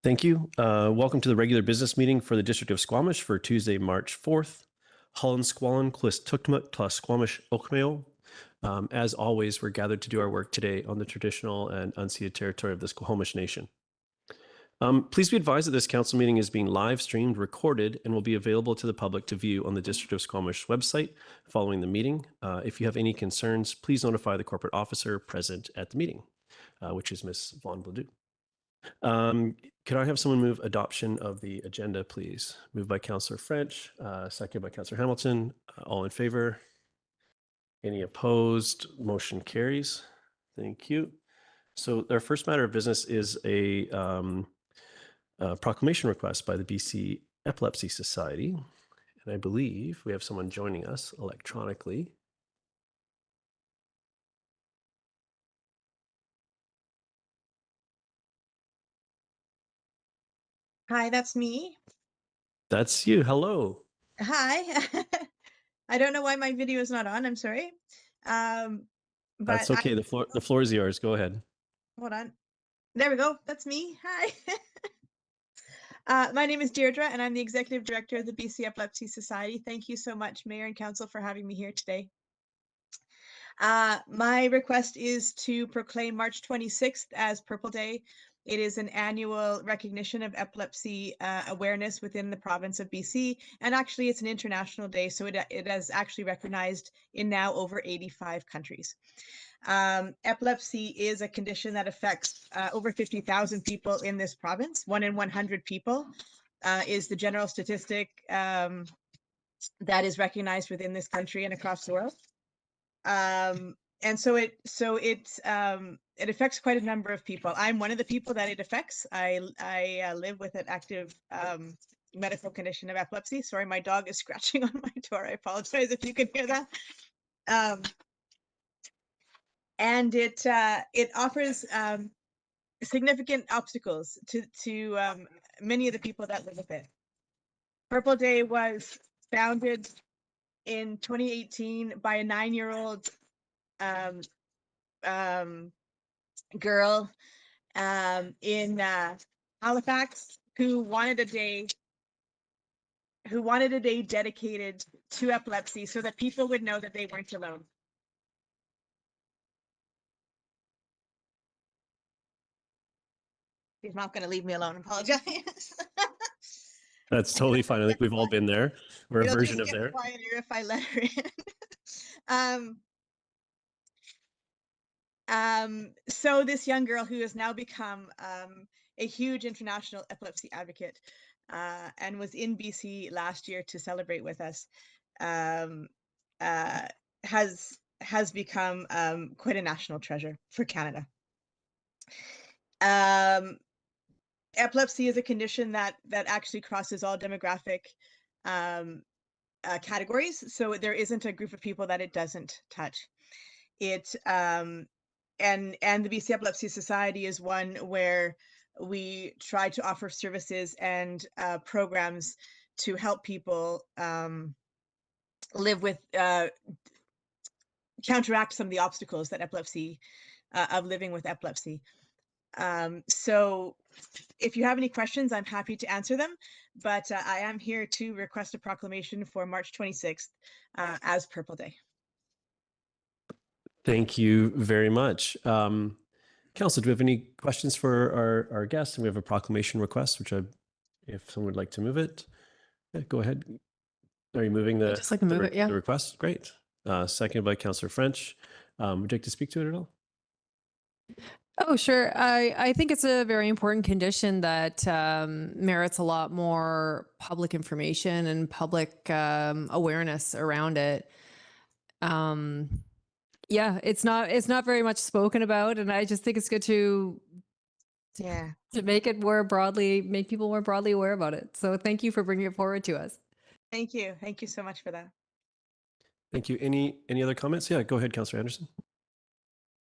Thank you. Welcome to the regular business meeting for the District of Squamish for Tuesday, March 4th. Holland Squallen plus Tuktumut plus Squamish Okmeo. As always, we're gathered to do our work today on the traditional and unceded territory of the Squamish Nation. Please be advised that this council meeting is being live streamed, recorded, and will be available to the public to view on the District of Squamish website following the meeting. If you have any concerns, please notify the corporate officer present at the meeting, which is Ms. Vaughn Bladew. Could I have someone move adoption of the agenda, please? Moved by Councillor French, seconded by Councillor Hamilton. All in favor? Any opposed? Motion carries. Thank you. So our first matter of business is a proclamation request by the BC Epilepsy Society. And I believe we have someone joining us electronically. Hi, that's me. That's you. Hello. Hi. I don't know why my video is not on. I'm sorry. But that's okay. The floor is yours. Go ahead. Hold on. There we go. That's me. Hi. My name is Deirdre, and I'm the Executive Director of the BC Epilepsy Society. Thank you so much, Mayor and Council, for having me here today. My request is to proclaim March 26th as Purple Day. It is an annual recognition of epilepsy awareness within the province of BC. And actually, it's an international day, so it is actually recognized in now over 85 countries. Epilepsy is a condition that affects over 50,000 people in this province. 1 in 100 people is the general statistic that is recognized within this country and across the world. And so it affects quite a number of people. I'm one of the people that it affects. I live with an active medical condition of epilepsy. Sorry, my dog is scratching on my door. I apologize if you can hear that. And it offers significant obstacles to many of the people that live with it. Purple Day was founded in 2018 by a 9-year-old girl in Halifax who wanted a day dedicated to epilepsy so that people would know that they weren't alone. He's not going to leave me alone. Apologize. That's totally fine. I think we've all been there. We're a version of there. Quieter if I let her in. So this young girl who has now become a huge international epilepsy advocate and was in BC last year to celebrate with us has become quite a national treasure for Canada. Epilepsy is a condition that actually crosses all demographic categories. So there isn't a group of people that it doesn't touch. It and the BC Epilepsy Society is one where we try to offer services and programs to help people live with counteract some of the obstacles that epilepsy of living with epilepsy. So if you have any questions, I'm happy to answer them, but I am here to request a proclamation for March 26th as Purple Day. Thank you very much. Council, do we have any questions for our guests? And we have a proclamation request, which if someone would like to move it, yeah, go ahead. Are you moving the, just like to move it, yeah. The request? Great. Seconded by Councillor French. Would you like to speak to it at all? Oh, sure. I think it's a very important condition that merits a lot more public information and public awareness around it. Yeah, it's not very much spoken about, and I just think it's good to make it make people more broadly aware about it. So thank you for bringing it forward to us. Thank you so much for that. Thank you. Any other comments? Yeah, go ahead, Councillor Anderson.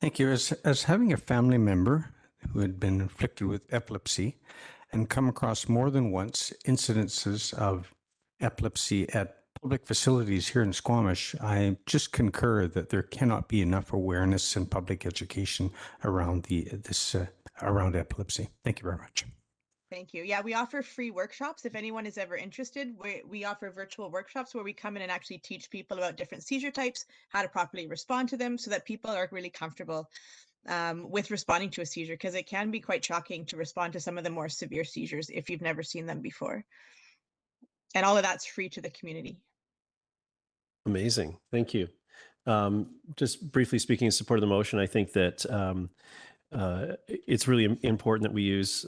Thank you. As having a family member who had been afflicted with epilepsy and come across more than once incidences of epilepsy at public facilities here in Squamish, I just concur that there cannot be enough awareness and public education around around epilepsy. Thank you very much. Thank you. Yeah, we offer free workshops. If anyone is ever interested, we offer virtual workshops where we come in and actually teach people about different seizure types, how to properly respond to them so that people are really comfortable with responding to a seizure, because it can be quite shocking to respond to some of the more severe seizures if you've never seen them before. And all of that's free to the community. Amazing. Thank you. Just briefly speaking in support of the motion, I think that it's really important that we use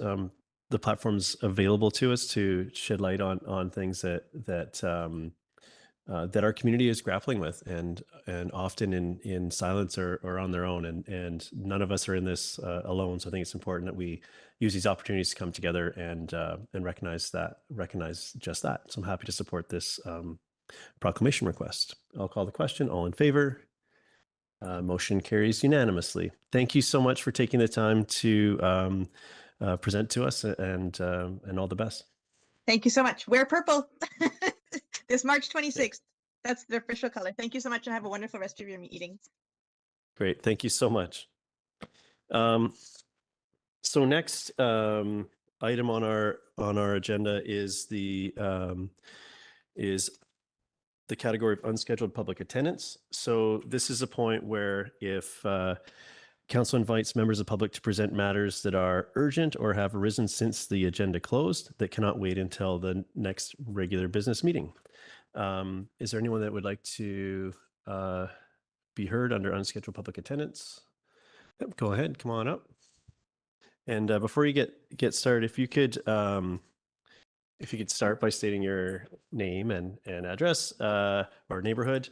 the platforms available to us to shed light on things that our community is grappling with, and often in silence or on their own, and none of us are in this alone. So I think it's important that we use these opportunities to come together and recognize just that. So I'm happy to support this proclamation request. I'll call the question. All in favor? Motion carries unanimously. Thank you so much for taking the time to present to us, and all the best. Thank you so much. Wear purple this March 26th. That's the official color. Thank you so much, and have a wonderful rest of your meeting. Great. Thank you so much. So next item on our agenda is the category of unscheduled public attendance. So this is a point where if council invites members of the public to present matters that are urgent or have arisen since the agenda closed that cannot wait until the next regular business meeting. Is there anyone that would like to be heard under unscheduled public attendance? Yep, go ahead, come on up. And before you get started, if you could start by stating your name and address or neighborhood,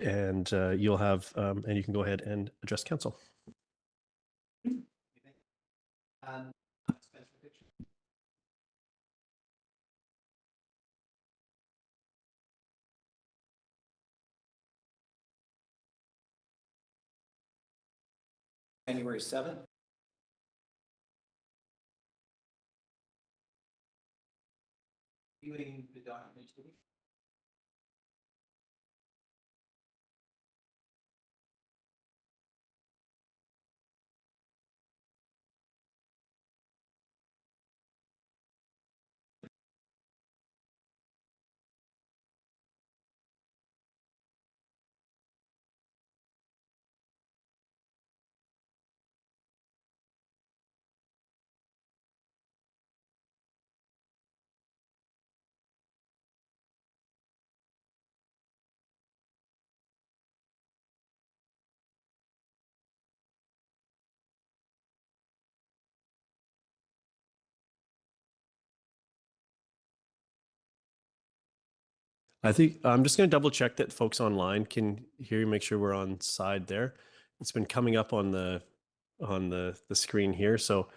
and you'll have and you can go ahead and address council. January 7th. Viewing the documentation. I think I'm just going to double check that folks online can hear you, make sure we're on side there. It's been coming up on the screen here. So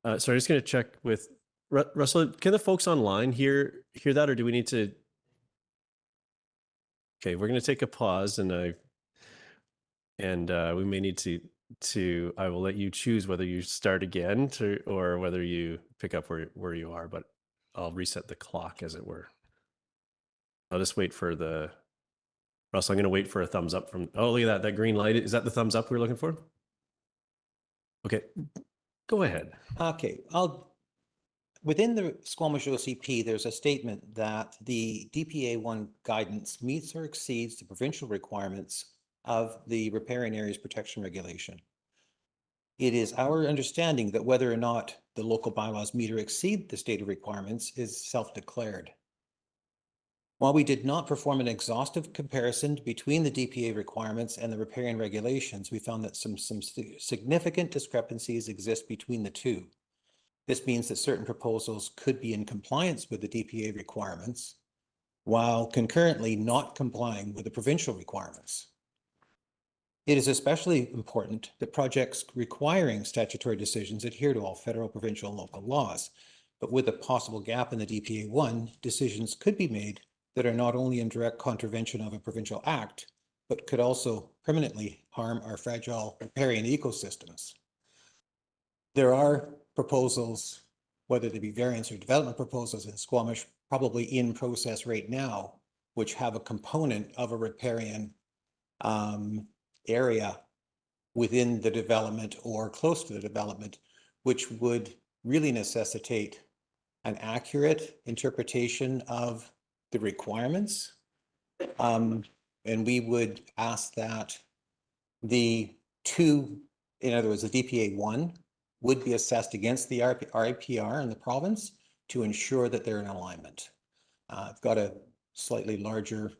I'm just going to check with Russell. Can the folks online hear that, or do we need to? Okay, we're going to take a pause, and we may need to. I will let you choose whether you start again or whether you pick up where you are, but I'll reset the clock, as it were. I'll just wait for Russell, I'm going to wait for a thumbs up from, oh, look at that green light. Is that the thumbs up we were looking for? Okay, go ahead. Okay, within the Squamish OCP, there's a statement that the DPA1 guidance meets or exceeds the provincial requirements of the riparian areas protection regulation. It is our understanding that whether or not the local bylaws meet or exceed the stated requirements is self-declared. While we did not perform an exhaustive comparison between the DPA requirements and the riparian regulations, we found that some significant discrepancies exist between the two. This means that certain proposals could be in compliance with the DPA requirements, while concurrently not complying with the provincial requirements. It is especially important that projects requiring statutory decisions adhere to all federal, provincial, and local laws. But with a possible gap in the DPA1, decisions could be made that are not only in direct contravention of a provincial act, but could also permanently harm our fragile riparian ecosystems. There are proposals, whether they be variance or development proposals in Squamish, probably in process right now, which have a component of a riparian area within the development or close to the development, which would really necessitate an accurate interpretation of the requirements. And we would ask that the two, in other words, the DPA 1 would be assessed against the RAPR in the province to ensure that they're in alignment. I've got a slightly larger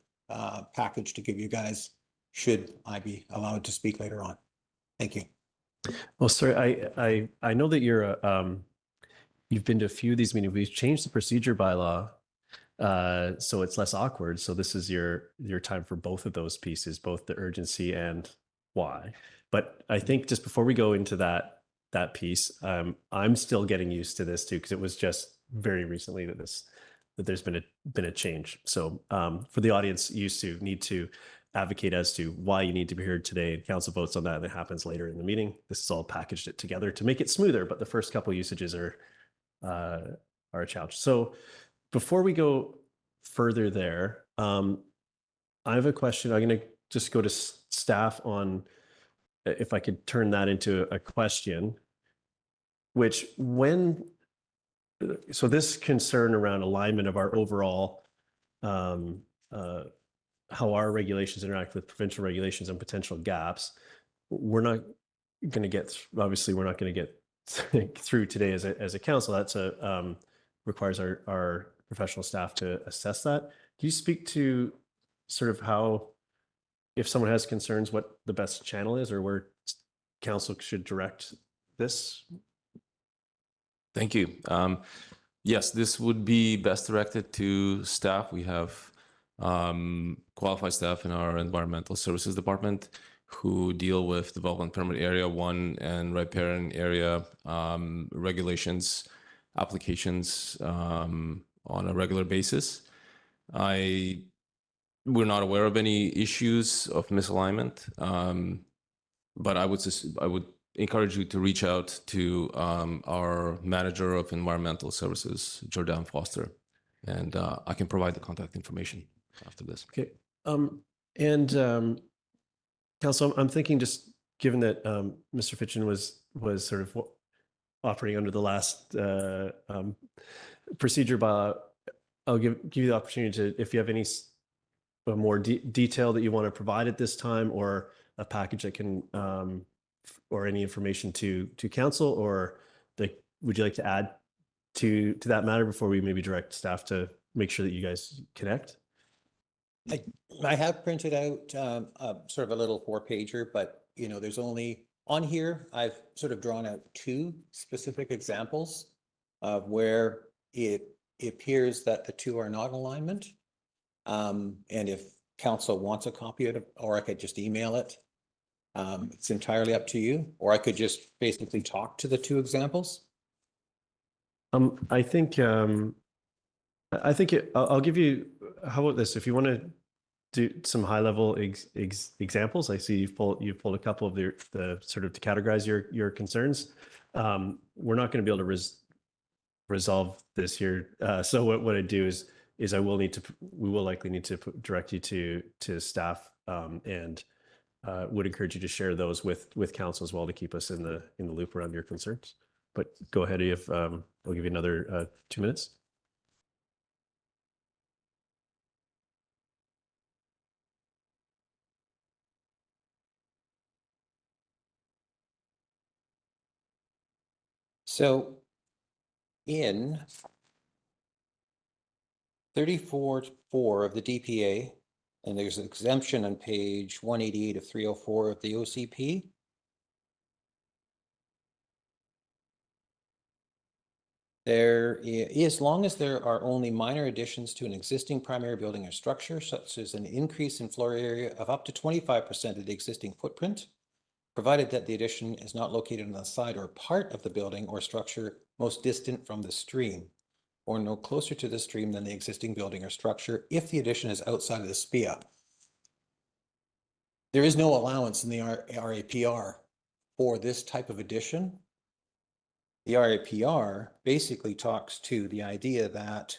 package to give you guys, should I be allowed to speak later on. Thank you. Well, sorry, I know that you're you've been to a few of these meetings. We've changed the procedure bylaw so it's less awkward. So this is your time for both of those pieces, both the urgency and why. But I think just before we go into that piece, I'm still getting used to this too, because it was just very recently that there's been a change. So for the audience used to need to advocate as to why you need to be heard today, and council votes on that, and it happens later in the meeting. This is all packaged it together to make it smoother, but the first couple of usages are a challenge. So before we go further there, I have a question. I'm going to just go to staff on if I could turn that into a question, which so this concern around alignment of our overall how our regulations interact with provincial regulations and potential gaps, we're not going to get through today as a council. That's requires our professional staff to assess that. Can you speak to sort of how, if someone has concerns, what the best channel is or where council should direct this? Thank you. Yes, this would be best directed to staff. We have qualified staff in our environmental services department who deal with development permit area 1 and riparian area regulations, applications on a regular basis. We're not aware of any issues of misalignment, but I would encourage you to reach out to our manager of environmental services, Jordan Foster, and I can provide the contact information after this. Okay. Council, I'm thinking, just given that Mr. Fitchin was sort of operating under the last procedure bylaw, I'll give you the opportunity to, if you have any more detail that you want to provide at this time, or a package that can, or any information to council, or would you like to add to that matter before we maybe direct staff to make sure that you guys connect? I have printed out sort of a little 4-pager, but there's only on here, I've sort of drawn out 2 specific examples of where it appears that the 2 are not in alignment. And if council wants a copy of it, or I could just email it, it's entirely up to you, or I could just basically talk to the 2 examples. I think I'll give you, how about this? If you want to do some high level examples, I see you've pulled a couple of the sort of to categorize your concerns. We're not going to be able to resolve this here. So what I do is we will likely need to direct you to staff, and would encourage you to share those with council as well, to keep us in the loop around your concerns. But go ahead, if I'll give you another 2 minutes. So in 34.4 of the DPA, and there's an exemption on page 188 of 304 of the OCP. As long as there are only minor additions to an existing primary building or structure, such as an increase in floor area of up to 25% of the existing footprint, provided that the addition is not located on the side or part of the building or structure most distant from the stream, or no closer to the stream than the existing building or structure, if the addition is outside of the SPIA. There is no allowance in the RAPR for this type of addition. The RAPR basically talks to the idea that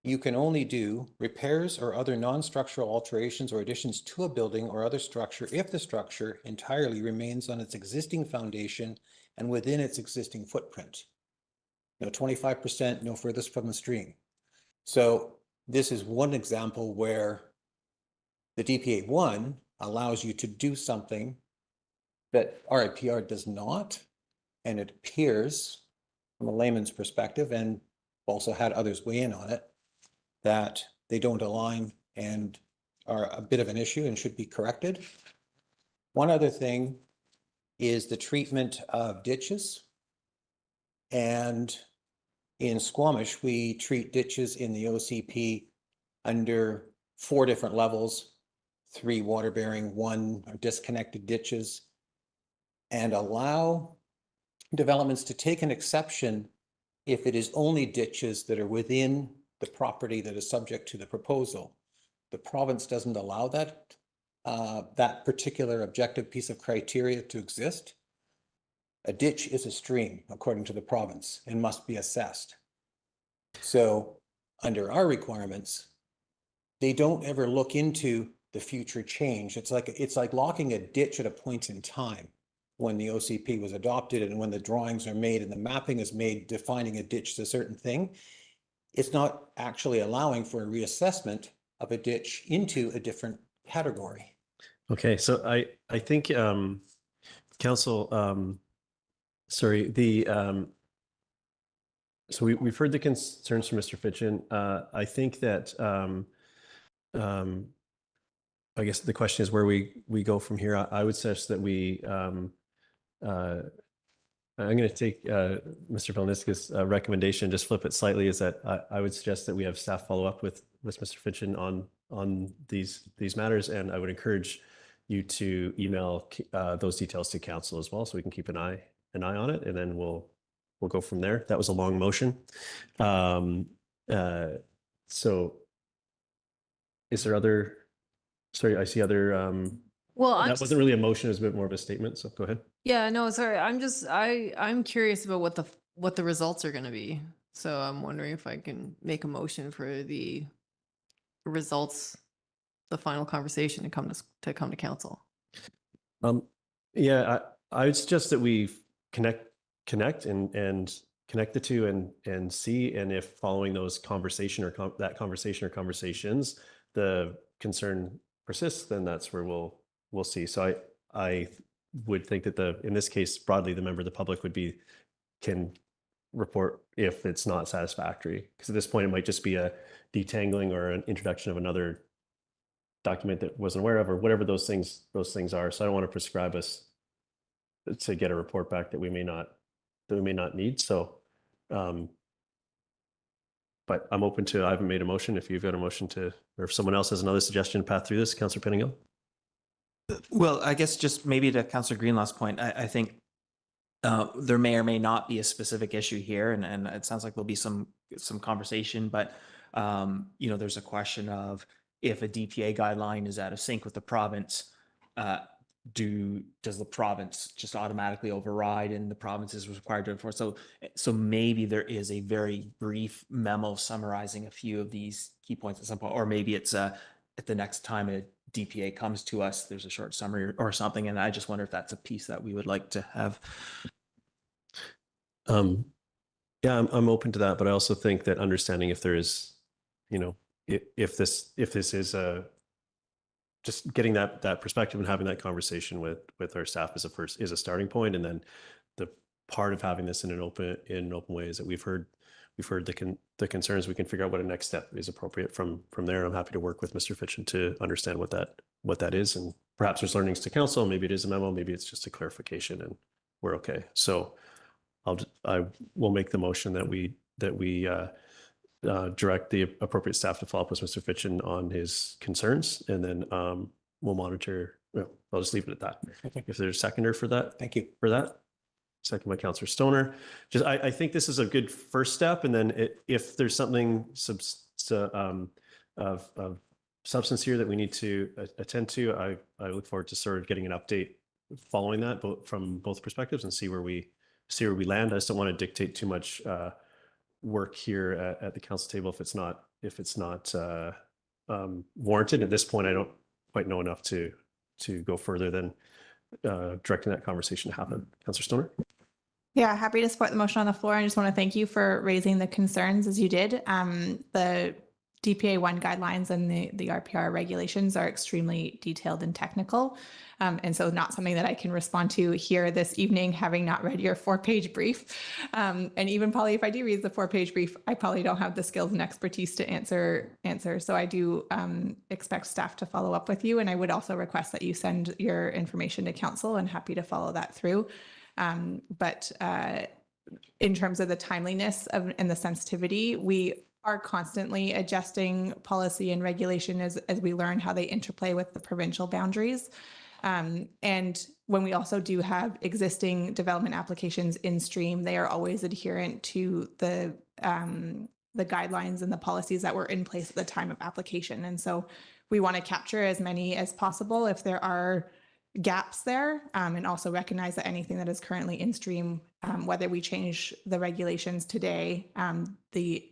you can only do repairs or other non-structural alterations or additions to a building or other structure if the structure entirely remains on its existing foundation and within its existing footprint. 25% no furthest from the stream. So this is one example where the DPA 1 allows you to do something that RIPR does not, and it appears from a layman's perspective, and also had others weigh in on it, that they don't align and are a bit of an issue and should be corrected. One other thing is the treatment of ditches. And in Squamish, we treat ditches in the OCP under 4 different levels, 3 water bearing, 1 are disconnected ditches, and allow developments to take an exception if it is only ditches that are within the property that is subject to the proposal. The province doesn't allow that, that particular objective piece of criteria to exist. A ditch is a stream, according to the province, and must be assessed. So under our requirements, they don't ever look into the future change. It's like locking a ditch at a point in time when the OCP was adopted and when the drawings are made and the mapping is made defining a ditch as a certain thing. It's not actually allowing for a reassessment of a ditch into a different category. Okay, so I think council, sorry, so we've heard the concerns from Mr. Fitchin. I think that I guess the question is where we go from here. I would suggest that we I'm going to take Mr. Velnitzka's recommendation, just flip it slightly, is that I would suggest that we have staff follow up with Mr. Fitchin on these matters, and I would encourage you to email those details to council as well, so we can keep an eye on it, and then we'll go from there. That was a long motion. So is there other? Sorry, I see other. Well, that wasn't really a motion; it was a bit more of a statement. So go ahead. Yeah, no, sorry. I'm curious about what the results are going to be. So I'm wondering if I can make a motion for the results, the final conversation to come to council. Yeah, I would suggest that we connect and connect the two and see, and if following those conversation or conversations, the concern persists, then that's where we'll see. So I would think that in this case, broadly, the member of the public can report if it's not satisfactory, because at this point it might just be a detangling or an introduction of another document that wasn't aware of, or whatever those things are. So I don't want to prescribe us to get a report back that we may not need. So, but I'm open to, I haven't made a motion. If you've got a motion or if someone else has another suggestion to path through this, Councillor Pettingill. Well, I guess just maybe to Councillor Greenlaw's point, I think there may or may not be a specific issue here, and it sounds like there'll be some conversation, but there's a question of if a DPA guideline is out of sync with the province, does the province just automatically override and the province is required to enforce? So maybe there is a very brief memo summarizing a few of these key points at some point, or maybe it's at the next time a DPA comes to us, there's a short summary or something. And I just wonder if that's a piece that we would like to have. Yeah, I'm open to that, but I also think that understanding if there is, if this is just getting that perspective and having that conversation with our staff is a starting point, and then the part of having this in an open way is that we've heard the concerns. We can figure out what a next step is appropriate from there. I'm happy to work with Mr. Fitchin to understand what that is, and perhaps there's learnings to council. Maybe it is a memo, maybe it's just a clarification, and we're okay. So I will make the motion that we direct the appropriate staff to follow up with Mr. Fitchin on his concerns, and then we'll monitor. Well, I'll just leave it at that. Okay. If there's a seconder for that, Thank you for that. Second by Councillor Stoner. I think this is a good first step, and then if there's something of substance here that we need to attend to, I look forward to sort of getting an update following that, from both perspectives, and see where we land. I just don't want to dictate too much work here at the council table if it's not warranted. At this point, I don't quite know enough to go further than directing that conversation to happen. Councillor Stoner? Yeah, happy to support the motion on the floor. I just want to thank you for raising the concerns as you did. The DPA 1 guidelines and the RPR regulations are extremely detailed and technical. And so not something that I can respond to here this evening, having not read your 4-page brief. And even probably if I do read the 4-page brief, I probably don't have the skills and expertise to answer. So I do expect staff to follow up with you. And I would also request that you send your information to council, and happy to follow that through. But in terms of the timeliness and the sensitivity, we are constantly adjusting policy and regulation as we learn how they interplay with the provincial boundaries. And when we also do have existing development applications in stream, they are always adherent to the guidelines and the policies that were in place at the time of application. And so we want to capture as many as possible if there are gaps there, and also recognize that anything that is currently in stream, whether we change the regulations today, the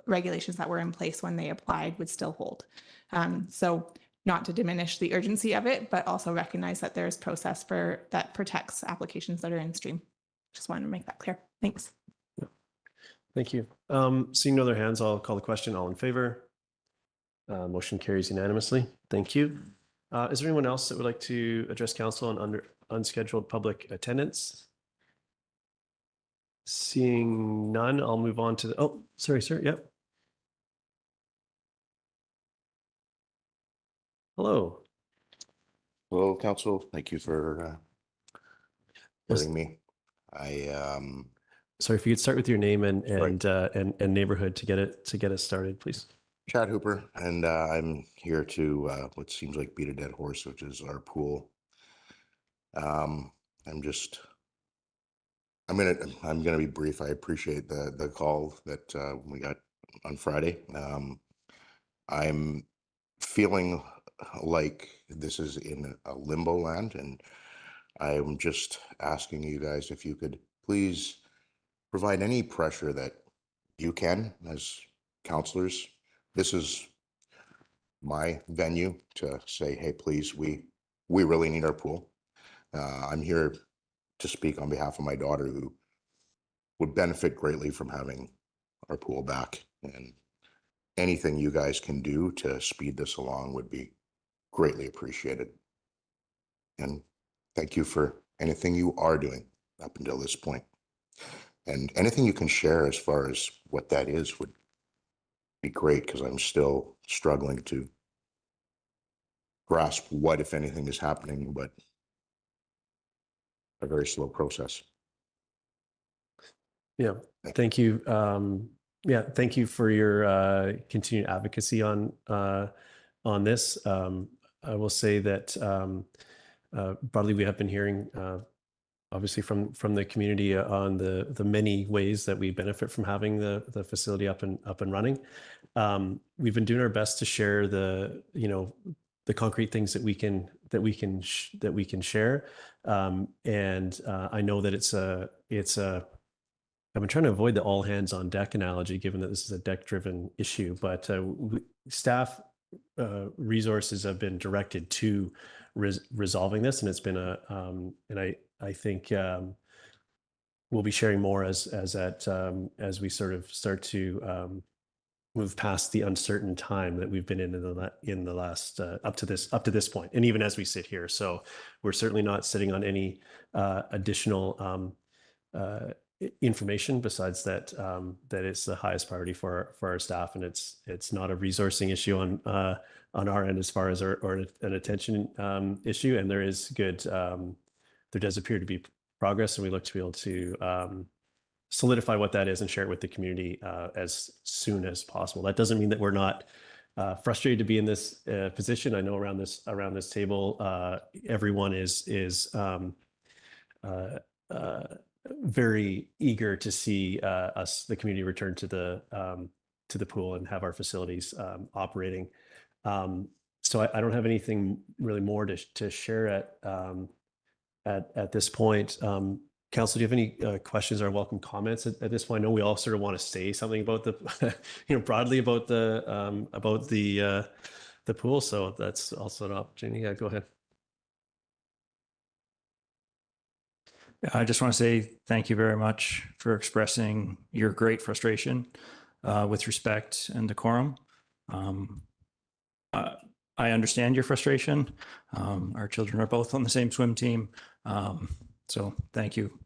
regulations that were in place when they applied would still hold. So not to diminish the urgency of it, but also recognize that there's process that protects applications that are in stream. Just wanted to make that clear. Thanks. Thank you. Seeing no other hands, I'll call the question. All in favor? Motion carries unanimously. Thank you. Is there anyone else that would like to address council on unscheduled public attendance? Seeing none, I'll move on to the, oh, sorry, sir. Yep. Hello. Hello, council. Thank you for hearing me. Sorry, if you could start with your name and Right. neighborhood to get us started, please. Chad Hooper, and I'm here to what seems like beat a dead horse, which is our pool. I'm gonna be brief. I appreciate the call that we got on Friday. I'm feeling like this is in a limbo land, and I'm just asking you guys if you could please provide any pressure that you can as counselors. This is my venue to say, hey, please, we really need our pool. I'm here to speak on behalf of my daughter, who would benefit greatly from having our pool back, and anything you guys can do to speed this along would be greatly appreciated. And thank you for anything you are doing up until this point. And anything you can share as far as what that is would be great, because I'm still struggling to grasp what, if anything, is happening, but a very slow process. Yeah, thank you. Yeah, thank you for your continued advocacy on this. I will say that broadly we have been hearing, obviously from the community on the many ways that we benefit from having the facility up and running. We've been doing our best to share the concrete things that we can share, and I know that I've been trying to avoid the all hands on deck analogy, given that this is a deck-driven issue, but staff resources have been directed to resolving this, and it's been and I think we'll be sharing more as we sort of start to move past the uncertain time that we've been in the last up to this point, and even as we sit here. So we're certainly not sitting on any additional information besides that it's the highest priority for our staff, and it's not a resourcing issue on our end as far as or an attention issue, and there does appear to be progress, and we look to be able to solidify what that is and share it with the community as soon as possible. That doesn't mean that we're not frustrated to be in this position. I know around this table, everyone is very eager to see the community return to the pool and have our facilities operating. So I don't have anything really more to share at this point. Council, do you have any questions or welcome comments at this point? I know we all sort of want to say something about the, broadly about the pool. So that's also an opportunity. Yeah, go ahead. I just want to say thank you very much for expressing your great frustration with respect and decorum. I understand your frustration. Our children are both on the same swim team. So thank you.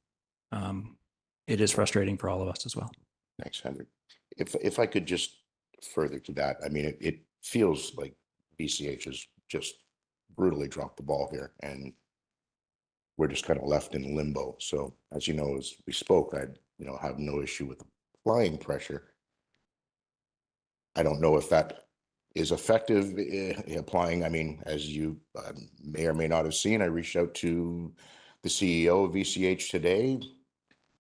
It is frustrating for all of us as well. Thanks, Henry. If I could just further to that, I mean, it feels like BCH has just brutally dropped the ball here, and we're just kind of left in limbo. So as you know, as we spoke, I have no issue with applying pressure. I don't know if that is effective applying. I mean, as you may or may not have seen, I reached out to the CEO of VCH today.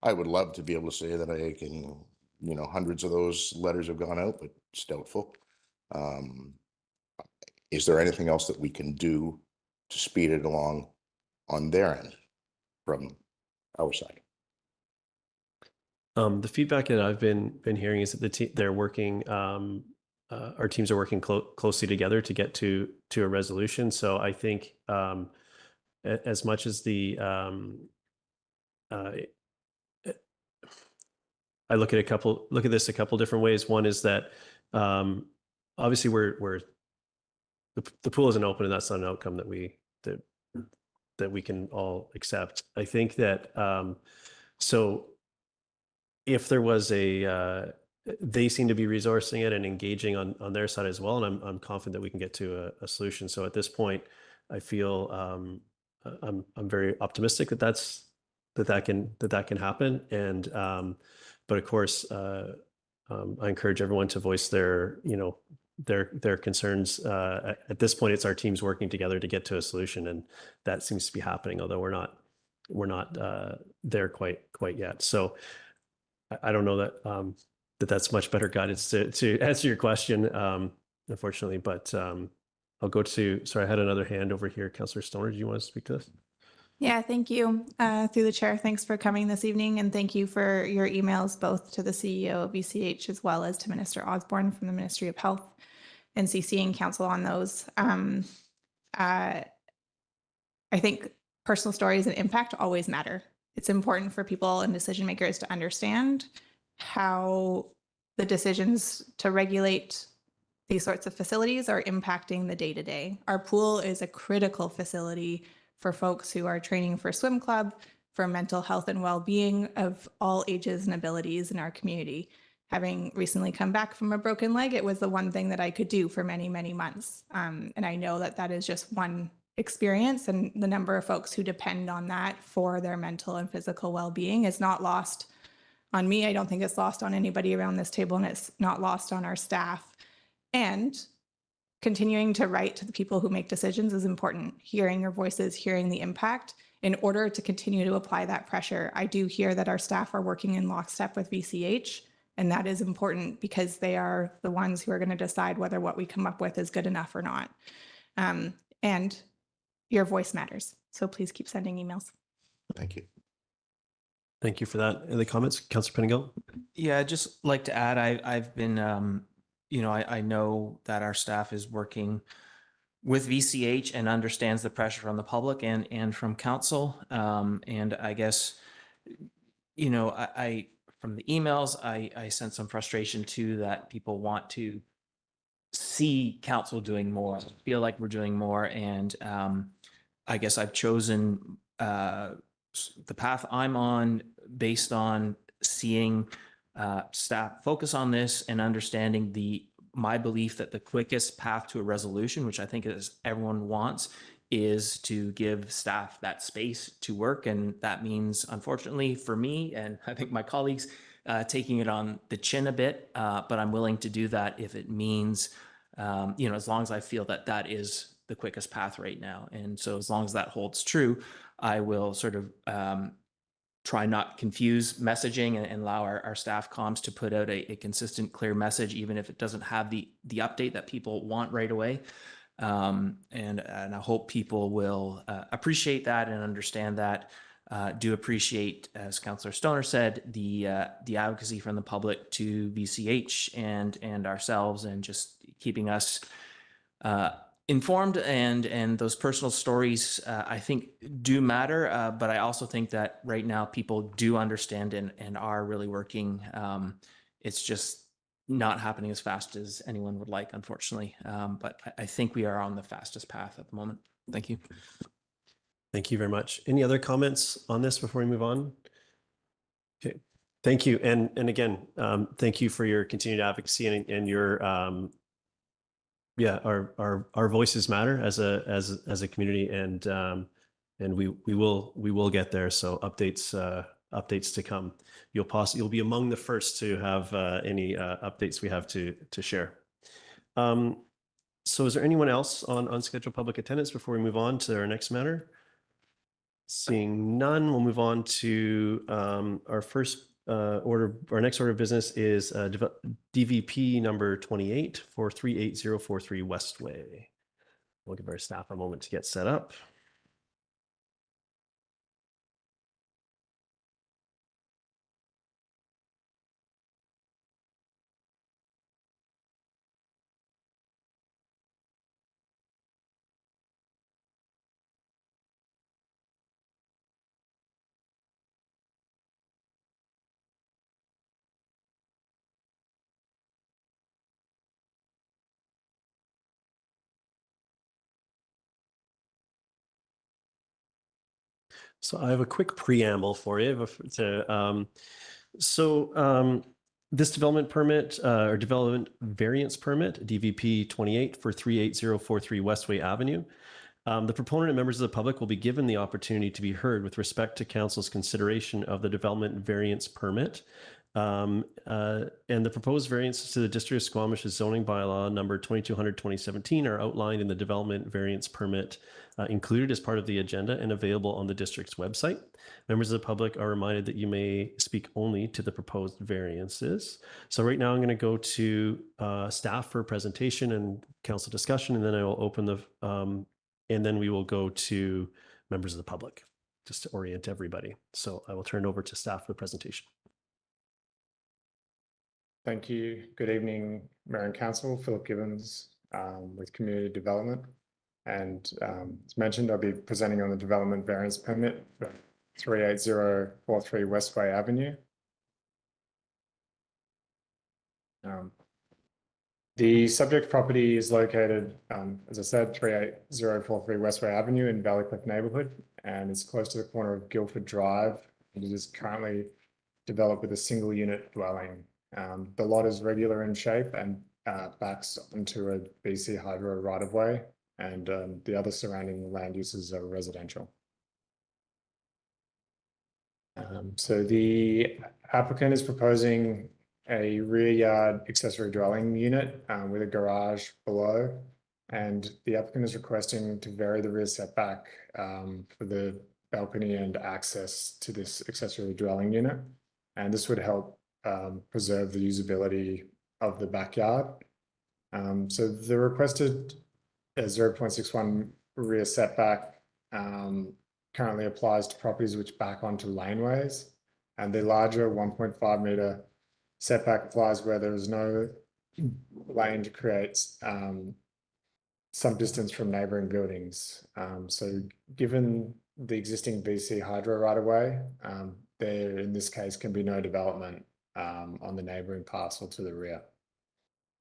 I would love to be able to say that I can, hundreds of those letters have gone out, but it's doubtful. Is there anything else that we can do to speed it along on their end from our side? The feedback that I've been hearing is that they're working. Our teams are working closely together to get to a resolution. So I think as much as I look at this a couple different ways. One is that obviously the pool isn't open, and that's not an outcome that we can all accept. I think that so if there was they seem to be resourcing it and engaging on their side as well, and I'm confident that we can get to a solution. So at this point, I feel I'm very optimistic that can happen. And but of course, I encourage everyone to voice their concerns. At this point, it's our teams working together to get to a solution, and that seems to be happening. Although we're not there quite yet. So I don't know that that's much better guidance to answer your question, unfortunately. But I'll go to. Sorry, I had another hand over here, Councillor Stoner. Do you want to speak to this? Yeah, thank you. Through the chair, thanks for coming this evening, and thank you for your emails, both to the CEO of VCH as well as to Minister Osborne from the Ministry of Health, and CCing Council on those. I think personal stories and impact always matter. It's important for people and decision makers to understand how the decisions to regulate these sorts of facilities are impacting the day-to-day. Our pool is a critical facility for folks who are training for swim club, for mental health and well-being of all ages and abilities in our community. Having recently come back from a broken leg, it was the one thing that I could do for many, many months. And I know that that is just one experience, and the number of folks who depend on that for their mental and physical well-being is not lost on me. I don't think it's lost on anybody around this table, and it's not lost on our staff. And continuing to write to the people who make decisions is important. Hearing your voices, hearing the impact in order to continue to apply that pressure. I do hear that our staff are working in lockstep with VCH, and that is important because they are the ones who are going to decide whether what we come up with is good enough or not. And your voice matters. So please keep sending emails. Thank you. Thank you for that. Any comments, Councillor Penigo? Yeah, I'd just like to add, I've been, I know that our staff is working with VCH and understands the pressure from the public and from council. And I guess, I from the emails, I sense some frustration too, that people want to see council doing more, feel like we're doing more. And I guess I've chosen the path I'm on based on seeing staff focus on this and understanding my belief that the quickest path to a resolution, which I think is everyone wants, is to give staff that space to work. And that means, unfortunately for me, and I think my colleagues, taking it on the chin a bit, but I'm willing to do that if it means, as long as I feel that that is the quickest path right now. And so as long as that holds true, I will sort of try not confuse messaging and allow our staff comms to put out a consistent, clear message, even if it doesn't have the update that people want right away. And I hope people will appreciate that and understand that. Do appreciate, as Councillor Stoner said, the advocacy from the public to VCH and ourselves, and just keeping us informed, and those personal stories I think do matter, but I also think that right now people do understand and are really working. It's just not happening as fast as anyone would like, unfortunately, but I think we are on the fastest path at the moment. Thank you. Thank you very much. Any other comments on this before we move on? Okay, thank you. And again, thank you for your continued advocacy and your, yeah, our voices matter as a community, and we will get there. So updates to come. You'll be among the first to have any updates we have to share. So is there anyone else on unscheduled public attendance before we move on to our next matter? Seeing none, we'll move on to our next order of business is DVP number 28 for 38043 Westway. We'll give our staff a moment to get set up. So I have a quick preamble for you. This development permit or development variance permit, DVP 28 for 38043 Westway Avenue. The proponent and members of the public will be given the opportunity to be heard with respect to council's consideration of the development variance permit. And the proposed variances to the District of Squamish's zoning bylaw number 2200/2017 are outlined in the development variance permit included as part of the agenda and available on the district's website. Members of the public are reminded that you may speak only to the proposed variances. So right now I'm going to go to staff for presentation and council discussion, and then I will open the, and then we will go to members of the public just to orient everybody. So I will turn it over to staff for the presentation. Thank you. Good evening, Mayor and Council. Philip Gibbons with Community Development. And as mentioned, I'll be presenting on the Development Variance Permit for 38043 Westway Avenue. The subject property is located, as I said, 38043 Westway Avenue in Valleycliff neighbourhood, and it's close to the corner of Guildford Drive. And it is currently developed with a single unit dwelling. The lot is regular in shape and backs onto a BC Hydro right-of-way, and the other surrounding land uses are residential. So the applicant is proposing a rear yard accessory dwelling unit with a garage below, and the applicant is requesting to vary the rear setback for the balcony and access to this accessory dwelling unit, and this would help preserve the usability of the backyard. So the requested 0.61 rear setback currently applies to properties which back onto laneways, and the larger 1.5 meter setback applies where there is no lane to create some distance from neighbouring buildings. So given the existing BC Hydro right away, there in this case can be no development on the neighbouring parcel to the rear.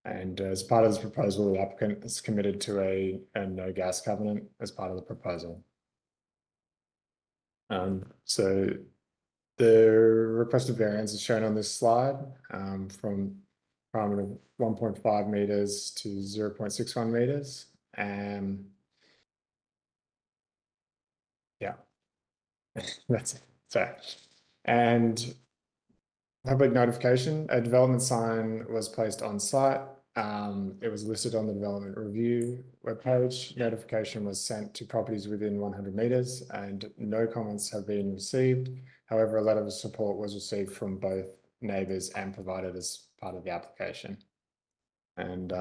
And as part of this proposal, the applicant is committed to a no gas covenant as part of the proposal. So the requested variance is shown on this slide from parameter 1.5 meters to 0.61 meters. Yeah, that's it. So, and public notification, a development sign was placed on site. It was listed on the development review webpage. Notification was sent to properties within 100 meters and no comments have been received. However, a letter of support was received from both neighbours and provided as part of the application. And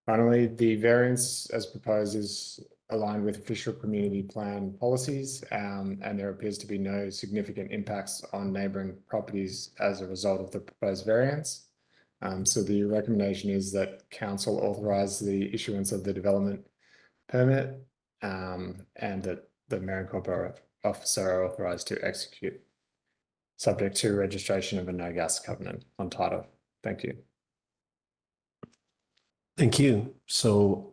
finally, the variance as proposed is aligned with official community plan policies, and there appears to be no significant impacts on neighbouring properties as a result of the proposed variance. So the recommendation is that council authorise the issuance of the development permit, and that the mayor and corporate officer are authorised to execute, subject to registration of a no gas covenant on title. Thank you. Thank you. So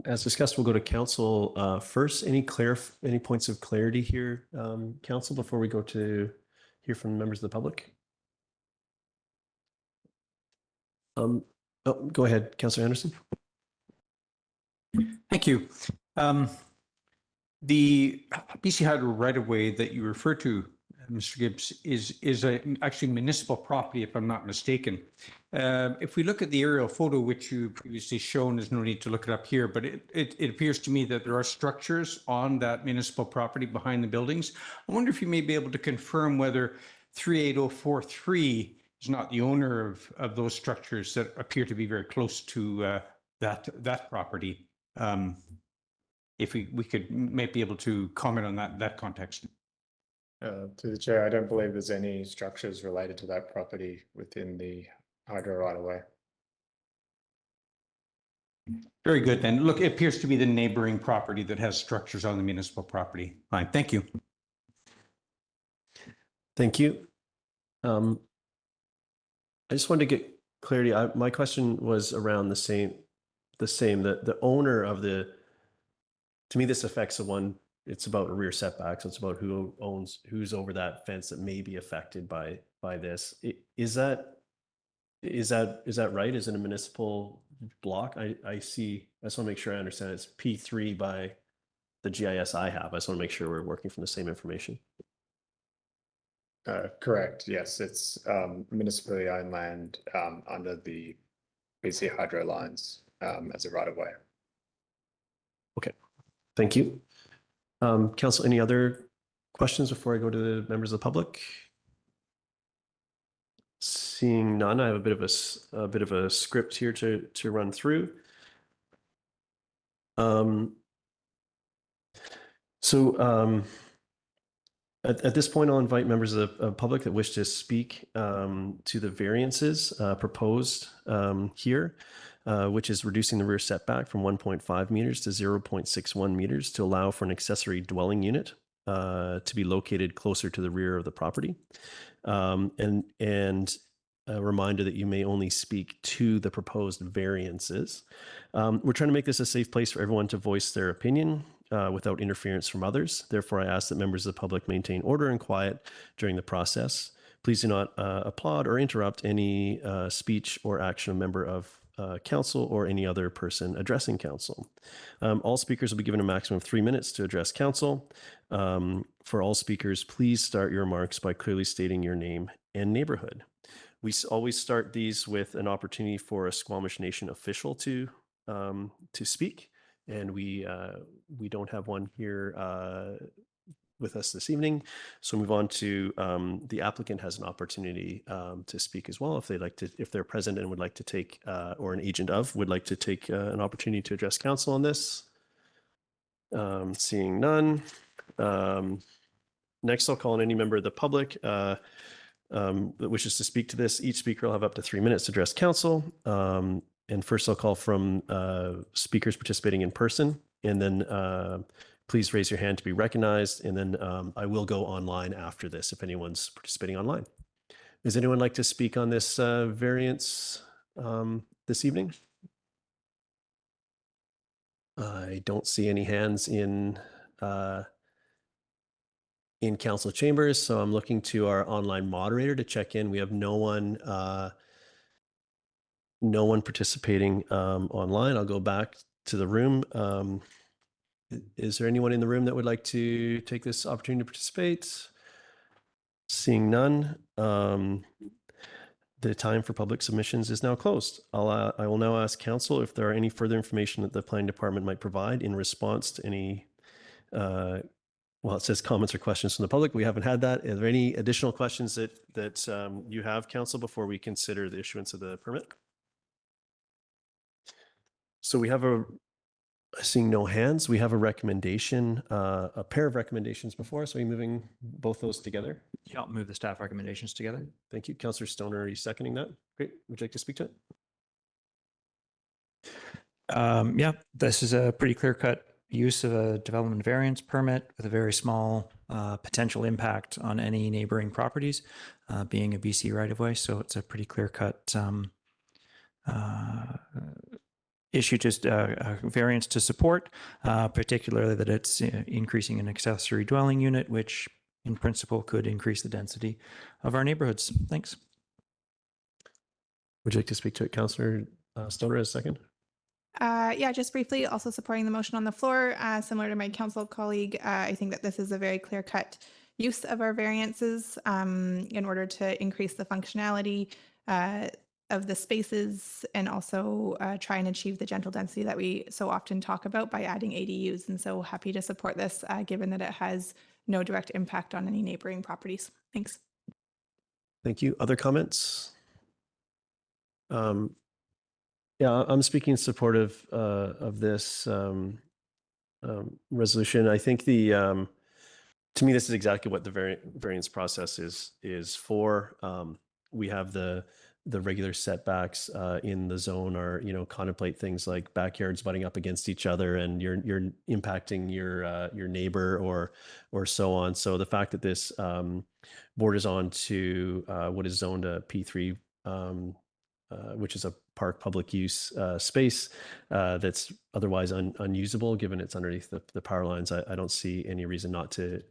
as discussed, we'll go to council first. Any points of clarity here, council, before we go to hear from members of the public? Oh, go ahead, Councillor Anderson. Thank you. The BC Hydro right-of-way that you refer to, Mr. Gibbs, is actually municipal property, if I'm not mistaken. If we look at the aerial photo, which you previously shown, there's no need to look it up here, but it appears to me that there are structures on that municipal property behind the buildings. I wonder if you may be able to confirm whether 38043 is not the owner of those structures that appear to be very close to that property. If we could might be able to comment on that context. To the chair, I don't believe there's any structures related to that property within the hydro right of way. Very good then. Look, it appears to be the neighboring property that has structures on the municipal property. Fine, thank you. Thank you. I just wanted to get clarity. My question was around the same, the owner of the, to me, this affects it's about rear setbacks. It's about who's over that fence that may be affected by this. Is that right? Is it a municipal block? I see, I just want to make sure I understand. It's P3 by the GIS I have. I just want to make sure we're working from the same information. Correct. Yes, it's municipally owned land under the BC Hydro lines as a right of way. Okay, thank you. Council, any other questions before I go to the members of the public? Seeing none, I have a bit of a script here to run through. At this point, I'll invite members of the public that wish to speak to the variances proposed here, which is reducing the rear setback from 1.5 meters to 0.61 meters to allow for an accessory dwelling unit to be located closer to the rear of the property. And a reminder that you may only speak to the proposed variances. We're trying to make this a safe place for everyone to voice their opinion without interference from others. Therefore, I ask that members of the public maintain order and quiet during the process. Please do not applaud or interrupt any speech or action of a member of council or any other person addressing council. All speakers will be given a maximum of 3 minutes to address council. For all speakers, please start your remarks by clearly stating your name and neighborhood. We always start these with an opportunity for a Squamish Nation official to speak, and we don't have one here with us this evening. So move on to the applicant has an opportunity to speak as well if they'd like to, if they're present and would like to take, or an agent of would like to take an opportunity to address council on this. Seeing none. Next, I'll call on any member of the public that wishes to speak to this. Each speaker will have up to 3 minutes to address council. And first I'll call from speakers participating in person, and then please raise your hand to be recognized. And then I will go online after this if anyone's participating online. Does anyone like to speak on this variance this evening? I don't see any hands in council chambers, so I'm looking to our online moderator to check in. We have no one participating online. I'll go back to the room. Is there anyone in the room that would like to take this opportunity to participate? Seeing none, the time for public submissions is now closed. I will now ask council if there are any further information that the planning department might provide in response to any, well, it says comments or questions from the public. We haven't had that. Are there any additional questions that you have, council, before we consider the issuance of the permit? So we have Seeing no hands, we have a recommendation, a pair of recommendations before us. Are we moving both those together? Yeah, I'll move the staff recommendations together. Thank you. Councillor Stoner, are you seconding that? Great. Would you like to speak to it? Yeah, this is a pretty clear-cut use of a development variance permit with a very small potential impact on any neighboring properties, being a BC right-of-way. So it's a pretty clear-cut issue, just a variance to support, particularly that it's increasing an accessory dwelling unit, which in principle could increase the density of our neighborhoods. Thanks. Would you like to speak to it, Councillor Stoner, as a second? Yeah, just briefly, also supporting the motion on the floor, similar to my council colleague, I think that this is a very clear-cut use of our variances in order to increase the functionality of the spaces and also try and achieve the gentle density that we so often talk about by adding ADUs. And so happy to support this, given that it has no direct impact on any neighboring properties. Thanks. Thank you. Other comments? Yeah, I'm speaking in support of this resolution. I think to me, this is exactly what the variance process is for. We have the regular setbacks in the zone are, contemplate things like backyards butting up against each other and you're impacting your neighbor or so on. So the fact that this borders on to what is zoned a P3, which is a park public use space that's otherwise unusable given it's underneath the power lines, I don't see any reason not to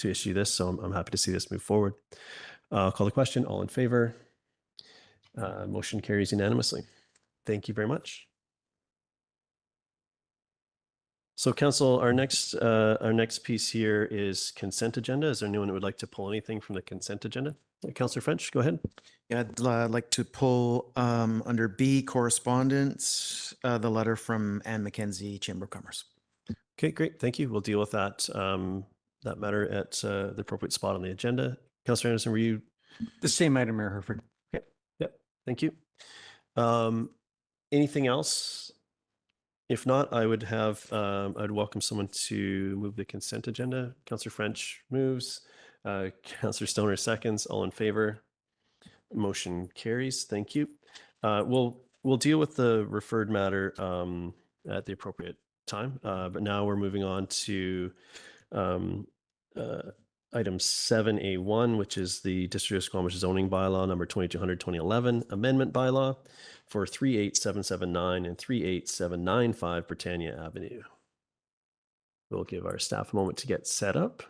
issue this. So I'm happy to see this move forward. I'll call the question. All in favor? Motion carries unanimously. Thank you very much. So Council, our next piece here is consent agenda. Is there anyone who would like to pull anything from the consent agenda? Councillor French, go ahead. Yeah, I'd like to pull under B, correspondence, the letter from Anne McKenzie, Chamber of Commerce. Okay, great. Thank you. We'll deal with that matter at the appropriate spot on the agenda. Councillor Anderson, were you? The same item, Mayor Herford. Okay. Yep. Thank you. Anything else? If not, I would I'd welcome someone to move the consent agenda. Councillor French moves. Councillor Stoner seconds. All in favor? Motion carries. Thank you. We'll deal with the referred matter at the appropriate time. But now we're moving on to item 7A1, which is the District of Squamish zoning bylaw number 2200/2011 amendment bylaw for 38779 and 38795 Britannia Avenue. We'll give our staff a moment to get set up.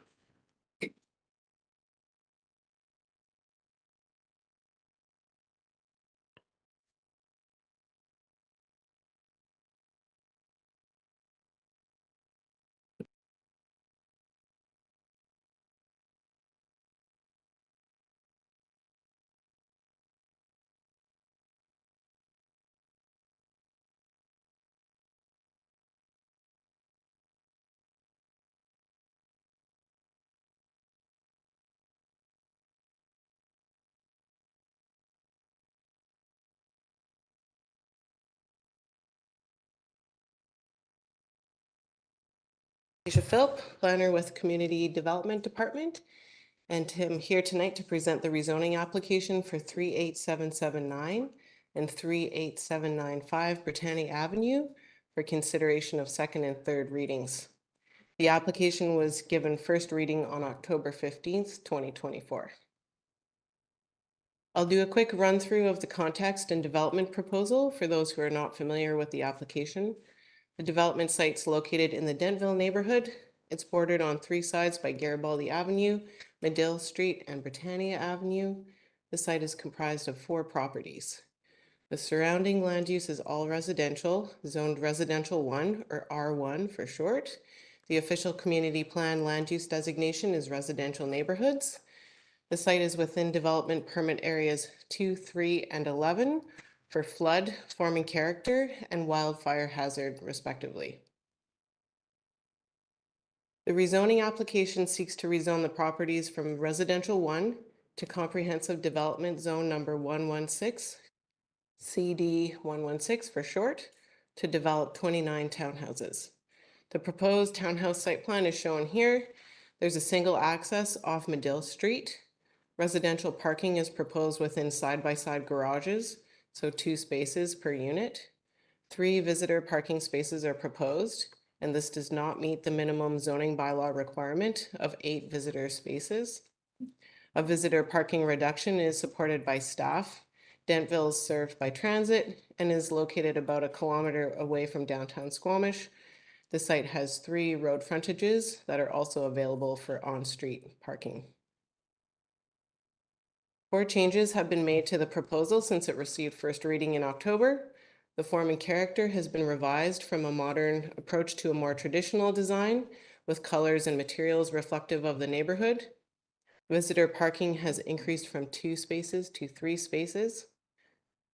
Aisha Philp, planner with Community Development Department, and I'm here tonight to present the rezoning application for 38779 and 38795 Britannia Avenue for consideration of second and third readings. The application was given first reading on October 15th, 2024. I'll do a quick run through of the context and development proposal for those who are not familiar with the application. The development site's located in the Dentville neighborhood. It's bordered on three sides by Garibaldi Avenue, Medill Street, and Britannia Avenue. The site is comprised of 4 properties. The surrounding land use is all residential, zoned residential 1 or R1 for short. The official community plan land use designation is residential neighborhoods. The site is within development permit areas 2, 3, and 11 for flood, forming character, and wildfire hazard, respectively. The rezoning application seeks to rezone the properties from residential 1 to comprehensive development zone number 116, CD 116 for short, to develop 29 townhouses. The proposed townhouse site plan is shown here. There's a single access off Medill Street. Residential parking is proposed within side-by-side garages, so 2 spaces per unit. 3 visitor parking spaces are proposed, and this does not meet the minimum zoning bylaw requirement of 8 visitor spaces. A visitor parking reduction is supported by staff. Dentville is served by transit and is located about 1 kilometer away from downtown Squamish. The site has 3 road frontages that are also available for on-street parking. 4 changes have been made to the proposal since it received first reading in October. The form and character has been revised from a modern approach to a more traditional design with colors and materials reflective of the neighborhood. Visitor parking has increased from 2 spaces to 3 spaces.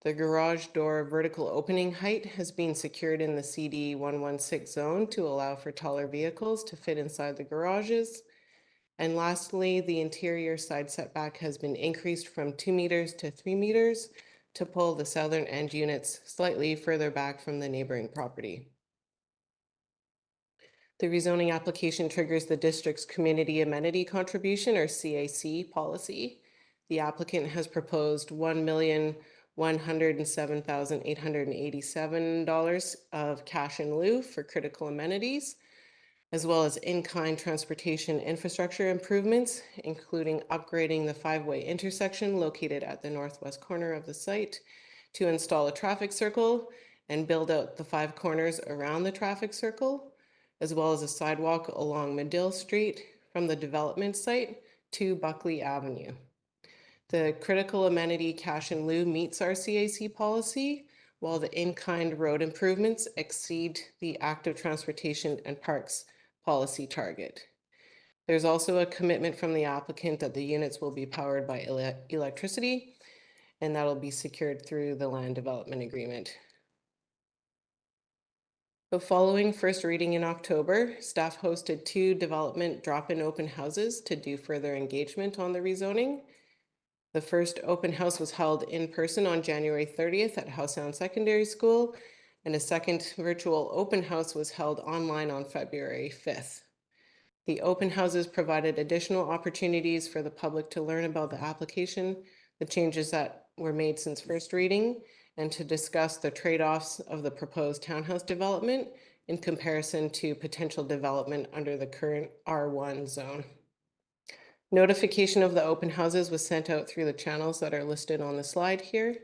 The garage door vertical opening height has been secured in the CD 116 zone to allow for taller vehicles to fit inside the garages. And lastly, the interior side setback has been increased from 2 meters to 3 meters to pull the southern end units slightly further back from the neighboring property. The rezoning application triggers the district's community amenity contribution, or CAC, policy. The applicant has proposed $1,107,887 of cash in lieu for critical amenities, as well as in-kind transportation infrastructure improvements, including upgrading the 5-way intersection located at the northwest corner of the site to install a traffic circle and build out the 5 corners around the traffic circle, as well as a sidewalk along Medill Street from the development site to Buckley Avenue. The critical amenity cash in lieu meets our CAC policy, while the in-kind road improvements exceed the active transportation and parks policy target. There's also a commitment from the applicant that the units will be powered by electricity, and that'll be secured through the land development agreement. So following first reading in October, staff hosted 2 development drop-in open houses to do further engagement on the rezoning. The first open house was held in person on January 30th at Howe Sound Secondary School, and a second virtual open house was held online on February 5th. The open houses provided additional opportunities for the public to learn about the application, the changes that were made since first reading, and to discuss the trade-offs of the proposed townhouse development in comparison to potential development under the current R1 zone. Notification of the open houses was sent out through the channels that are listed on the slide here.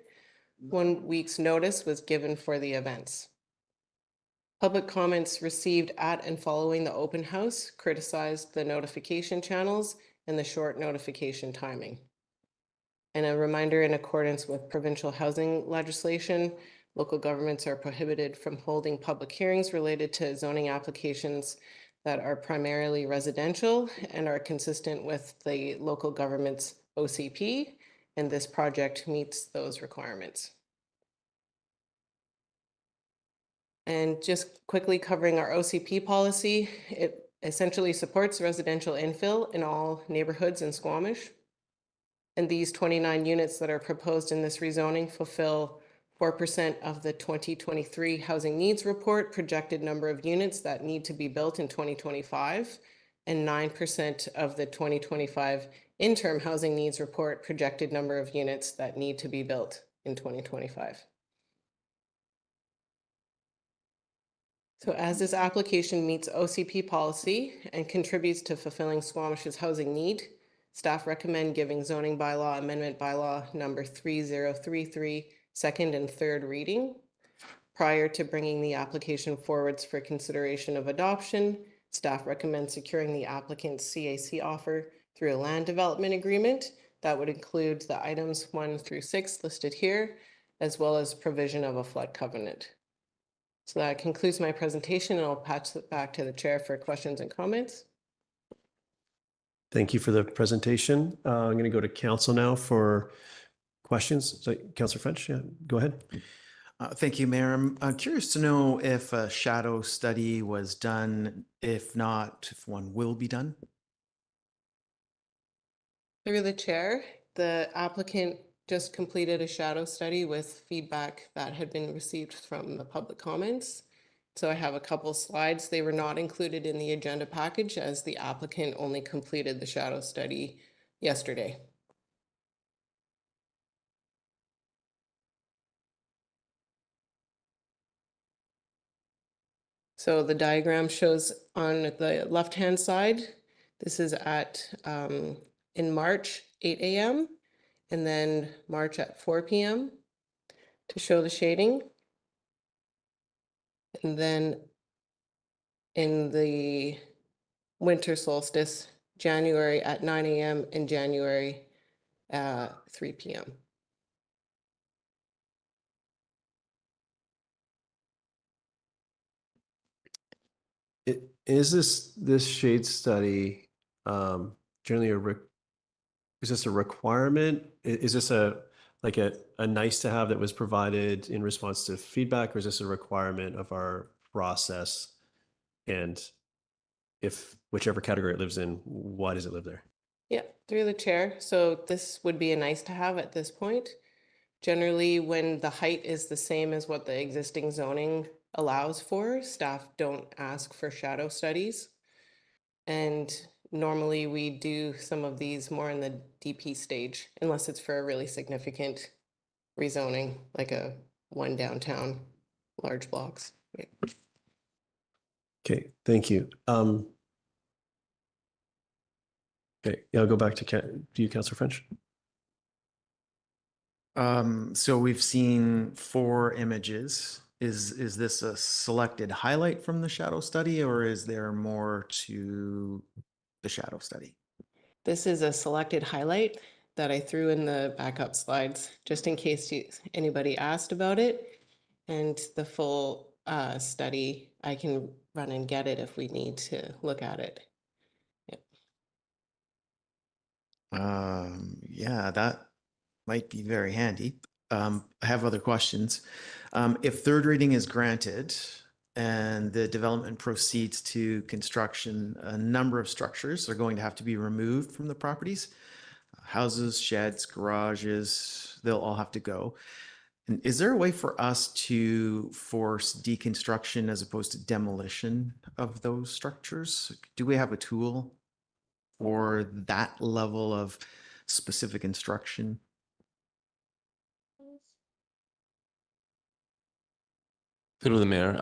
1 week's notice was given for the events. Public comments received at and following the open house criticized the notification channels and the short notification timing. And a reminder, in accordance with provincial housing legislation, local governments are prohibited from holding public hearings related to zoning applications that are primarily residential and are consistent with the local government's OCP, and this project meets those requirements. And just quickly covering our OCP policy, it essentially supports residential infill in all neighborhoods in Squamish. And these 29 units that are proposed in this rezoning fulfill 4% of the 2023 Housing Needs Report projected number of units that need to be built in 2025, and 9% of the 2025 Interim Housing Needs Report projected number of units that need to be built in 2025. So as this application meets OCP policy and contributes to fulfilling Squamish's housing need, staff recommend giving zoning bylaw amendment bylaw number 3033 second and third reading. Prior to bringing the application forwards for consideration of adoption, staff recommends securing the applicant's CAC offer through a land development agreement that would include the items 1 through 6 listed here, as well as provision of a flood covenant. So that concludes my presentation, and I'll pass it back to the chair for questions and comments. Thank you for the presentation. I'm going to go to council now for questions. So, Councillor French, yeah, go ahead. Thank you, Mayor. I'm curious to know if a shadow study was done. If not, if one will be done. Through the chair, the applicant just completed a shadow study with feedback that had been received from the public comments. So I have a couple slides. They were not included in the agenda package as the applicant only completed the shadow study yesterday. So the diagram shows on the left-hand side, this is at in March, 8 a.m. and then March at 4 p.m. to show the shading. And then in the winter solstice, January at 9 a.m. and January at 3 p.m. Is this shade study generally is this a requirement? Is this like a nice to have that was provided in response to feedback, or is this a requirement of our process? And if whichever category it lives in, why does it live there? Yeah, through the chair. So this would be a nice to have at this point. Generally, when the height is the same as what the existing zoning allows for, staff don't ask for shadow studies. And normally we do some of these more in the DP stage, unless it's for a really significant rezoning, like a one downtown, large blocks. Yeah. Okay, thank you. Okay, yeah, I'll go back to you, Councillor French. So we've seen 4 images. Is this a selected highlight from the shadow study, or is there more to the shadow study? This is a selected highlight that I threw in the backup slides, just in case anybody asked about it. And the full study, I can run and get it if we need to look at it. Yeah, that might be very handy. I have other questions. If third reading is granted and the development proceeds to construction, a number of structures are going to have to be removed from the properties. Houses, sheds, garages, they'll all have to go. And is there a way for us to force deconstruction as opposed to demolition of those structures? Do we have a tool for that level of specific instruction? Through the mayor,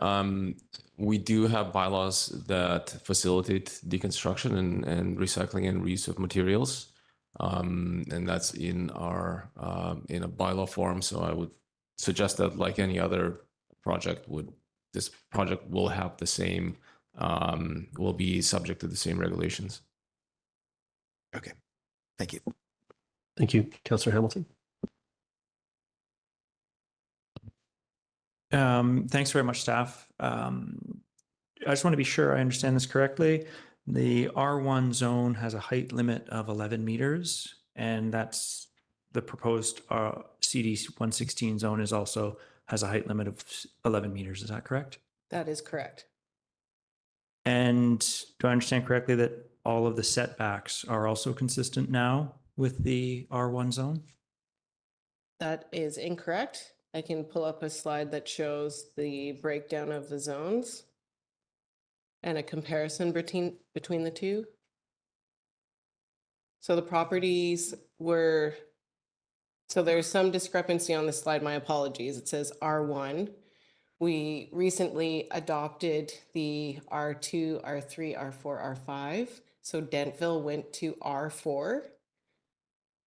we do have bylaws that facilitate deconstruction and recycling and reuse of materials. And that's in our in a bylaw form. So I would suggest that, like any other project this project will have the same, will be subject to the same regulations. Okay, thank you. Thank you, Councillor Hamilton. Thanks very much, staff. I just want to be sure I understand this correctly. The R1 zone has a height limit of 11 meters, and that's the proposed CD 116 zone also has a height limit of 11 meters. Is that correct? That is correct. And do I understand correctly that all of the setbacks are also consistent now with the R1 zone? That is incorrect. I can pull up a slide that shows the breakdown of the zones and a comparison between the two. So the properties were, so there's some discrepancy on the slide, my apologies. It says R1. We recently adopted the R2, R3, R4, R5. So Dentville went to R4.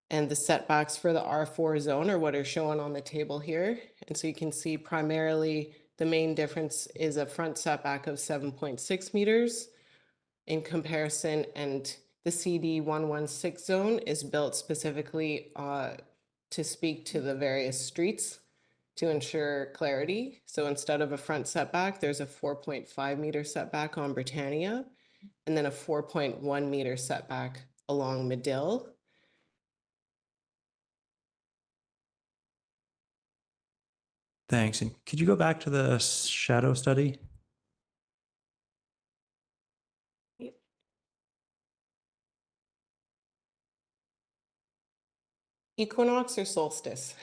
And the setbacks for the R4 zone are what are shown on the table here. And so you can see primarily the main difference is a front setback of 7.6 meters in comparison, and the CD 116 zone is built specifically to speak to the various streets to ensure clarity. So instead of a front setback, there's a 4.5 meter setback on Britannia, and then a 4.1 meter setback along Medill. Thanks. And could you go back to the shadow study? Yep. Equinox or solstice?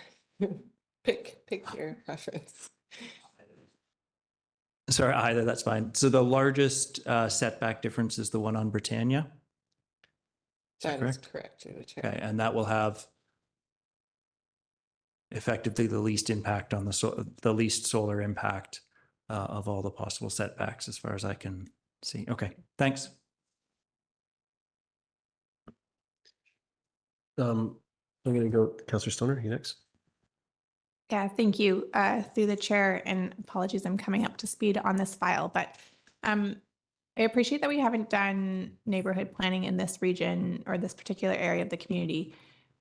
Pick your preference. Sorry, either, that's fine. So the largest setback difference is the one on Britannia? Is that That is correct? correct, through the chair. Okay, and that will have effectively the least impact on the least solar impact of all the possible setbacks as far as I can see. Okay, thanks. I'm going to go, Councillor Stoner, you next. Yeah, thank you through the chair, and apologies, I'm coming up to speed on this file, but I appreciate that we haven't done neighborhood planning in this region or this particular area of the community.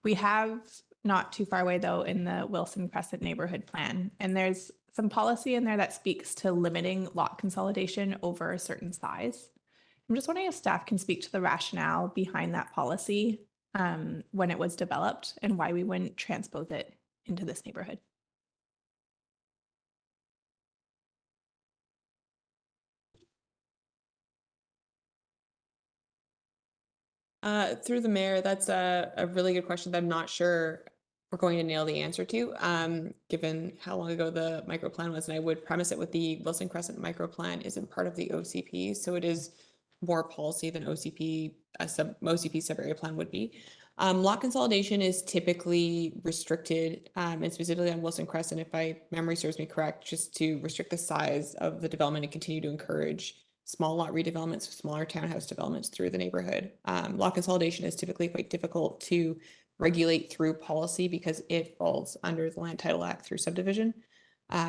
We have not too far away though in the Wilson Crescent neighborhood plan, and there's some policy in there that speaks to limiting lot consolidation over a certain size. I'm just wondering if staff can speak to the rationale behind that policy when it was developed and why we wouldn't transpose it into this neighborhood. Through the mayor, that's a really good question that I'm not sure we're going to nail the answer to, given how long ago the micro plan was. And I would premise it with the Wilson Crescent micro plan isn't part of the OCP. So it is more policy than OCP, OCP sub-area plan would be. Lot consolidation is typically restricted, and specifically on Wilson Crescent, if my memory serves me correct, just to restrict the size of the development and continue to encourage small lot redevelopments, smaller townhouse developments through the neighborhood. Lot consolidation is typically quite difficult to regulate through policy because it falls under the Land Title Act through subdivision.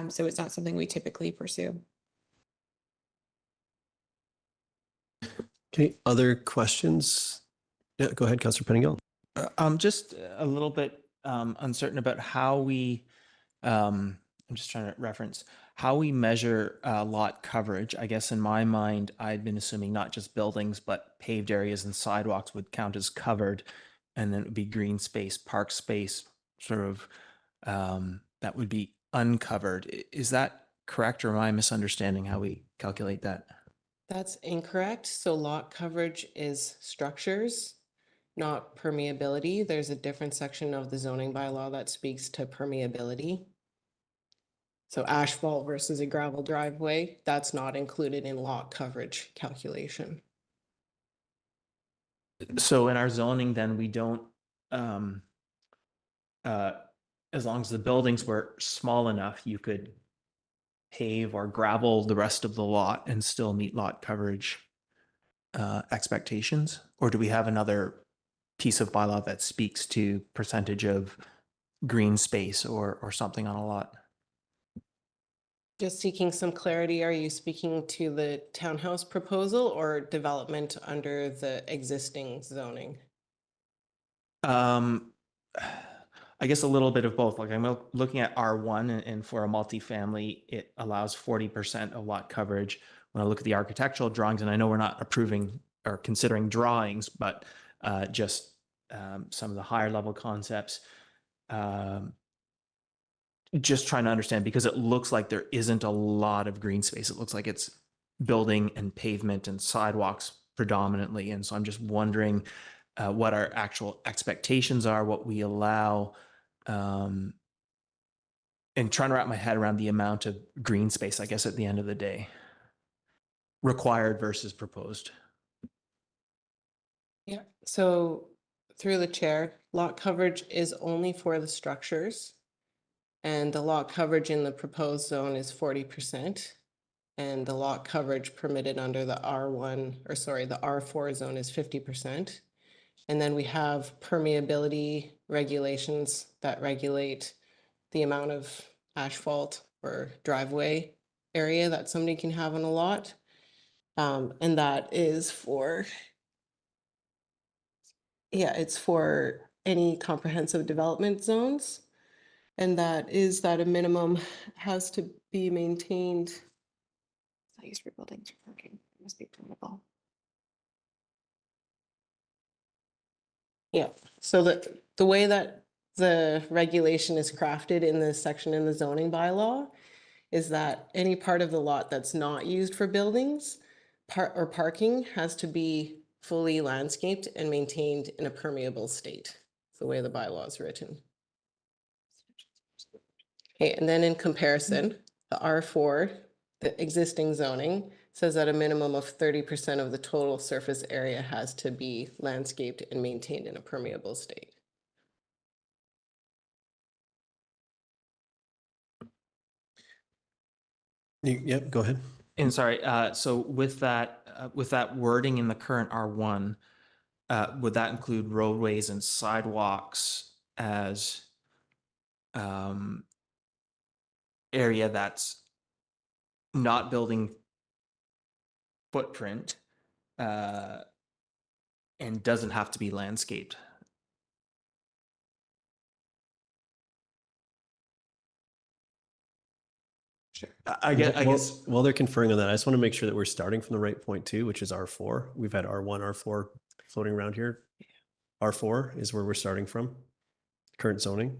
So it's not something we typically pursue. Okay, other questions? Yeah, go ahead, Councillor Pettingill. I'm just a little bit uncertain about how we, I'm just trying to reference how we measure lot coverage. I guess in my mind, I'd been assuming not just buildings, but paved areas and sidewalks would count as covered. And then it would be green space, park space, sort of, that would be uncovered. Is that correct, or am I misunderstanding how we calculate that? That's incorrect. So lot coverage is structures, not permeability. There's a different section of the zoning bylaw that speaks to permeability. So asphalt versus a gravel driveway, that's not included in lot coverage calculation. So in our zoning, then we don't, as long as the buildings were small enough, you could pave or gravel the rest of the lot and still meet lot coverage expectations? Or do we have another piece of bylaw that speaks to percentage of green space or something on a lot? Just seeking some clarity, are you speaking to the townhouse proposal or development under the existing zoning? I guess a little bit of both. Like I'm looking at R1 and for a multifamily, it allows 40% of lot coverage. When I look at the architectural drawings, and I know we're not approving or considering drawings, but just some of the higher level concepts, just trying to understand, because it looks like there isn't a lot of green space. It looks like it's building and pavement and sidewalks predominantly. And so I'm just wondering what our actual expectations are, what we allow, and trying to wrap my head around the amount of green space, I guess, at the end of the day, required versus proposed. Yeah, so through the chair, lot coverage is only for the structures. And the lot coverage in the proposed zone is 40%. And the lot coverage permitted under the R1, or sorry, the R4 zone is 50%. And then we have permeability regulations that regulate the amount of asphalt or driveway area that somebody can have on a lot. And that is for, yeah, it's for any comprehensive development zones. And that is that a minimum has to be maintained. It's not used for buildings or parking. It must be permissible. Yeah, so the way that the regulation is crafted in this section in the zoning bylaw is that any part of the lot that's not used for buildings or parking has to be fully landscaped and maintained in a permeable state. the way the bylaw is written. Okay, and then in comparison, the R4, the existing zoning, says that a minimum of 30% of the total surface area has to be landscaped and maintained in a permeable state. Yep, go ahead. And sorry, so with that wording in the current R1, would that include roadways and sidewalks as area that's not building footprint and doesn't have to be landscaped? I guess. While they're conferring on that, I just want to make sure that we're starting from the right point too, which is R4. We've had R1, R4 floating around here. R4 is where we're starting from, current zoning.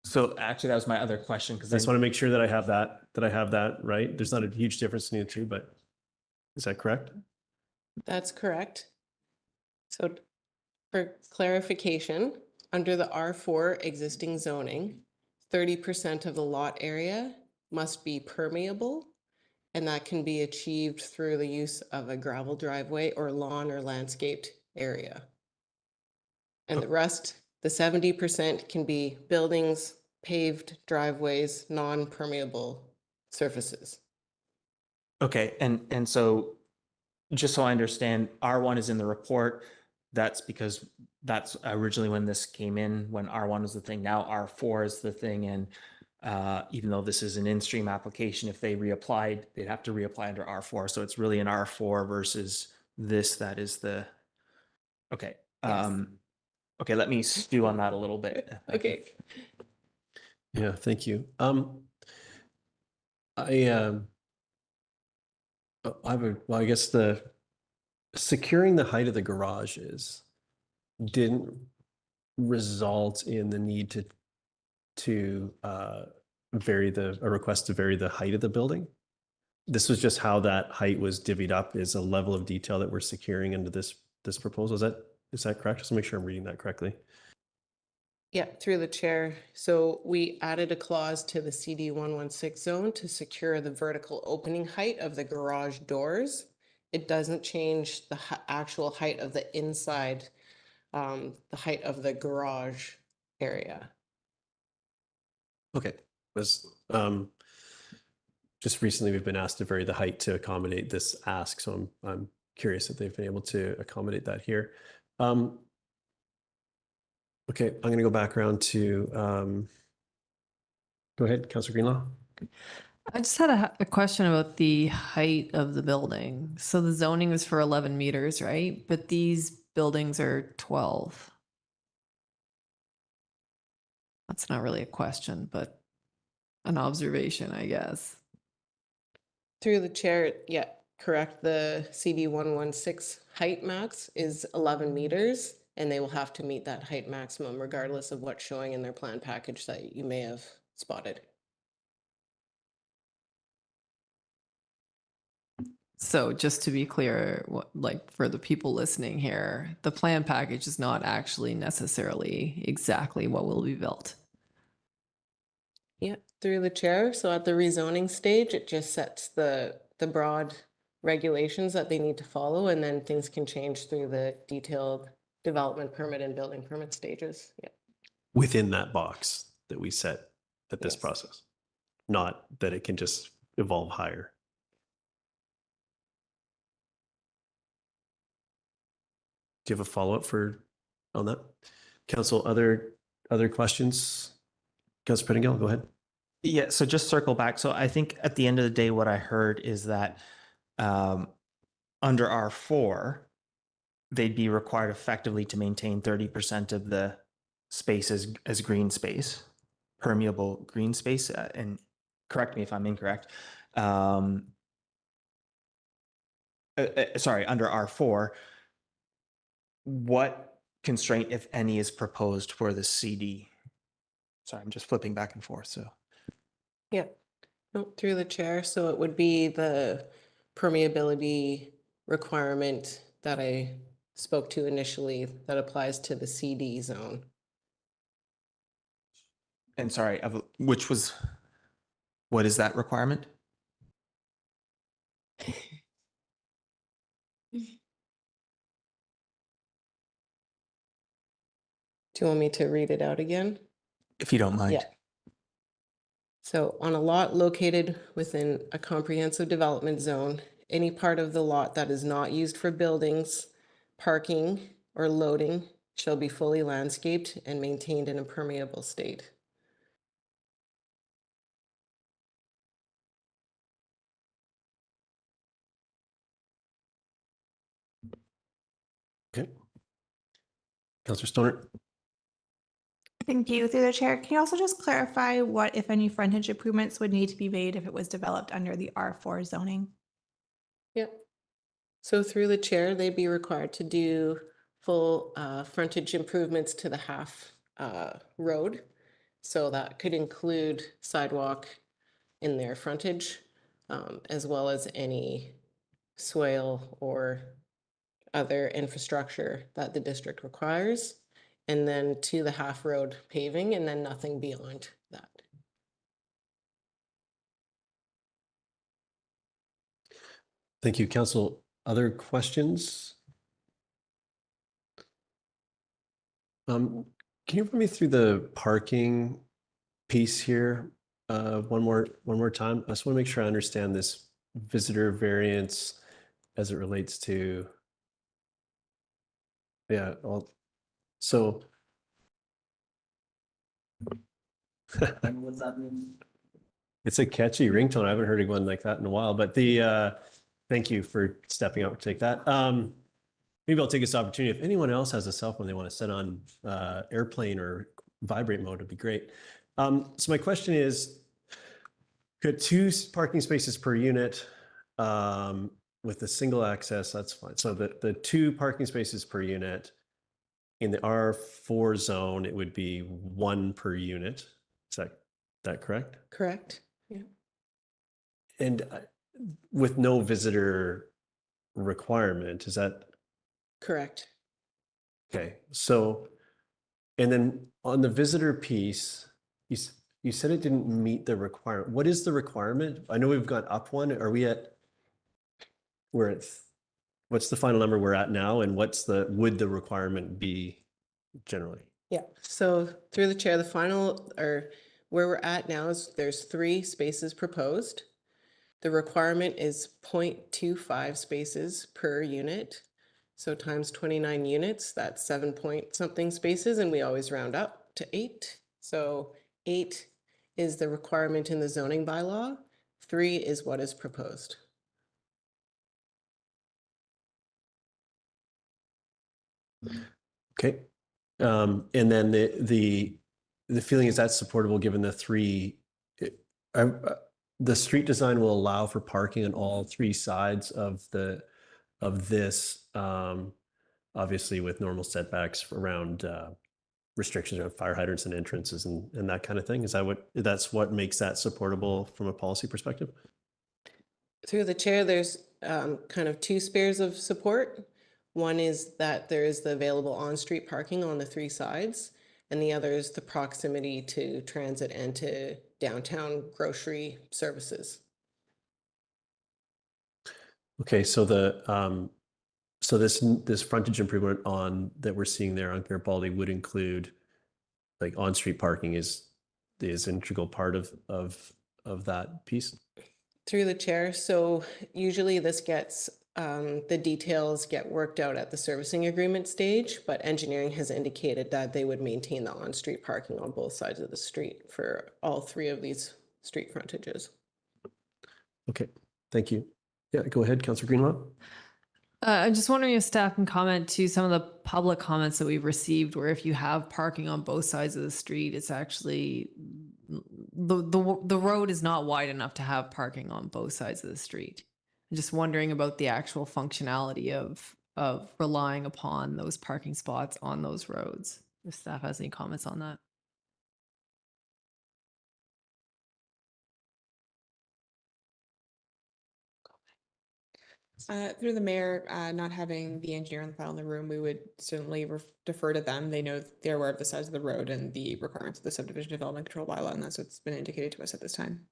So actually, that was my other question, because I just want to make sure that I have that right. There's not a huge difference between the two, but is that correct? That's correct. So for clarification, under the R4 existing zoning, 30% of the lot area must be permeable, and that can be achieved through the use of a gravel driveway or lawn or landscaped area. And the rest, the 70%, can be buildings, paved driveways, non-permeable surfaces. Okay, and so just so I understand, R1 is in the report. That's because that's originally when this came in, when R1 was the thing. Now R4 is the thing, and even though this is an in-stream application, if they reapplied, they'd have to reapply under R4. So it's really an R4 versus this that is the, okay. Yes. Okay, let me stew on that a little bit. Okay. Yeah, thank you. I guess the securing the height of the garages didn't result in the need to a request to vary the height of the building. This was just how that height was divvied up, is a level of detail that we're securing into this proposal. Is that correct? Just to make sure I'm reading that correctly. Yeah, through the chair. So we added a clause to the CD 116 zone to secure the vertical opening height of the garage doors. It doesn't change the actual height of the inside, the height of the garage area. Okay. Just recently we've been asked to vary the height to accommodate this ask, so I'm curious if they've been able to accommodate that here. Okay, I'm going to go back around to, go ahead, Councillor Greenlaw. I just had a question about the height of the building. So the zoning is for 11 meters, right? But these buildings are 12. That's not really a question, but an observation, I guess. Through the chair, yeah, correct. The CD 116 height max is 11 meters, and they will have to meet that height maximum regardless of what's showing in their plan package that you may have spotted. So just to be clear, like for the people listening here, the plan package is not actually necessarily exactly what will be built. Yeah, through the chair. So at the rezoning stage, it just sets the broad regulations that they need to follow, and then things can change through the detailed development permit and building permit stages. Yeah. Within that box that we set at this Yes. process, not that it can just evolve higher. Do you have a follow-up on that? Council, other questions? Councillor Pettingill, go ahead. Yeah, so just circle back. So I think at the end of the day, what I heard is that under R4, they'd be required effectively to maintain 30% of the space as green space, permeable green space. And correct me if I'm incorrect. Sorry, under R4, what constraint, if any, is proposed for the CD? Sorry, I'm just flipping back and forth. So. Yeah, no, through the chair. So it would be the permeability requirement that I spoke to initially that applies to the CD zone. And sorry, what is that requirement? Do you want me to read it out again? If you don't mind. Yeah. So on a lot located within a comprehensive development zone, any part of the lot that is not used for buildings, parking, or loading shall be fully landscaped and maintained in a permeable state. Okay. Councillor Stoner. Thank you. Through the chair, can you also just clarify what, if any, frontage improvements would need to be made if it was developed under the R4 zoning? Yep. So through the chair, they'd be required to do full frontage improvements to the half road. So that could include sidewalk in their frontage, as well as any swale or other infrastructure that the district requires. And then to the half road paving, and then nothing beyond that. Thank you, Council. Other questions? Can you run me through the parking piece here one more time? I just want to make sure I understand this visitor variance as it relates to, yeah, well, so. What's that mean? It's a catchy ringtone. I haven't heard one like that in a while, but thank you for stepping up to take that. Maybe I'll take this opportunity. If anyone else has a cell phone they want to set on airplane or vibrate mode, it'd be great. So my question is, could 2 parking spaces per unit with a single access, that's fine. So the 2 parking spaces per unit in the R4 zone, it would be 1 per unit. Is that correct? Correct. Yeah. And with no visitor requirement, is that? Correct. Okay, so, and then on the visitor piece, you said it didn't meet the requirement. What is the requirement? I know we've gone up one. Are we at, what's the final number we're at now? And would the requirement be generally? Yeah, so through the chair, the final, or where we're at now is there's 3 spaces proposed. The requirement is 0.25 spaces per unit. So times 29 units, that's 7 point something spaces, and we always round up to 8. So 8 is the requirement in the zoning bylaw. 3 is what is proposed. Okay. And then the feeling is that's supportable given the 3, the street design will allow for parking on all 3 sides of this, obviously with normal setbacks around restrictions around fire hydrants and entrances and that kind of thing. Is that's what makes that supportable from a policy perspective? Through the chair, there's kind of 2 spheres of support. One is that there is the available on-street parking on the 3 sides, and the other is the proximity to transit and to downtown grocery services. Okay, so this frontage improvement that we're seeing there on Garibaldi would include, like, on-street parking is integral part of that piece? Through the chair, so usually this gets, the details get worked out at the servicing agreement stage, but engineering has indicated that they would maintain the on-street parking on both sides of the street for all 3 of these street frontages. Okay, thank you. Yeah, go ahead, Councillor Greenlaw. I'm just wondering if staff can comment to some of the public comments that we've received, where if you have parking on both sides of the street, it's actually the road is not wide enough to have parking on both sides of the street. I'm just wondering about the actual functionality of relying upon those parking spots on those roads. If staff has any comments on that. Through the mayor, not having the engineer on the file in the room, we would certainly defer to them. They know, they're aware of the size of the road and the requirements of the subdivision development control bylaw, and that's what's been indicated to us at this time.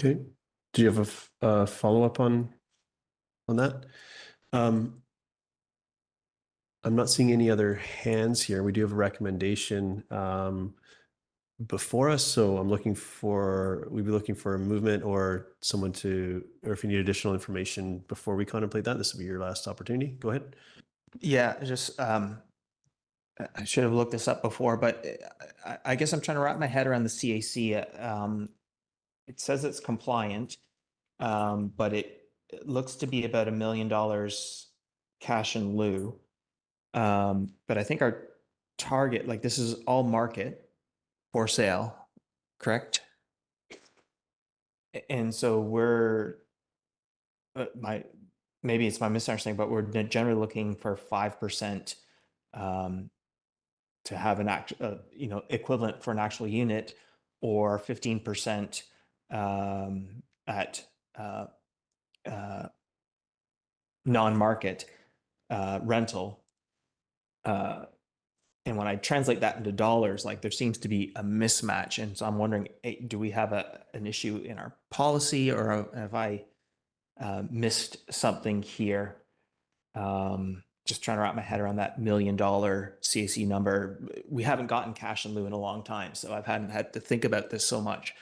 Okay. Do you have a follow-up on that? I'm not seeing any other hands here. We do have a recommendation before us, so we'd be looking for a movement or someone or if you need additional information before we contemplate that, this will be your last opportunity. Go ahead. Yeah, just I should have looked this up before, but I guess I'm trying to wrap my head around the CAC. It says it's compliant, but it looks to be about $1 million cash in lieu. But I think our target, like this is all market for sale, correct? And so maybe it's my misunderstanding, but we're generally looking for 5% to have an equivalent for an actual unit, or 15% at non-market rental. And when I translate that into dollars, like there seems to be a mismatch. And so I'm wondering, do we have an issue in our policy, or have I missed something here? Just trying to wrap my head around that $1 million CAC number. We haven't gotten cash in lieu in a long time, so I've hadn't had to think about this so much.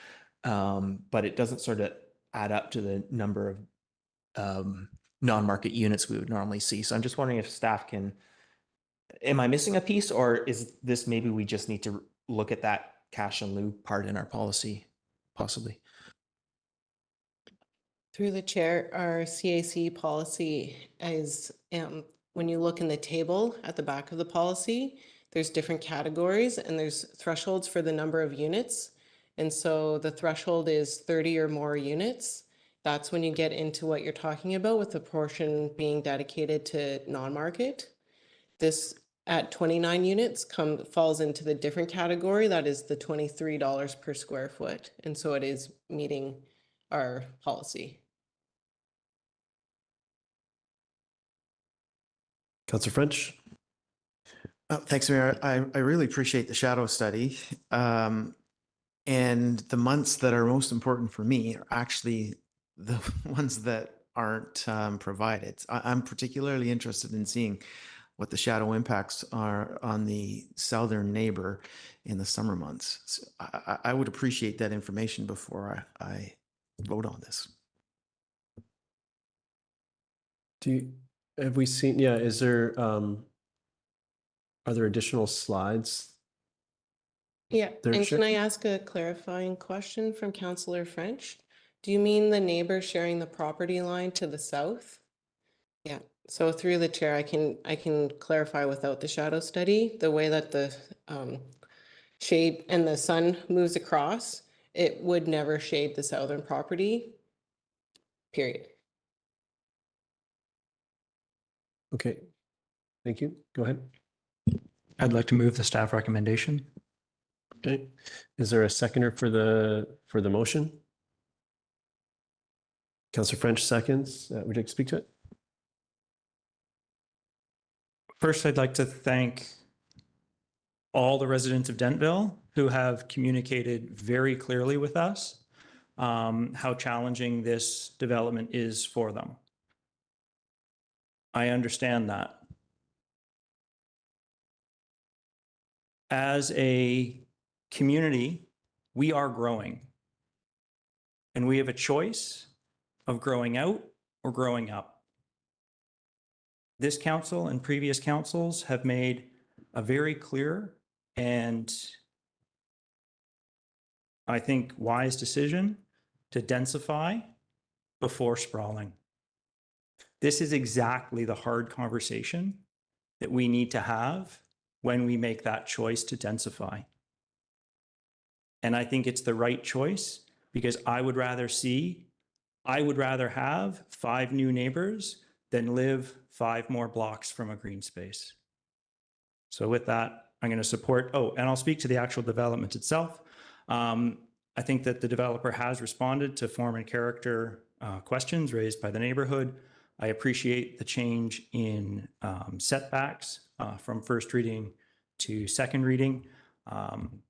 But it doesn't sort of add up to the number of non-market units we would normally see. So I'm just wondering if staff am I missing a piece, or is this maybe we just need to look at that cash in lieu part in our policy, possibly? Through the chair, our CAC policy is, when you look in the table at the back of the policy, there's different categories and there's thresholds for the number of units. And so the threshold is 30 or more units. That's when you get into what you're talking about, with the portion being dedicated to non-market. This at 29 units falls into the different category. That is the $23 per square foot. And so it is meeting our policy. Councillor French. Thanks, Mayor. I really appreciate the shadow study. And the months that are most important for me are actually the ones that aren't provided. I'm particularly interested in seeing what the shadow impacts are on the southern neighbor in the summer months. So I would appreciate that information before I vote on this. Have we seen, yeah, is there, are there additional slides? Yeah, There, and sure. can I ask a clarifying question from Councillor French? Do you mean the neighbor sharing the property line to the south? Yeah, so through the chair, I can clarify without the shadow study, the way that the shade and the sun moves across, it would never shade the southern property, period. Okay, thank you. Go ahead. I'd like to move the staff recommendation. Okay, is there a seconder for the motion? Councillor French seconds. Would you like to speak to it? First, I'd like to thank all the residents of Dentville who have communicated very clearly with us how challenging this development is for them. I understand that. As a community, we are growing, and we have a choice of growing out or growing up. This council and previous councils have made a very clear and I think wise decision to densify before sprawling. This is exactly the hard conversation that we need to have when we make that choice to densify. And I think it's the right choice, because I would rather have 5 new neighbors than live 5 more blocks from a green space. So with that, I'm going to support, and I'll speak to the actual development itself. I think that the developer has responded to form and character questions raised by the neighborhood. I appreciate the change in setbacks from first reading to second reading.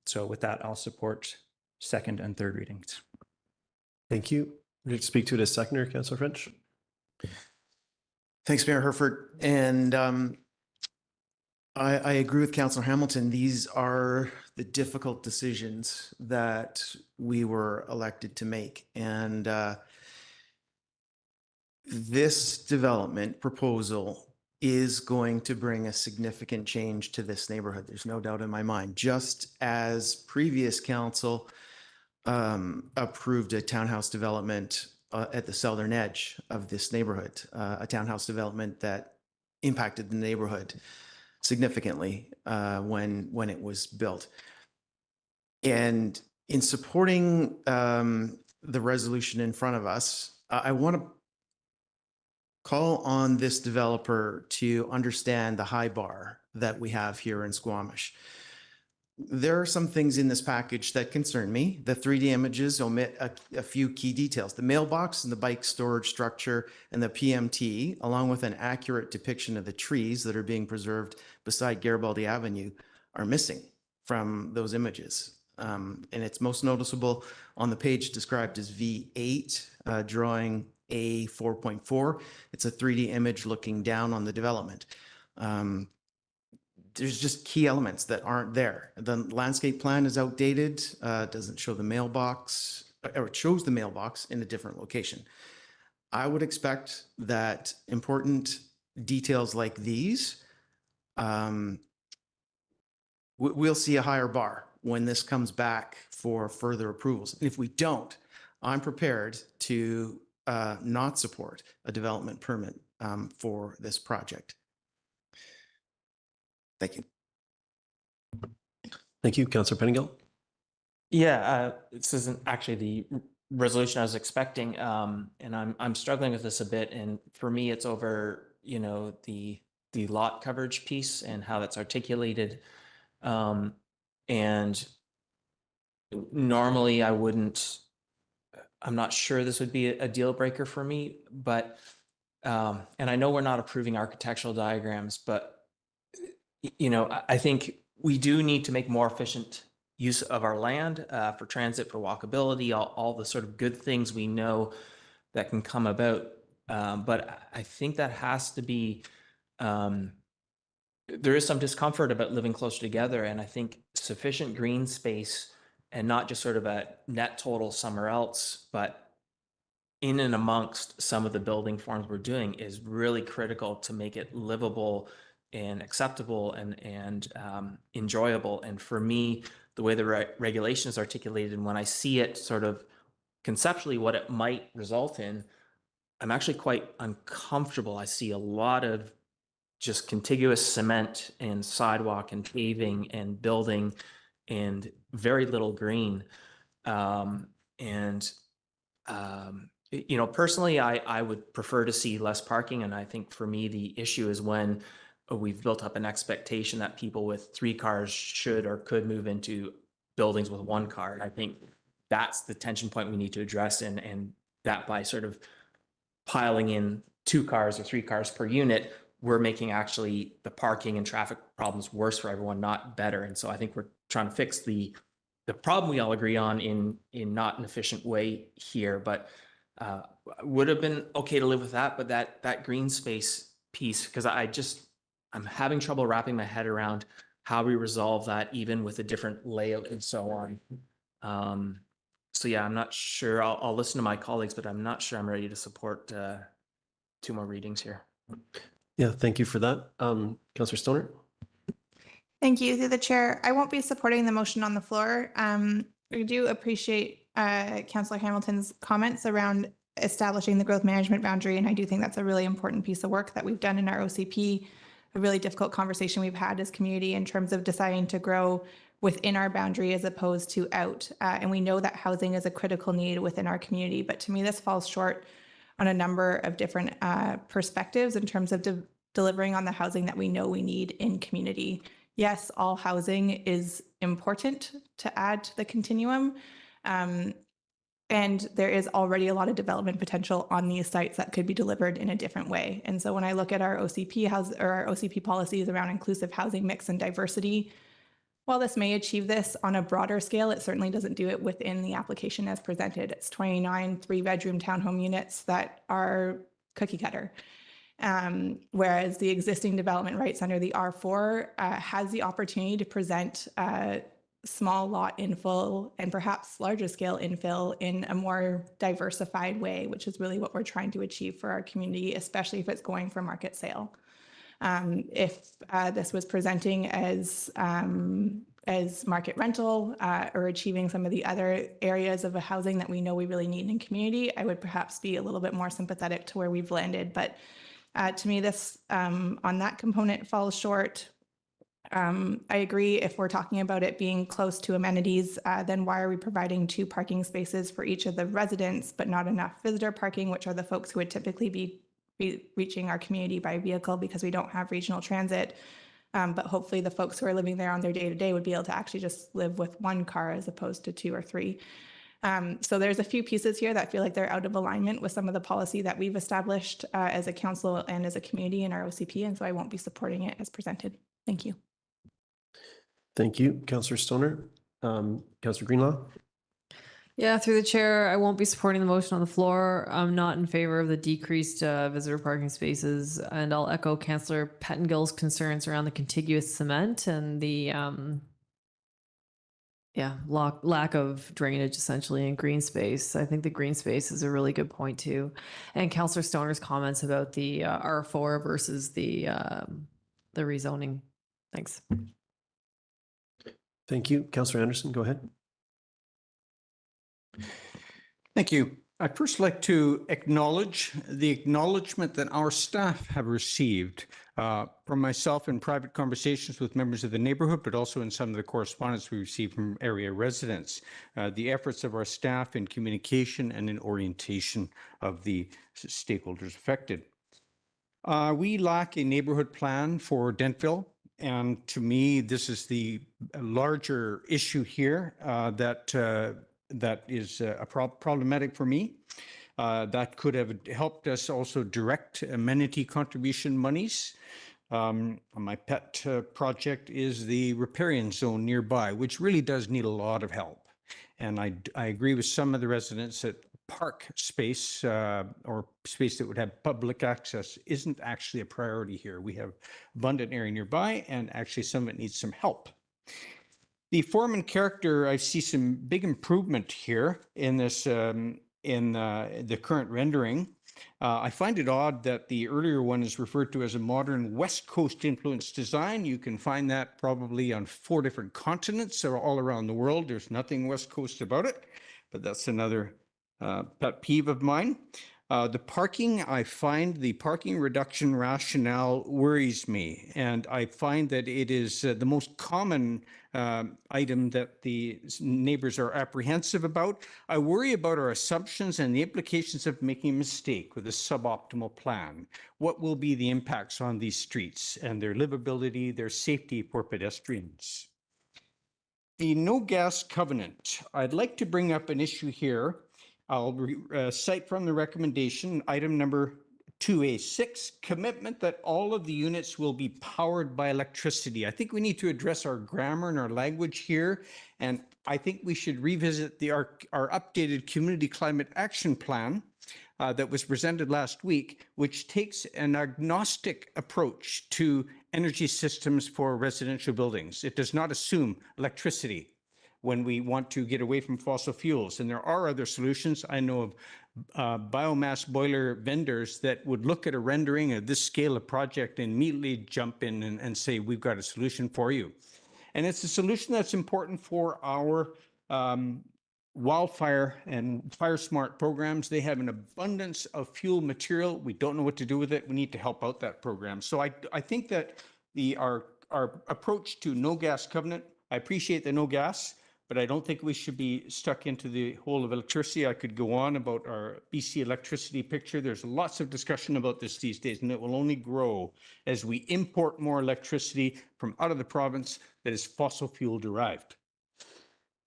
So with that, I'll support second and third readings. Thank you. Would you speak to it as seconder, Councillor French? Thanks, Mayor Herford. And I agree with Councillor Hamilton. These are the difficult decisions that we were elected to make. And this development proposal is going to bring a significant change to this neighborhood. There's no doubt in my mind. Just as previous council approved a townhouse development at the southern edge of this neighborhood, a townhouse development that impacted the neighborhood significantly when it was built. And in supporting the resolution in front of us, I want to call on this developer to understand the high bar that we have here in Squamish. There are some things in this package that concern me. The 3D images omit a few key details. The mailbox and the bike storage structure and the PMT, along with an accurate depiction of the trees that are being preserved beside Garibaldi Avenue, are missing from those images. And it's most noticeable on the page described as V8, drawing A 4.4. It's a 3D image looking down on the development. There's just key elements that aren't there. The landscape plan is outdated, doesn't show the mailbox, or it shows the mailbox in a different location. I would expect that important details like these, we'll see a higher bar when this comes back for further approvals. And if we don't, I'm prepared to not support a development permit for this project. Thank you. Thank you, Councillor Pettingill. Yeah, this isn't actually the resolution I was expecting, and I'm struggling with this a bit. And for me, it's over, you know, the lot coverage piece and how that's articulated. And normally I wouldn't. I'm not sure this would be a deal breaker for me, but and I know we're not approving architectural diagrams, but you know, I think we do need to make more efficient use of our land for transit, for walkability, all the sort of good things we know that can come about. But I think that has to be, there is some discomfort about living closer together. And I think sufficient green space and not just sort of a net total somewhere else, but in and amongst some of the building forms we're doing is really critical to make it livable and acceptable and enjoyable. And for me, the way the regulation is articulated, and when I see it sort of conceptually what it might result in, I'm actually quite uncomfortable. I see a lot of just contiguous cement and sidewalk and paving and building and very little green. You know, personally, I would prefer to see less parking. And I think for me, the issue is when we've built up an expectation that people with 3 cars should or could move into buildings with 1 car. And I think that's the tension point we need to address, and that by sort of piling in 2 cars or 3 cars per unit, we're making actually the parking and traffic problems worse for everyone, not better. And so I think we're trying to fix the problem we all agree on in not an efficient way here, but would have been okay to live with that. But that green space piece, because I'm having trouble wrapping my head around how we resolve that, even with a different layout and so on. So yeah, I'm not sure. I'll listen to my colleagues, but I'm not sure I'm ready to support 2 more readings here. Yeah, thank you for that. Councillor Stoner? Thank you, through the chair. I won't be supporting the motion on the floor. I do appreciate Councillor Hamilton's comments around establishing the growth management boundary, and I do think that's a really important piece of work that we've done in our OCP, a really difficult conversation we've had as community in terms of deciding to grow within our boundary as opposed to out. And we know that housing is a critical need within our community, but to me, this falls short on a number of different perspectives in terms of delivering on the housing that we know we need in community. Yes, all housing is important to add to the continuum, And there is already a lot of development potential on these sites that could be delivered in a different way. And so when I look at our OCP our OCP policies around inclusive housing mix and diversity, while this may achieve this on a broader scale, it certainly doesn't do it within the application as presented. It's 29 3-bedroom townhome units that are cookie cutter. Whereas the existing development rights under the R4 has the opportunity to present small lot infill and perhaps larger scale infill in a more diversified way, which is really what we're trying to achieve for our community, especially if it's going for market sale. If this was presenting as market rental or achieving some of the other areas of a housing that we know we really need in community, I would perhaps be a little bit more sympathetic to where we've landed. But to me, this on that component falls short. I agree, if we're talking about it being close to amenities, then why are we providing 2 parking spaces for each of the residents, but not enough visitor parking, which are the folks who would typically be reaching our community by vehicle because we don't have regional transit. But hopefully the folks who are living there on their day-to-day would be able to actually just live with 1 car as opposed to 2 or 3. So there's a few pieces here that feel like they're out of alignment with some of the policy that we've established as a council and as a community in our OCP, and so I won't be supporting it as presented. Thank you. Thank you, Councillor Stoner. Councillor Greenlaw? Yeah, through the chair, I won't be supporting the motion on the floor. I'm not in favor of the decreased visitor parking spaces, and I'll echo Councillor Pettengill's concerns around the contiguous cement and the lack of drainage essentially in green space. I think the green space is a really good point too. And Councillor Stoner's comments about the R4 versus the rezoning. Thanks. Thank you. Councillor Anderson, go ahead. Thank you. I'd first like to acknowledge the acknowledgement that our staff have received from myself in private conversations with members of the neighborhood, but also in some of the correspondence we received from area residents. The efforts of our staff in communication and in orientation of the stakeholders affected. We lack a neighborhood plan for Dentville. And to me, this is the larger issue here that is problematic for me. That could have helped us also direct amenity contribution monies. My pet project is the riparian zone nearby, which really does need a lot of help. And I agree with some of the residents that park space or space that would have public access isn't actually a priority here. We have abundant area nearby, and actually some of it needs some help. The form and character, I see some big improvement here in this in the current rendering. I find it odd that the earlier one is referred to as a modern West Coast influenced design. You can find that probably on 4 different continents or all around the world. There's nothing West Coast about it, but that's another pet peeve of mine. The parking, I find the parking reduction rationale worries me, and I find that it is the most common item that the neighbors are apprehensive about. I worry about our assumptions and the implications of making a mistake with a suboptimal plan. What will be the impacts on these streets and their livability, their safety for pedestrians? The no gas covenant. I'd like to bring up an issue here. I'll cite from the recommendation, item number 2A6, commitment that all of the units will be powered by electricity. I think we need to address our grammar and our language here, and I think we should revisit our updated Community Climate Action Plan that was presented last week, which takes an agnostic approach to energy systems for residential buildings. It does not assume electricity when we want to get away from fossil fuels. And there are other solutions. I know of biomass boiler vendors that would look at a rendering of this scale of project and immediately jump in and say, we've got a solution for you. And it's a solution that's important for our wildfire and fire smart programs. They have an abundance of fuel material. We don't know what to do with it. We need to help out that program. So I think that our approach to no gas covenant, I appreciate the no gas, but I don't think we should be stuck into the whole of electricity. I could go on about our BC electricity picture. There's lots of discussion about this these days, and it will only grow as we import more electricity from out of the province that is fossil fuel derived.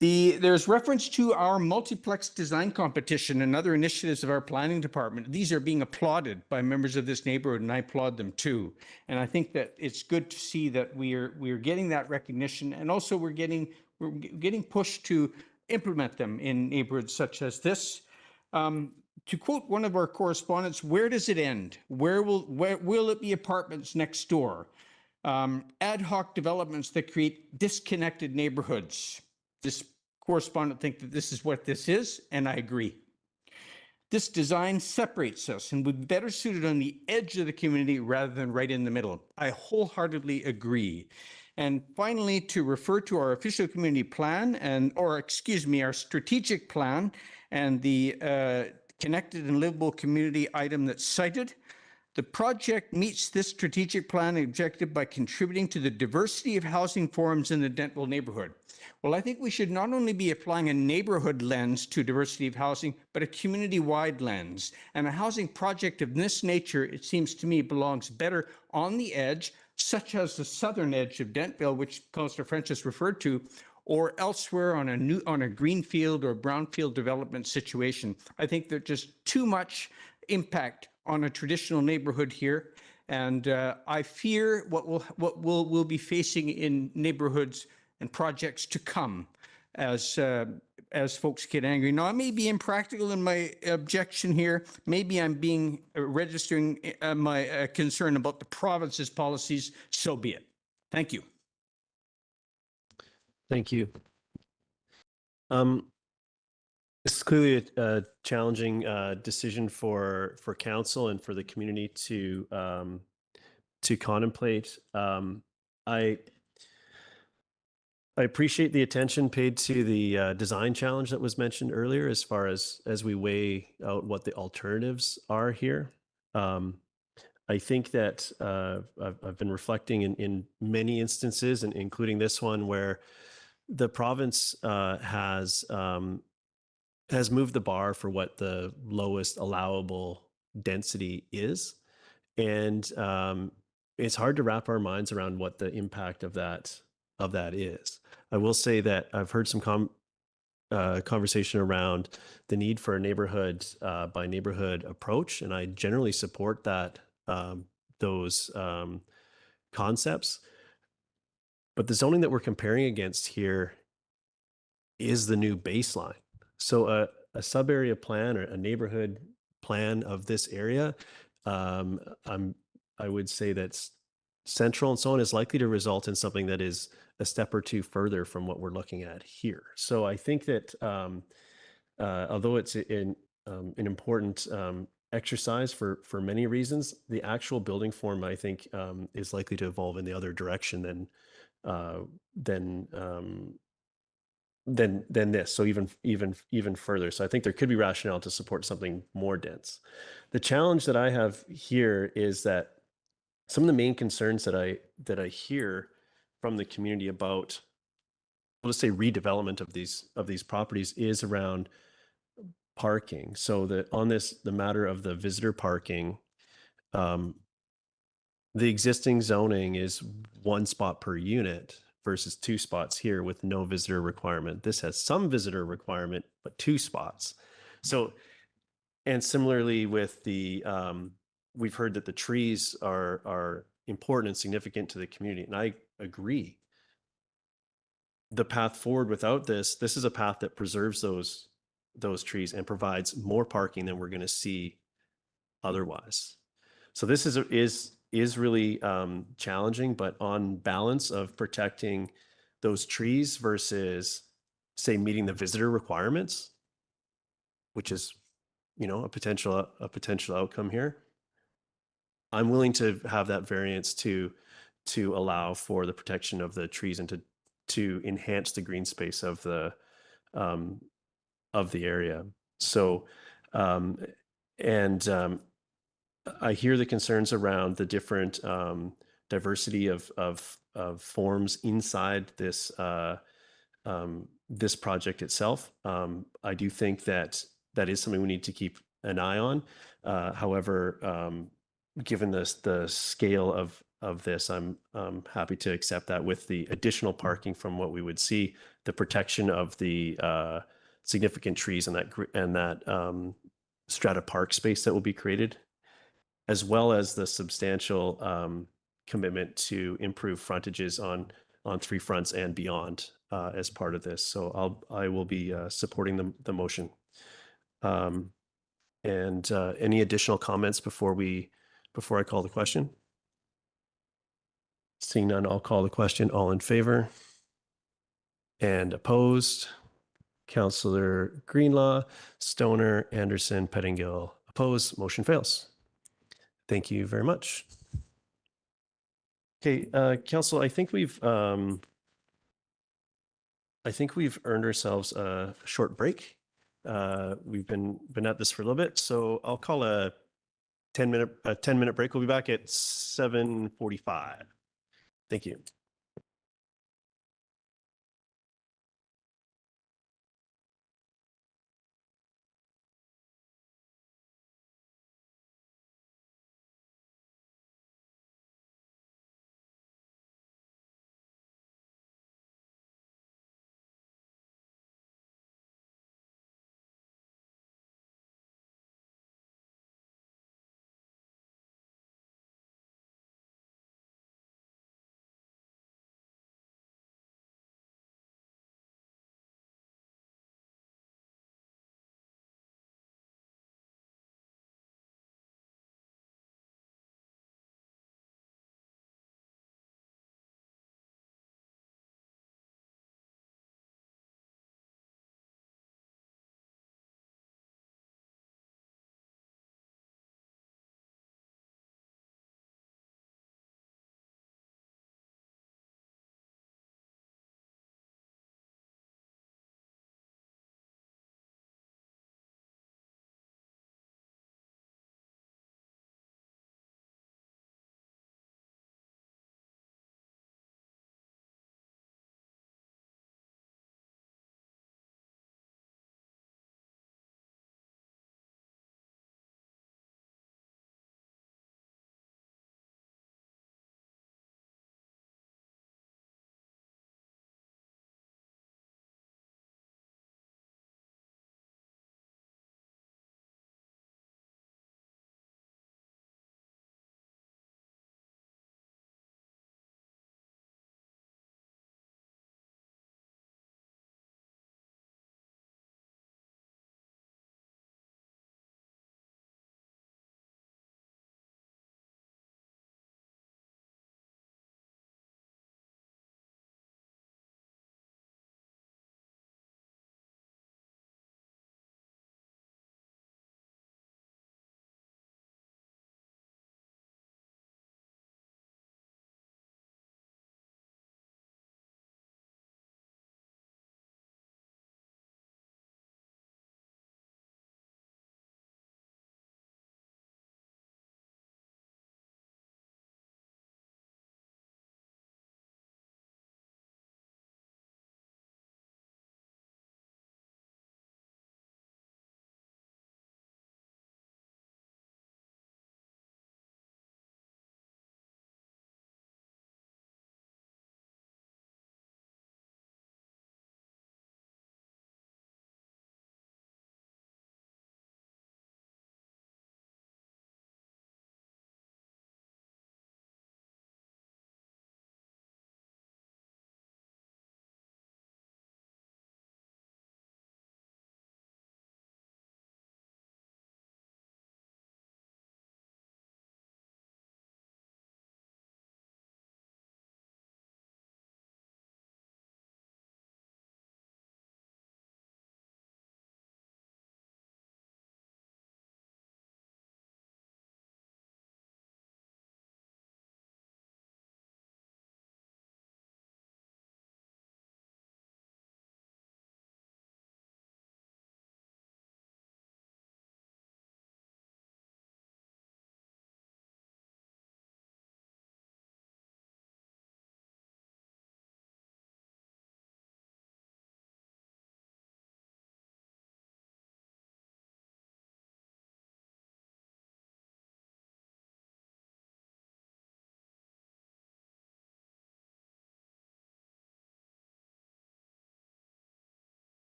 There's reference to our multiplex design competition and other initiatives of our planning department. These are being applauded by members of this neighborhood, and I applaud them too. And I think that it's good to see that we're getting that recognition, and also we're getting pushed to implement them in neighborhoods such as this. To quote one of our correspondents, where does it end? Where will it be apartments next door? Ad hoc developments that create disconnected neighborhoods. This correspondent thinks that this is what this is, and I agree. This design separates us and would be better suited on the edge of the community rather than right in the middle. I wholeheartedly agree. And finally, to refer to our official community plan our strategic plan and the connected and livable community item that's cited. The project meets this strategic plan objective by contributing to the diversity of housing forms in the Dentville neighborhood. Well, I think we should not only be applying a neighborhood lens to diversity of housing, but a community-wide lens. And a housing project of this nature, it seems to me, belongs better on the edge, such as the southern edge of Dentville, which Councillor French has referred to, or elsewhere on a greenfield or brownfield development situation. I think there's just too much impact on a traditional neighborhood here, and I fear what we'll be facing in neighborhoods and projects to come as folks get angry. Now, I may be impractical in my objection here. Maybe I'm registering my concern about the province's policies. So be it. Thank you. Thank you. This is clearly a challenging decision for council and for the community to contemplate. I appreciate the attention paid to the design challenge that was mentioned earlier, as far as we weigh out what the alternatives are here. I think that I've been reflecting in many instances, and including this one, where the province has moved the bar for what the lowest allowable density is, and it's hard to wrap our minds around what the impact of that is. I will say that I've heard some conversation around the need for a neighborhood by neighborhood approach, and I generally support those concepts. But the zoning that we're comparing against here is the new baseline. So a sub-area plan or a neighborhood plan of this area, I would say that's central and so on, is likely to result in something that is a step or two further from what we're looking at here. So I think that although it's an important exercise for many reasons, the actual building form, I think, is likely to evolve in the other direction than this. So even further. So I think there could be rationale to support something more dense. The challenge that I have here is that some of the main concerns that I hear from the community about, let's say, redevelopment of these properties is around parking. So that on the matter of the visitor parking, the existing zoning is 1 spot per unit versus 2 spots here with no visitor requirement. This has some visitor requirement, but 2 spots. So, and similarly with the, we've heard that the trees are important and significant to the community, and I agree. The path forward without this is a path that preserves those trees and provides more parking than we're going to see otherwise. So this is really challenging, but on balance of protecting those trees versus, say, meeting the visitor requirements, which is, a potential outcome here, I'm willing to have that variance to allow for the protection of the trees and to enhance the green space of the area. So, I hear the concerns around the different diversity of forms inside this this project itself. I do think that is something we need to keep an eye on. However, given the scale of this, I'm happy to accept that with the additional parking from what we would see, the protection of the significant trees and that strata park space that will be created, as well as the substantial commitment to improve frontages on three fronts and beyond as part of this. So I will be supporting the motion. And any additional comments before I call the question? Seeing none, I'll call the question. All in favor? And opposed? Councillor Greenlaw, Stoner, Anderson, Pettingill. Opposed? Motion fails. Thank you very much. Okay, Council, I think we've earned ourselves a short break. We've been at this for a little bit, so I'll call a 10-minute break. We'll be back at 7:45. Thank you.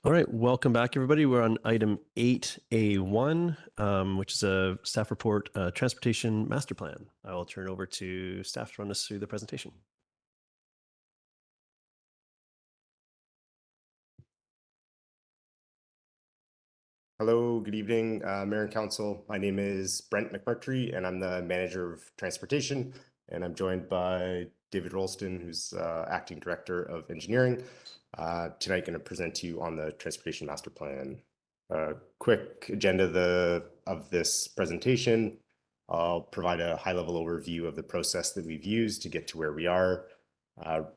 All right, welcome back, everybody. We're on item 8A1, which is a staff report, transportation master plan. I will turn it over to staff to run us through the presentation. Hello, good evening, Mayor and Council. My name is Brent McMurtry, and I'm the Manager of Transportation. And I'm joined by David Rolston, who's Acting Director of Engineering. Tonight, going to present to you on the Transportation Master Plan. Quick agenda of this presentation. I'll provide a high-level overview of the process that we've used to get to where we are.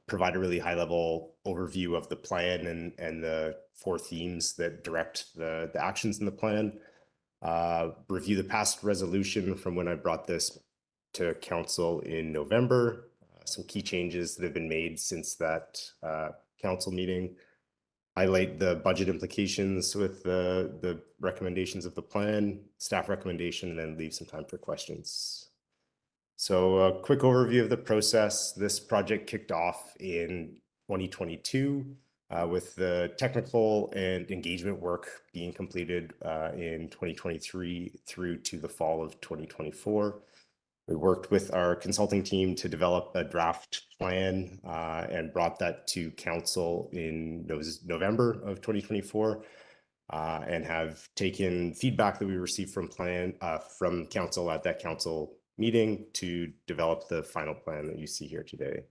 Provide a really high-level overview of the plan and the 4 themes that direct the actions in the plan. Review the past resolution from when I brought this to council in November. Some key changes that have been made since that council meeting. Highlight the budget implications with the recommendations of the plan, staff recommendation, and then leave some time for questions. So a quick overview of the process. This project kicked off in 2022 with the technical and engagement work being completed in 2023 through to the fall of 2024. We worked with our consulting team to develop a draft plan and brought that to council in November of 2024 and have taken feedback that we received from council at that council meeting to develop the final plan that you see here today.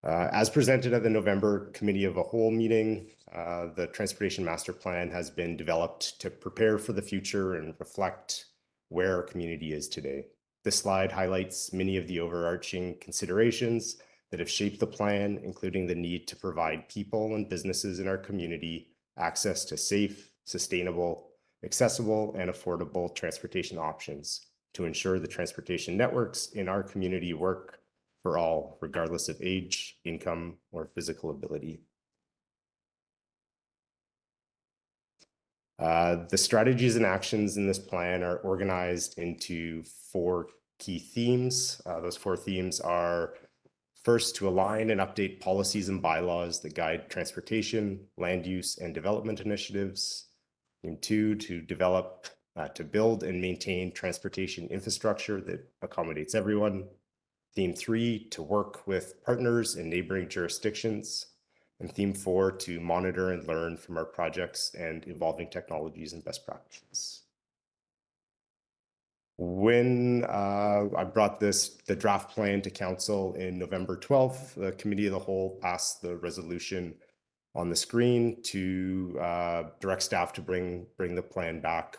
As presented at the November Committee of a Whole meeting, the Transportation Master Plan has been developed to prepare for the future and reflect where our community is today. This slide highlights many of the overarching considerations that have shaped the plan, including the need to provide people and businesses in our community access to safe, sustainable, accessible, and affordable transportation options to ensure the transportation networks in our community work for all, regardless of age, income, or physical ability. The strategies and actions in this plan are organized into 4 key themes. Those 4 themes are: first, to align and update policies and bylaws that guide transportation, land use, and development initiatives. And 2, to build and maintain transportation infrastructure that accommodates everyone. Theme 3, to work with partners in neighboring jurisdictions. And theme 4, to monitor and learn from our projects and evolving technologies and best practices. When I brought the draft plan to council in November 12th, the Committee of the Whole passed the resolution on the screen to direct staff to bring the plan back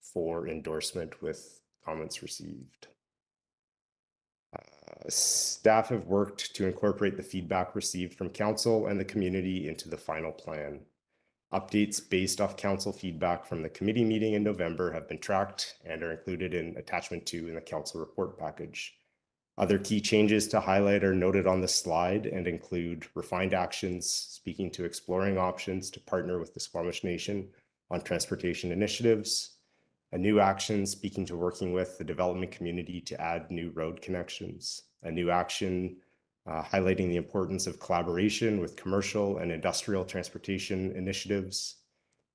for endorsement with comments received. Staff have worked to incorporate the feedback received from council and the community into the final plan. Updates based off council feedback from the committee meeting in November have been tracked and are included in attachment 2 in the council report package. Other key changes to highlight are noted on the slide and include refined actions speaking to exploring options to partner with the Squamish Nation on transportation initiatives, a new action speaking to working with the development community to add new road connections, a new action highlighting the importance of collaboration with commercial and industrial transportation initiatives,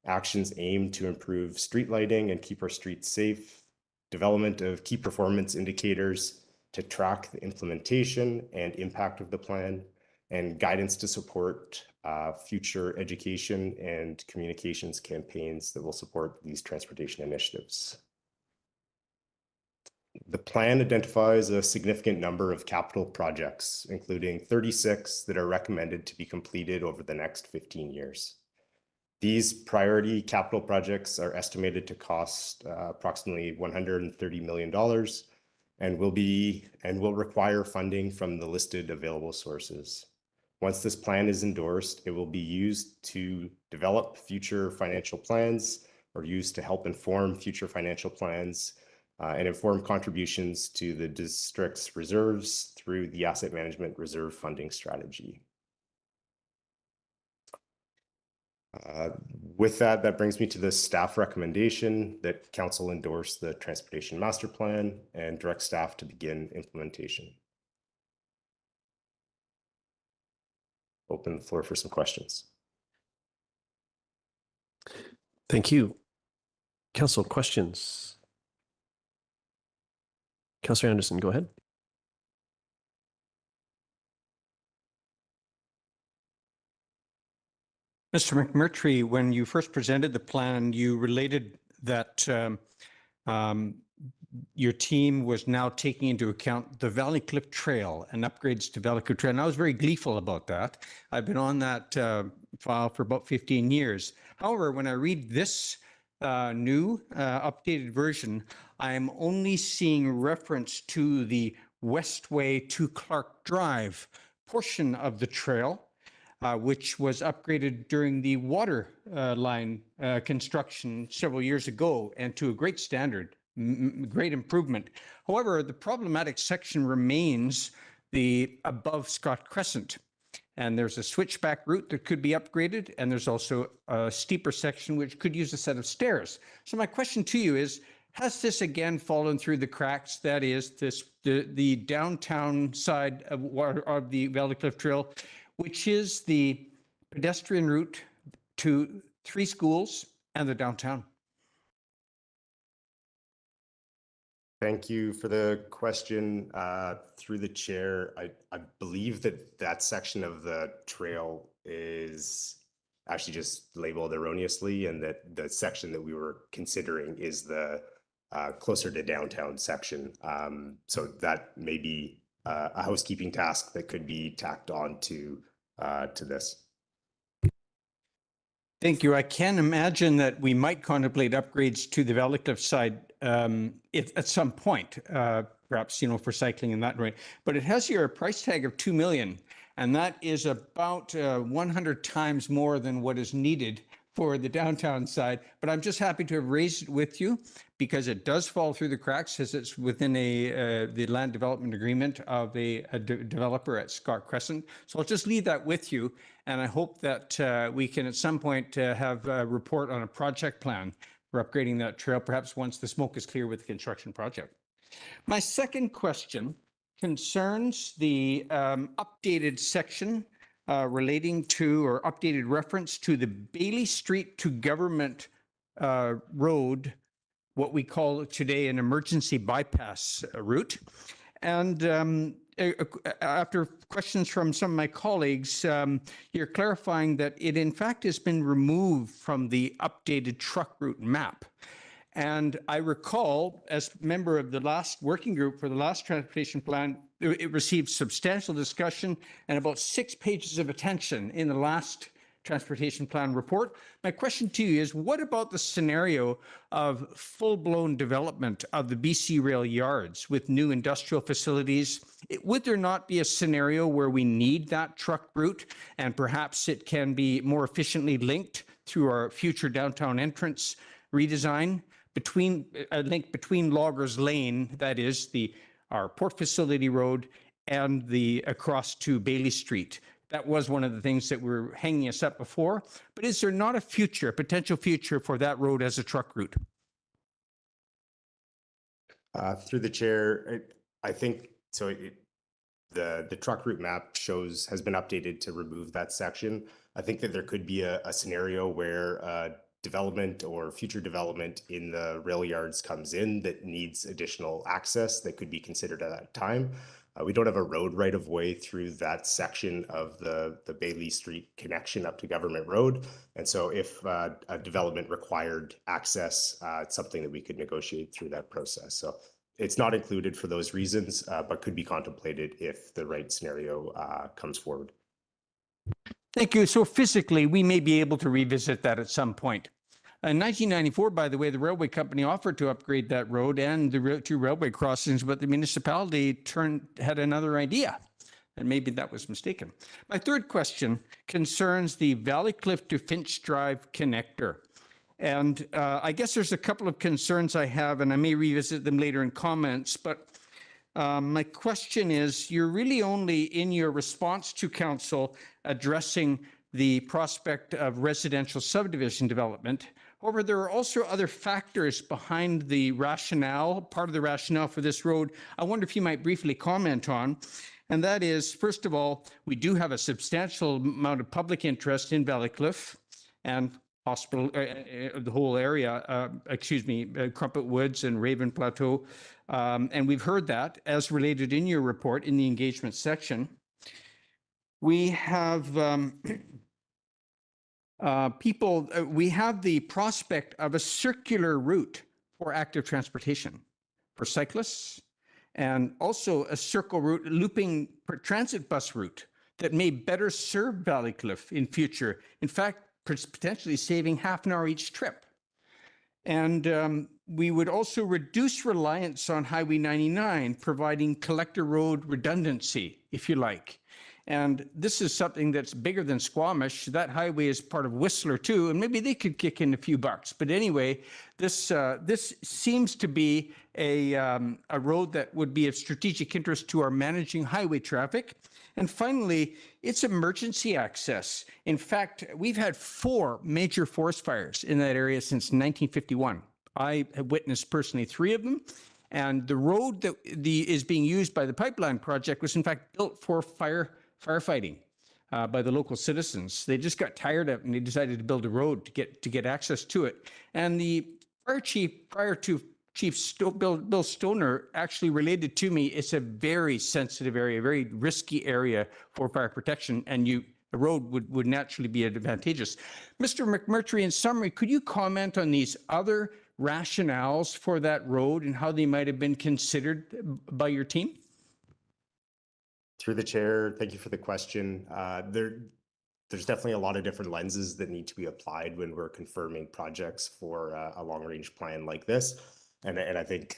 actions aimed to improve street lighting and keep our streets safe, development of key performance indicators to track the implementation and impact of the plan, and guidance to support future education and communications campaigns that will support these transportation initiatives. The plan identifies a significant number of capital projects, including 36 that are recommended to be completed over the next 15 years. These priority capital projects are estimated to cost approximately $130 million and will require funding from the listed available sources. Once this plan is endorsed, it will be used to develop future financial plans or used to help inform future financial plans and inform contributions to the district's reserves through the asset management reserve funding strategy. With that brings me to the staff recommendation that council endorse the transportation master plan and direct staff to begin implementation. Open the floor for some questions. Thank you. Council, questions? Councillor Anderson, go ahead. Mr. McMurtry, when you first presented the plan, you related that your team was now taking into account the Valley Cliff Trail and upgrades to Valley Cliff Trail. And I was very gleeful about that. I've been on that file for about 15 years. However, when I read this new updated version, I'm only seeing reference to the Westway to Clark Drive portion of the trail, which was upgraded during the water line construction several years ago, and to a great standard, great improvement. However, the problematic section remains the above Scott Crescent. And there's a switchback route that could be upgraded, and there's also a steeper section which could use a set of stairs. So my question to you is, has this again fallen through the cracks? That is, the downtown side of the Valley Cliff Trail, which is the pedestrian route to 3 schools and the downtown. Thank you for the question. Through the chair, I believe that section of the trail is actually just labeled erroneously, and that the section that we were considering is the closer to downtown section. So that may be a housekeeping task that could be tacked on to this. Thank you. I can imagine that we might contemplate upgrades to the Valley Cliff side at some point, perhaps, for cycling in that way. But it has here a price tag of $2 million, and that is about 100 times more than what is needed for the downtown side. But I'm just happy to have raised it with you because it does fall through the cracks, as it's within the land development agreement of a developer at Scott Crescent. So I'll just leave that with you, and I hope that we can at some point have a report on a project plan for upgrading that trail, perhaps once the smoke is clear with the construction project. My second question concerns the updated section relating to, or updated reference to, the Bailey Street to Government Road, what we call today an emergency bypass route. And after questions from some of my colleagues, you're clarifying that it in fact has been removed from the updated truck route map. And I recall, as member of the last working group for the last transportation plan, it received substantial discussion and about 6 pages of attention in the last transportation plan report. My question to you is, what about the scenario of full-blown development of the BC Rail yards with new industrial facilities? Would there not be a scenario where we need that truck route, and perhaps it can be more efficiently linked through our future downtown entrance redesign between a link between Loggers Lane, that is our port facility road, and the across to Bailey Street? That was one of the things that were hanging us up before. But is there not a potential future for that road as a truck route? Through the chair, I think so. The truck route map has been updated to remove that section. I think that there could be a scenario where development or future development in the rail yards comes in that needs additional access that could be considered at that time. We don't have a road right of way through that section of the Bailey Street connection up to Government Road. And so if a development required access, it's something that we could negotiate through that process. So it's not included for those reasons, but could be contemplated if the right scenario comes forward. Thank you. So physically, we may be able to revisit that at some point. In 1994, by the way, the railway company offered to upgrade that road and the 2 railway crossings, but the municipality had another idea, and maybe that was mistaken. My third question concerns the Valley Cliff to Finch Drive connector. And I guess there's a couple of concerns I have, and I may revisit them later in comments, but my question is, you're really only in your response to council addressing the prospect of residential subdivision development. However, there are also other factors behind the rationale, part of the rationale for this road, I wonder if you might briefly comment on. And that is, first of all, we do have a substantial amount of public interest in Valley Cliff, and hospital, the whole area, Crumpet Woods and Raven Plateau. And we've heard that as related in your report in the engagement section. We have we have the prospect of a circular route for active transportation for cyclists, and also a circle route looping transit bus route that may better serve Valleycliff in future. In fact, potentially saving half an hour each trip. And we would also reduce reliance on Highway 99, providing collector road redundancy, if you like. And this is something that's bigger than Squamish. That highway is part of Whistler too, and maybe they could kick in a few bucks. But anyway, this seems to be a road that would be of strategic interest to our managing highway traffic. And finally, it's emergency access. In fact, we've had 4 major forest fires in that area since 1951. I have witnessed personally 3 of them. And the road that is being used by the pipeline project was in fact built for firefighting by the local citizens. They just got tired of it and they decided to build a road to get access to it. And the fire chief, prior to Bill Stoner, actually related to me, it's a very sensitive area, very risky area for fire protection, and the road would naturally be advantageous. Mr. McMurtry, in summary, could you comment on these other rationales for that road and how they might have been considered by your team? Through the chair, thank you for the question. There's definitely a lot of different lenses that need to be applied when we're confirming projects for a long-range plan like this. And I think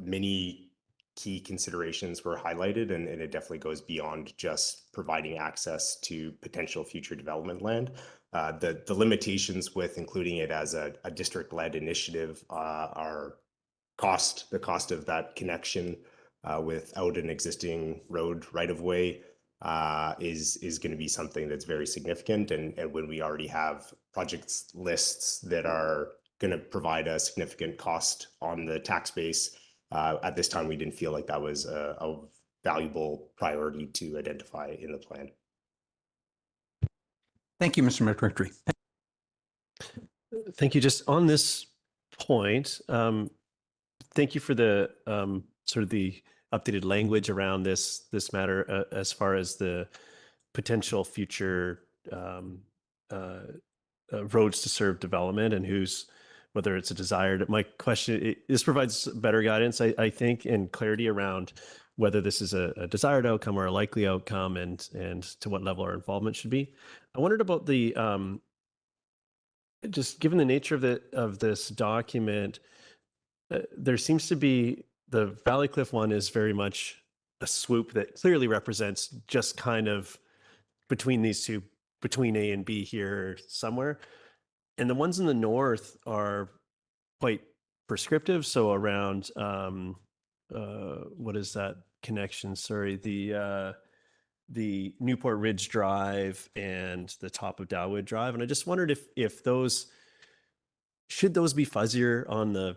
many key considerations were highlighted, and it definitely goes beyond just providing access to potential future development land. The limitations with including it as a district-led initiative are the cost of that connection without an existing road right-of-way is going to be something that's very significant. And when we already have project lists that are going to provide a significant cost on the tax base, at this time we didn't feel like that was a valuable priority to identify in the plan. Thank you, Mr. McMurtry. Thank you. Just on this point, thank you for the sort of the updated language around this matter as far as the potential future roads to serve development and whether it's a desired. My question, this provides better guidance, I think, and clarity around whether this is a desired outcome or a likely outcome, and to what level our involvement should be. I wondered about the just given the nature of this document, there seems to be the Valleycliff one is very much a swoop that clearly represents just kind of between these two, between A and B here somewhere. And the ones in the north are quite prescriptive. So around, what is that connection? Sorry, the Newport Ridge Drive and the top of Dowwood Drive. And I just wondered if should those be fuzzier on the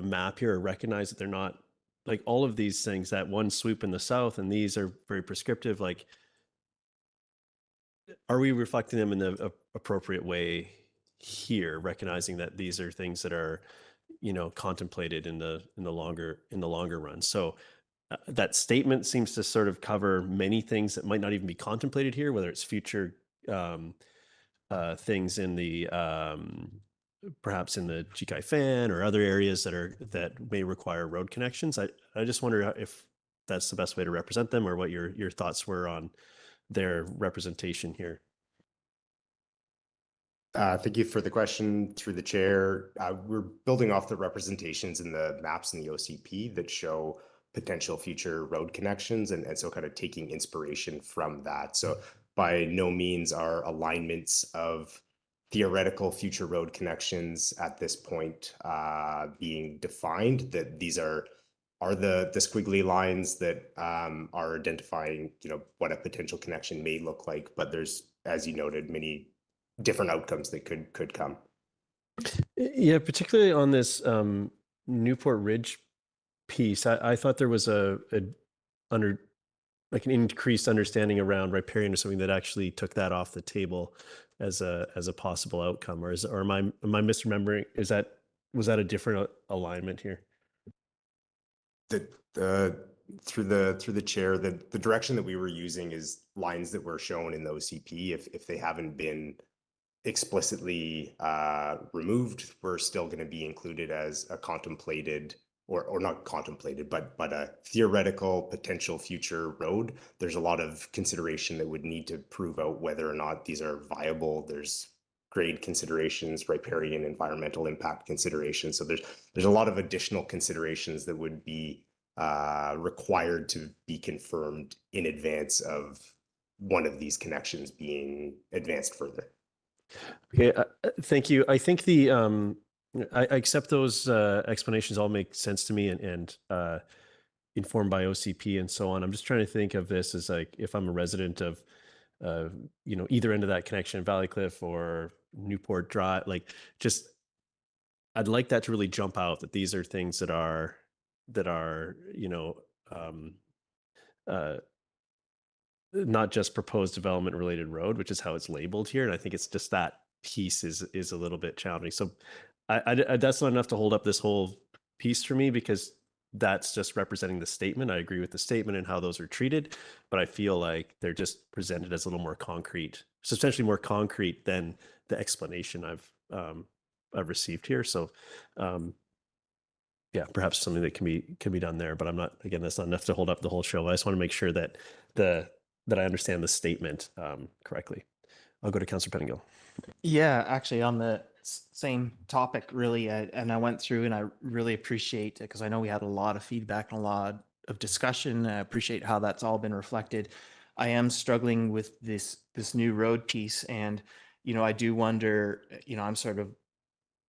map here, or recognize that they're not like all of these things, that one swoop in the south, and these are very prescriptive. Like, are we reflecting them in the appropriate way here, recognizing that these are things that are, contemplated in the longer run? So that statement seems to sort of cover many things that might not even be contemplated here, whether it's future things in the perhaps in the Chikai Fan or other areas that may require road connections. I just wonder if that's the best way to represent them, or what your thoughts were on their representation here. Thank you for the question through the chair. We're building off the representations in the maps in the OCP that show potential future road connections, and so kind of taking inspiration from that. So by no means are alignments of theoretical future road connections at this point being defined. That these are the squiggly lines that are identifying, what a potential connection may look like. But there's, as you noted, many different outcomes that could come. Yeah, particularly on this Newport Ridge piece, I thought there was an increased understanding around riparian or something that actually took that off the table. as a possible outcome, or am I misremembering? Was that a different alignment here? Through the chair, the direction that we were using is lines that were shown in the OCP. If they haven't been explicitly removed, we're still going to be included as a contemplated, or not contemplated, but a theoretical potential future road. There's a lot of consideration that would need to prove out whether or not these are viable. There's grade considerations, riparian environmental impact considerations. So there's a lot of additional considerations that would be required to be confirmed in advance of one of these connections being advanced further. Okay, thank you. I think I accept those explanations all make sense to me and informed by OCP and so on. I'm just trying to think of this as like, if I'm a resident of, either end of that connection, Valley Cliff or Newport Drive, I'd like that to really jump out, that these are things that are, not just proposed development related road, which is how it's labeled here. And I think it's just that piece is a little bit challenging. So that's not enough to hold up this whole piece for me, because that's just representing the statement. I agree with the statement and how those are treated, but I feel like they're just presented as a little more concrete, substantially more concrete than the explanation I've received here. So yeah, perhaps something that can be done there, but I'm not, again, that's not enough to hold up the whole show. I just want to make sure that I understand the statement correctly. I'll go to Councillor Pettingill. Yeah, actually on the same topic, really, and I went through and I really appreciate it, because I know we had a lot of feedback and a lot of discussion. I appreciate how that's all been reflected. I am struggling with this new road piece, and I do wonder, I'm sort of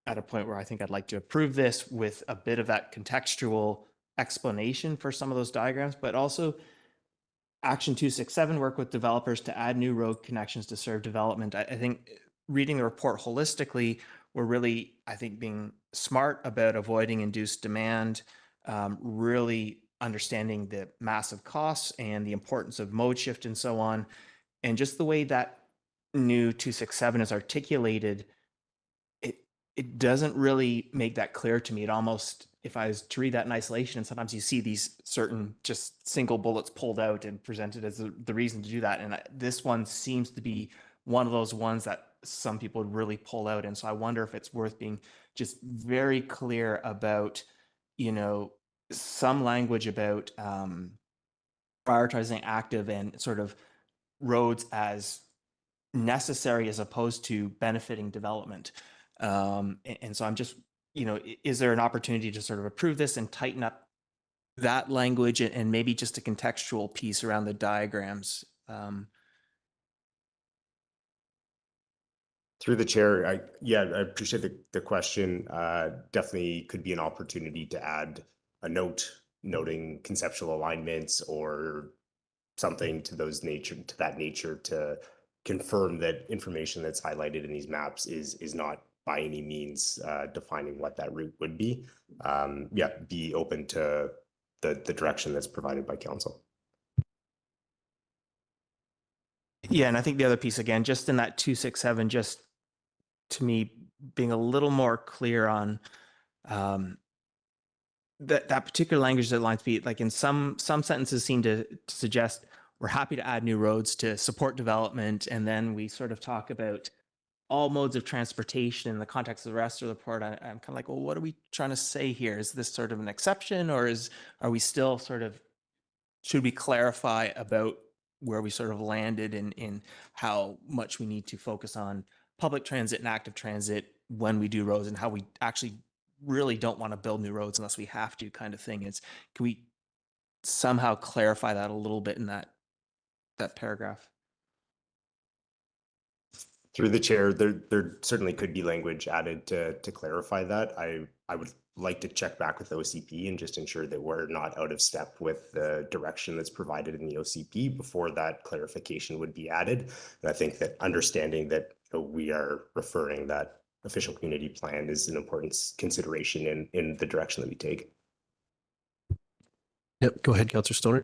at a point where I think I'd like to approve this with a bit of that contextual explanation for some of those diagrams, but also Action 267, work with developers to add new road connections to serve development. I think reading the report holistically, we're really, I think, being smart about avoiding induced demand, really understanding the massive costs and the importance of mode shift and so on. And just the way that new 267 is articulated, it doesn't really make that clear to me. It almost, if I was to read that in isolation, and sometimes you see these certain just single bullets pulled out and presented as the reason to do that. And this one seems to be one of those ones that some people would really pull out. And so I wonder if it's worth being just very clear about, some language about prioritizing active and sort of roads as necessary as opposed to benefiting development. And so I'm just, is there an opportunity to sort of approve this and tighten up that language and maybe just a contextual piece around the diagrams? Through the chair, I appreciate the question. Definitely could be an opportunity to add a note noting conceptual alignments or something to that nature to confirm that information that's highlighted in these maps is not by any means defining what that route would be. Be open to the direction that's provided by council. Yeah, and I think the other piece, again, just in that 267, just to me, being a little more clear on that particular language that lines be, like in some sentences seem to suggest we're happy to add new roads to support development, and then we sort of talk about all modes of transportation in the context of the rest of the report. I'm kind of like, well, what are we trying to say here? Is this sort of an exception, or are we still sort of, should we clarify about where we sort of landed in how much we need to focus on public transit and active transit when we do roads, and how we actually really don't want to build new roads unless we have to, kind of thing. Can we somehow clarify that a little bit in that paragraph? Through the chair, there certainly could be language added to clarify that. I would like to check back with OCP and just ensure that we're not out of step with the direction that's provided in the OCP before that clarification would be added. And I think that understanding that we are referring that official community plan is an important consideration in the direction that we take. Yep, go ahead, Councillor Stoner.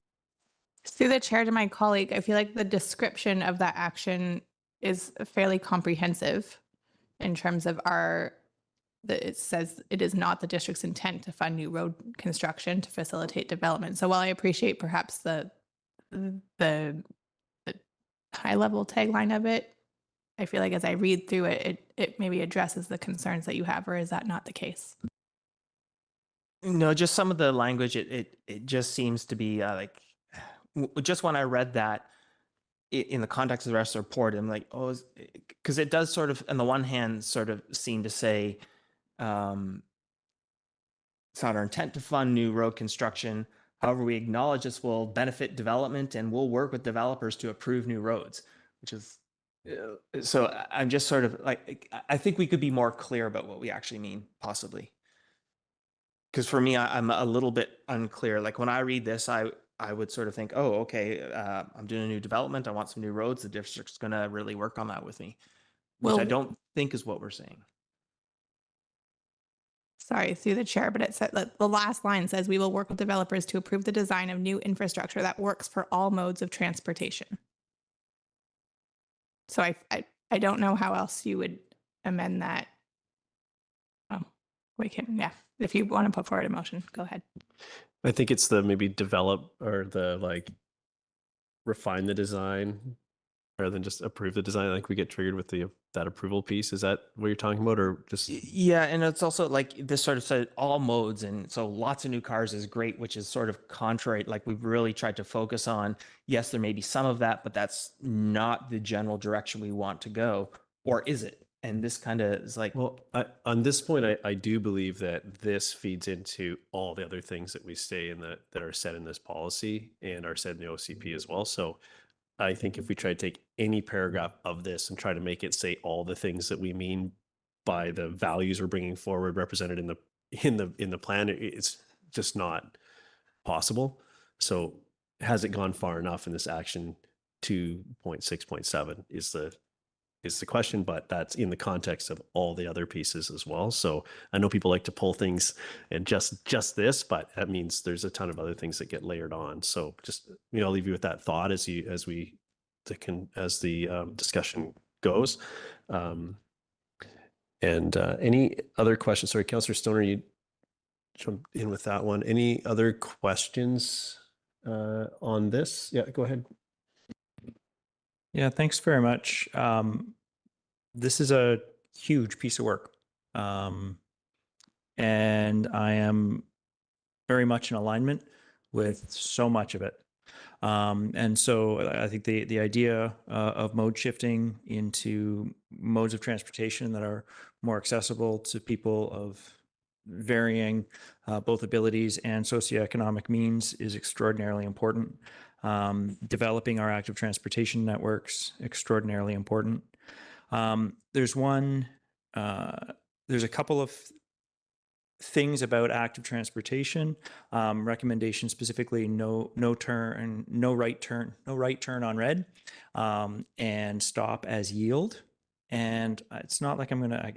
Through the chair to my colleague, I feel like the description of that action is fairly comprehensive in terms of it says it is not the district's intent to fund new road construction to facilitate development. So while I appreciate perhaps the high level tagline of it, I feel like as I read through it, it maybe addresses the concerns that you have, or is that not the case? No, just some of the language, it just seems to be just when I read that in the context of the rest of the report, I'm like, oh, because it does sort of, on the one hand, sort of seem to say, it's not our intent to fund new road construction. However, we acknowledge this will benefit development and we'll work with developers to approve new roads, which is, so I'm just sort of like, I think we could be more clear about what we actually mean, possibly. Because for me, I'm a little bit unclear. Like when I read this, I would sort of think, oh, okay, I'm doing a new development. I want some new roads. The district's going to really work on that with me, which I don't think is what we're saying. Sorry, through the chair, but it said the last line says we will work with developers to approve the design of new infrastructure that works for all modes of transportation. So I don't know how else you would amend that. Oh, we can, yeah. If you want to put forward a motion, go ahead. I think it's the maybe develop or the like refine the design rather than just approve the design. Like we get triggered with that approval piece. Is that what you're talking about, or just? Yeah, and it's also like this sort of said all modes, and so lots of new cars is great, which is sort of contrary. Like we've really tried to focus on, yes, there may be some of that, but that's not the general direction we want to go, or is it? And this kind of is like, well, on this point, I do believe that this feeds into all the other things that we say that are said in this policy and are said in the OCP as well. So I think if we try to take any paragraph of this and try to make it say all the things that we mean by the values we're bringing forward represented in the plan, it's just not possible. So has it gone far enough in this action 2.6.7 is the question, but that's in the context of all the other pieces as well. So I know people like to pull things and just this, but that means there's a ton of other things that get layered on. So just, I'll leave you with that thought as the discussion goes. Any other questions? Sorry, Councillor Stoner, you jumped in with that one. Any other questions on this? Yeah, go ahead. Yeah, thanks very much. This is a huge piece of work. And I am very much in alignment with so much of it. And so I think the idea of mode shifting into modes of transportation that are more accessible to people of varying both abilities and socioeconomic means is extraordinarily important. Developing our active transportation networks, extraordinarily important. There's a couple of things about active transportation, recommendation specifically no right turn on red, and stop as yield. And it's not like I'm going to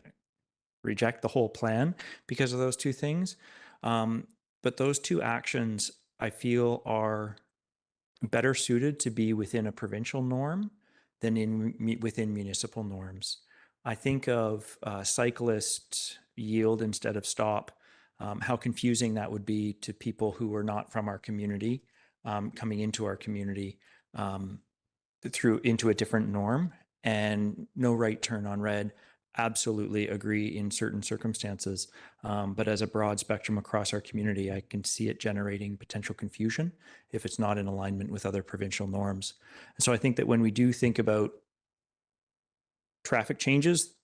reject the whole plan because of those two things. But those two actions I feel are better suited to be within a provincial norm than within municipal norms. I think of cyclist yield instead of stop, how confusing that would be to people who are not from our community, coming into our community into a different norm. And no right turn on red, absolutely agree in certain circumstances. But as a broad spectrum across our community, I can see it generating potential confusion if it's not in alignment with other provincial norms. And so I think that when we do think about traffic changes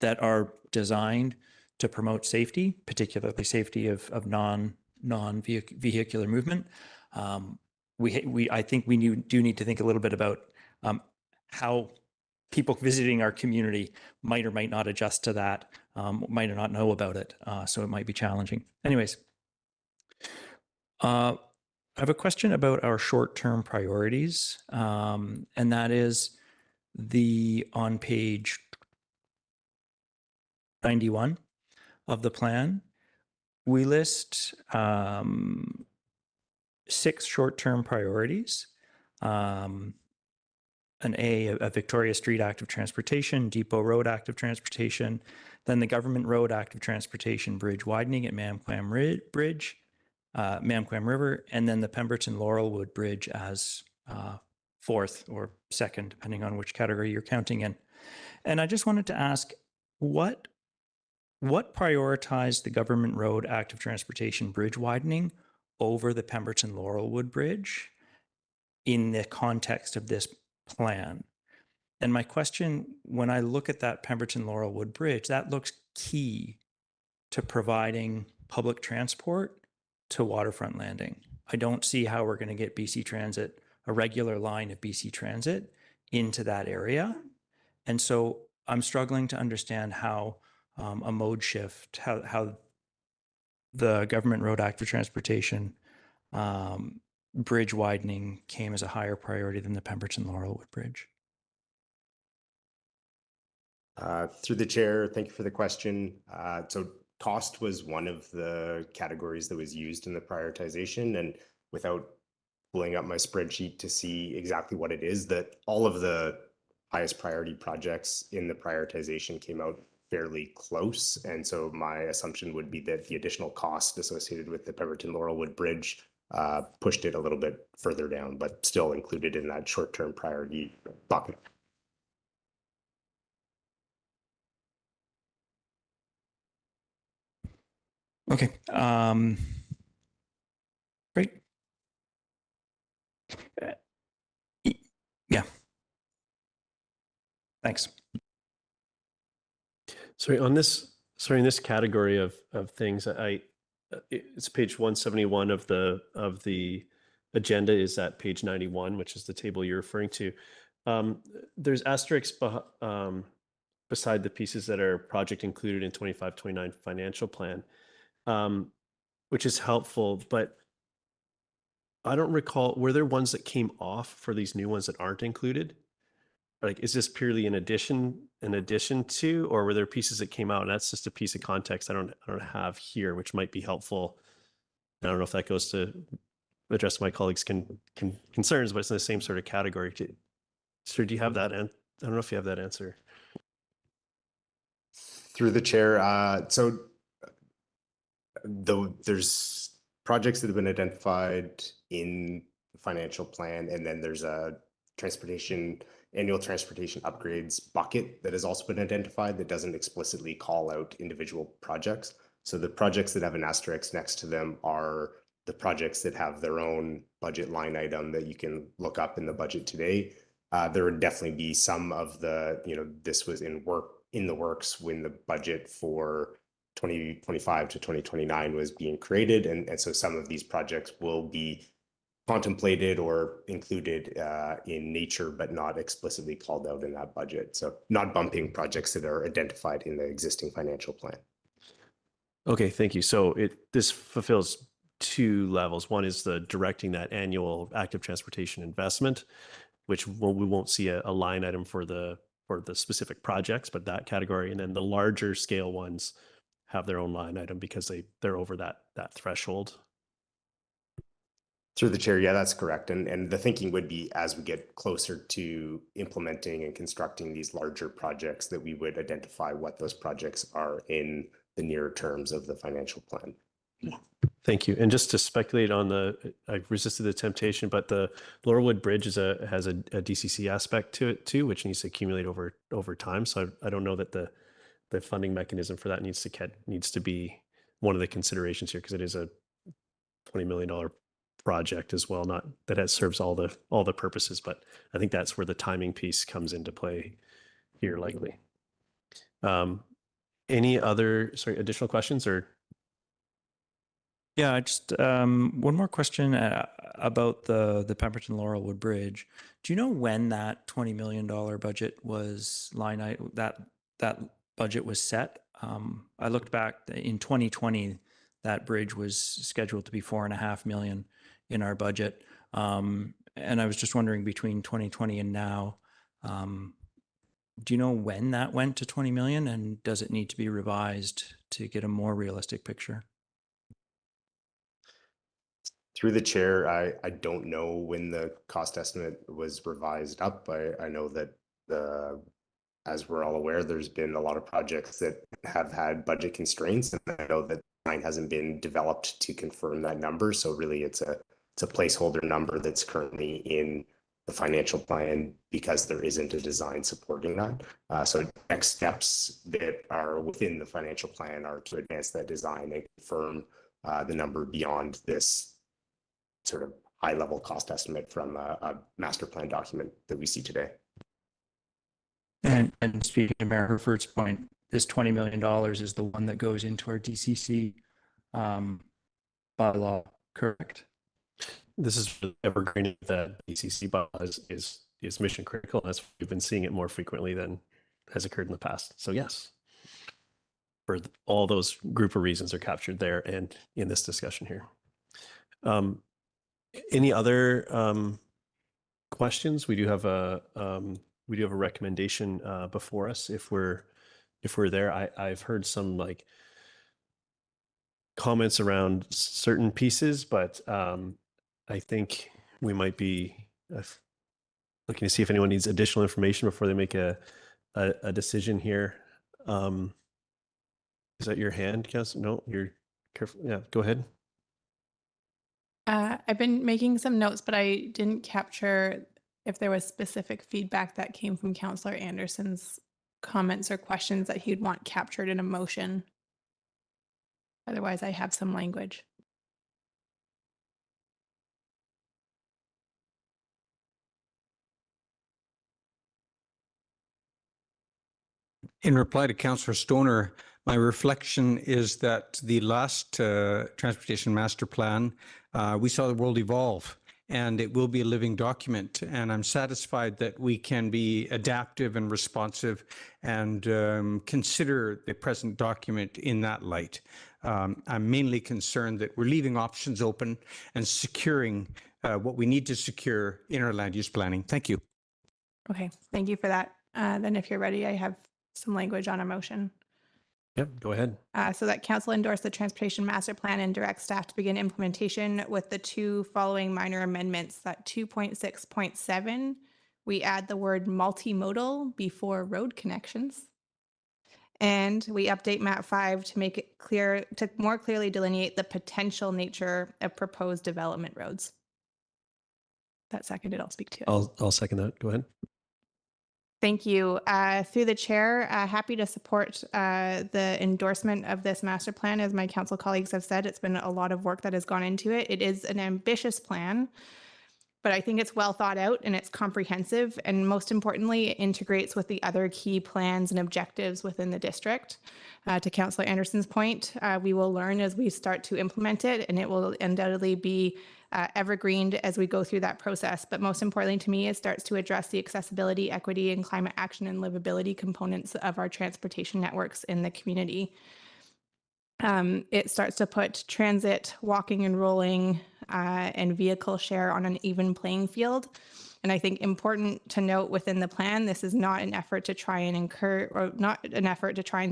that are designed to promote safety, particularly safety of non-vehicular movement, I think we do need to think a little bit about how people visiting our community might or might not adjust to that, might or not know about it. So it might be challenging. Anyways, I have a question about our short-term priorities, and that is on page 91 of the plan. We list 6 short-term priorities. an A, a Victoria Street Active Transportation, Depot Road Active Transportation, then the Government Road Active Transportation Bridge widening at Mamquam Bridge, Mamquam River, and then the Pemberton Laurelwood Bridge as fourth or second, depending on which category you're counting in. And I just wanted to ask, what prioritized the Government Road Active Transportation Bridge widening over the Pemberton Laurelwood Bridge in the context of this plan? And my question, when I look at that Pemberton Laurelwood Bridge, that looks key to providing public transport to Waterfront Landing. I don't see how we're going to get BC Transit, a regular line of BC Transit, into that area. And so I'm struggling to understand how a mode shift, how the Government Road Act for Transportation bridge widening came as a higher priority than the Pemberton Laurelwood Bridge. Through the chair, thank you for the question. So cost was one of the categories that was used in the prioritization, and without pulling up my spreadsheet to see exactly what it is, that all of the highest priority projects in the prioritization came out fairly close. And so my assumption would be that the additional cost associated with the Pemberton Laurelwood Bridge pushed it a little bit further down, but still included in that short-term priority bucket. Okay. Great. Yeah. Thanks. Sorry, in this category of things, it's page 171 of the agenda is at page 91, which is the table you're referring to. There's asterisks beside the pieces that are project included in 25-29 financial plan, which is helpful, but I don't recall, were there ones that came off for these new ones that aren't included? Like, is this purely in addition to, or were there pieces that came out? And that's just a piece of context I don't have here, which might be helpful. I don't know if that goes to address my colleagues' concerns, but it's in the same sort of category. Sir, do you have that? And I don't know if you have that answer. Through the chair, so there's projects that have been identified in the financial plan, and then there's a annual transportation upgrades bucket that has also been identified that doesn't explicitly call out individual projects. So the projects that have an asterisk next to them are the projects that have their own budget line item that you can look up in the budget today. There would definitely be some of the, this was in the works when the budget for 2025 to 2029 was being created. And so some of these projects will be contemplated or included in nature, but not explicitly called out in that budget. So not bumping projects that are identified in the existing financial plan. Okay, thank you. So this fulfills two levels. One is the directing that annual active transportation investment, which we won't see a line item for the specific projects, but that category. And then the larger scale ones have their own line item because they're over that threshold. Through the chair, yeah, that's correct. And the thinking would be, as we get closer to implementing and constructing these larger projects, that we would identify what those projects are in the nearer terms of the financial plan. Thank you. And just to speculate on I resisted the temptation, but the Laurelwood Bridge has a DCC aspect to it too, which needs to accumulate over time. So I don't know that the funding mechanism for that needs to be one of the considerations here, because it is a $20 million project as well, not that serves all the purposes, but I think that's where the timing piece comes into play here, likely. Any other additional questions or? Yeah, just one more question about the Pemberton Laurelwood Bridge. Do you know when that $20 million budget was that budget was set? I looked back in 2020, that bridge was scheduled to be $4.5 million in our budget. And I was just wondering, between 2020 and now, do you know when that went to 20 million, and does it need to be revised to get a more realistic picture? Through the chair, I don't know when the cost estimate was revised up. I know that as we're all aware, there's been a lot of projects that have had budget constraints, and I know that line hasn't been developed to confirm that number. So really, it's a placeholder number that's currently in the financial plan because there isn't a design supporting that. So next steps that are within the financial plan are to advance that design and confirm the number beyond this sort of high level cost estimate from a master plan document that we see today. And speaking to Mayor Herford's point, this $20 million is the one that goes into our DCC bylaw, correct? This is evergreen. The DCC bylaw is mission critical. That's we've been seeing it more frequently than has occurred in the past. So yes, for all those group of reasons are captured there and in this discussion here. Any other questions? We do have a recommendation before us. If we're there, I've heard some like comments around certain pieces, but I think we might be looking to see if anyone needs additional information before they make a decision here. Is that your hand, Cass? No, you're careful. Yeah, go ahead. I've been making some notes, but I didn't capture if there was specific feedback that came from Councillor Anderson's comments or questions that he'd want captured in a motion. Otherwise, I have some language. In reply to Councillor Stoner, my reflection is that the last transportation master plan, we saw the world evolve, and it will be a living document. And I'm satisfied that we can be adaptive and responsive and consider the present document in that light. I'm mainly concerned that we're leaving options open and securing what we need to secure in our land use planning. Thank you. Okay, thank you for that. Then if you're ready, I have some language on a motion. Yep, go ahead. So that council endorse the transportation master plan and direct staff to begin implementation with the two following minor amendments. That 2.6.7, we add the word multimodal before road connections. And we update map 5 to make it clear, to more clearly delineate the potential nature of proposed development roads. That seconded, I'll speak to it. I'll second that. Go ahead. Thank you. Through the chair, happy to support the endorsement of this master plan. As my council colleagues have said, it's been a lot of work that has gone into it. It is an ambitious plan, but I think it's well thought out and it's comprehensive. And most importantly, it integrates with the other key plans and objectives within the district. To Councillor Anderson's point, we will learn as we start to implement it, and it will undoubtedly be evergreened as we go through that process. But most importantly to me, it starts to address the accessibility, equity, and climate action and livability components of our transportation networks in the community. It starts to put transit, walking and rolling, and vehicle share on an even playing field. And I think important to note within the plan, this is not an effort to try and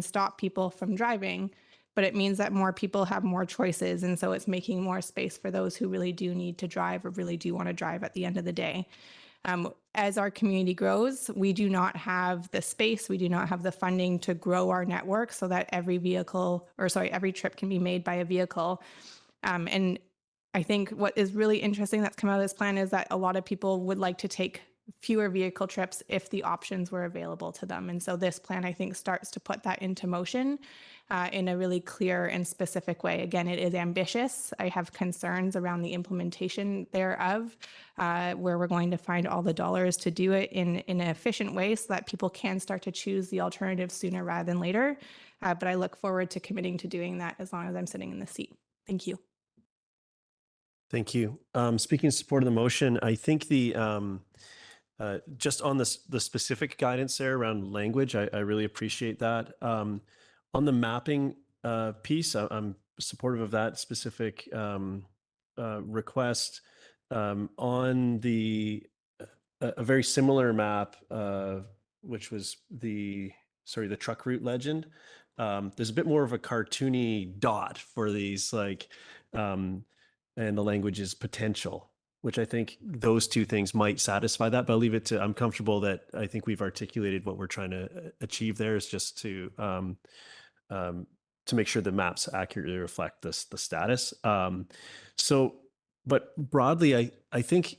stop people from driving, but it means that more people have more choices. And so it's making more space for those who really do need to drive or really do want to drive at the end of the day. As our community grows, we do not have the space, we do not have the funding to grow our network so that every trip can be made by a vehicle. And I think what is really interesting that's come out of this plan is that a lot of people would like to take fewer vehicle trips if the options were available to them. And so this plan, I think, starts to put that into motion in a really clear and specific way. Again, it is ambitious. I have concerns around the implementation thereof, where we're going to find all the dollars to do it in an efficient way so that people can start to choose the alternative sooner rather than later. But I look forward to committing to doing that as long as I'm sitting in the seat. Thank you. Thank you. Speaking in support of the motion, I think the just on the specific guidance there around language, I really appreciate that. On the mapping piece, I'm supportive of that specific request. On the a very similar map, which was the truck route legend. There's a bit more of a cartoony dot for these like and the language is potential, which I think those two things might satisfy that, but I'll leave it to, I'm comfortable that I think we've articulated what we're trying to achieve there is just to make sure the maps accurately reflect the status. But broadly, I think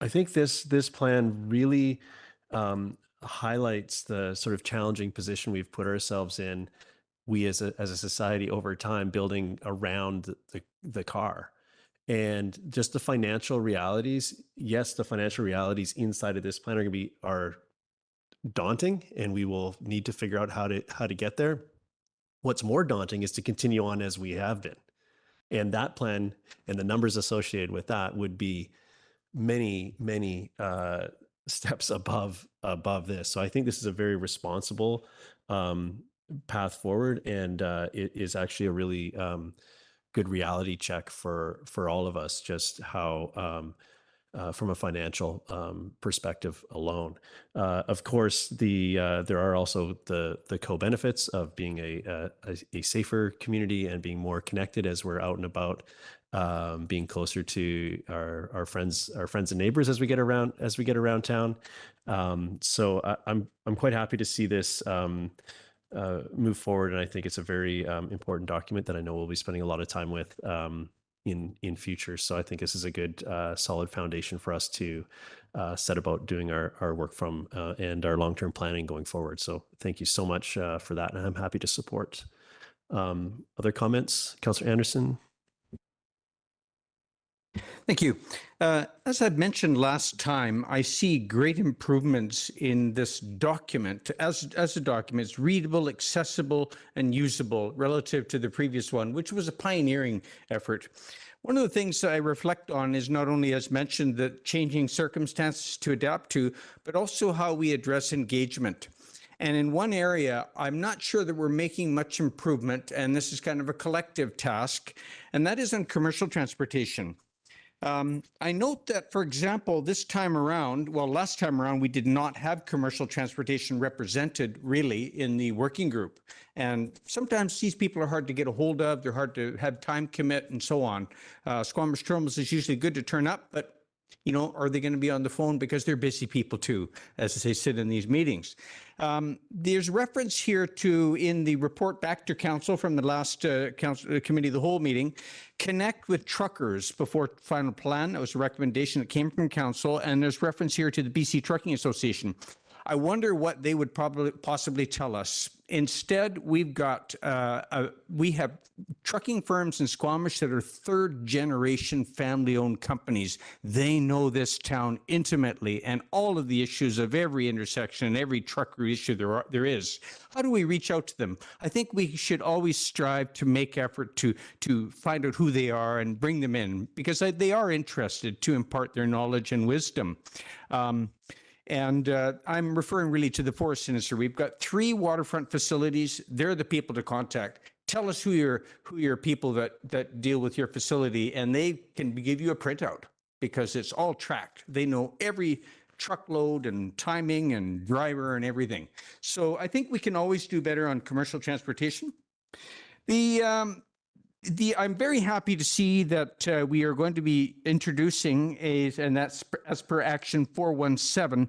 this plan really highlights the sort of challenging position we've put ourselves in, we as a society over time, building around the car. And just the financial realities, yes, the financial realities inside of this plan are daunting, and we will need to figure out how to get there. What's more daunting is to continue on as we have been. And that plan and the numbers associated with that would be many, many steps above this. So I think this is a very responsible path forward, and it is actually a really good reality check for all of us, just how from a financial perspective alone. Of course, there are also the co-benefits of being a safer community and being more connected as we're out and about, being closer to our friends and neighbors as we get around town. So I'm quite happy to see this move forward, and I think it's a very important document that I know we'll be spending a lot of time with in future. So I think this is a good solid foundation for us to set about doing our work from and our long-term planning going forward. So thank you so much for that, and I'm happy to support. Other comments? Councillor Anderson? Thank you. As I mentioned last time, I see great improvements in this document. As a document, it's readable, accessible, and usable relative to the previous one, which was a pioneering effort. One of the things I reflect on is not only, as mentioned, the changing circumstances to adapt to, but also how we address engagement. And in one area, I'm not sure that we're making much improvement, and this is kind of a collective task, and that is on commercial transportation. I note that, for example, last time around, we did not have commercial transportation represented really in the working group. And sometimes these people are hard to get a hold of, they're hard to have time commit and so on. Squamish Terminals is usually good to turn up, but are they going to be on the phone? Because they're busy people too, as they sit in these meetings. There's reference here to, in the report back to council from the last committee of the whole meeting, connect with truckers before final plan. That was a recommendation that came from council, and there's reference here to the BC Trucking Association. I wonder what they would possibly tell us. Instead, we have trucking firms in Squamish that are third-generation family-owned companies. They know this town intimately and all of the issues of every intersection and every trucker issue there is. How do we reach out to them? I think we should always strive to make effort to find out who they are and bring them in, because they are interested to impart their knowledge and wisdom. And I'm referring really to the Forest Minister. We've got 3 waterfront facilities. They're the people to contact. Tell us who your people that deal with your facility, and they can give you a printout because it's all tracked. They know every truckload and timing and driver and everything. So I think we can always do better on commercial transportation. I'm very happy to see that we are going to be introducing and that's as per Action 417,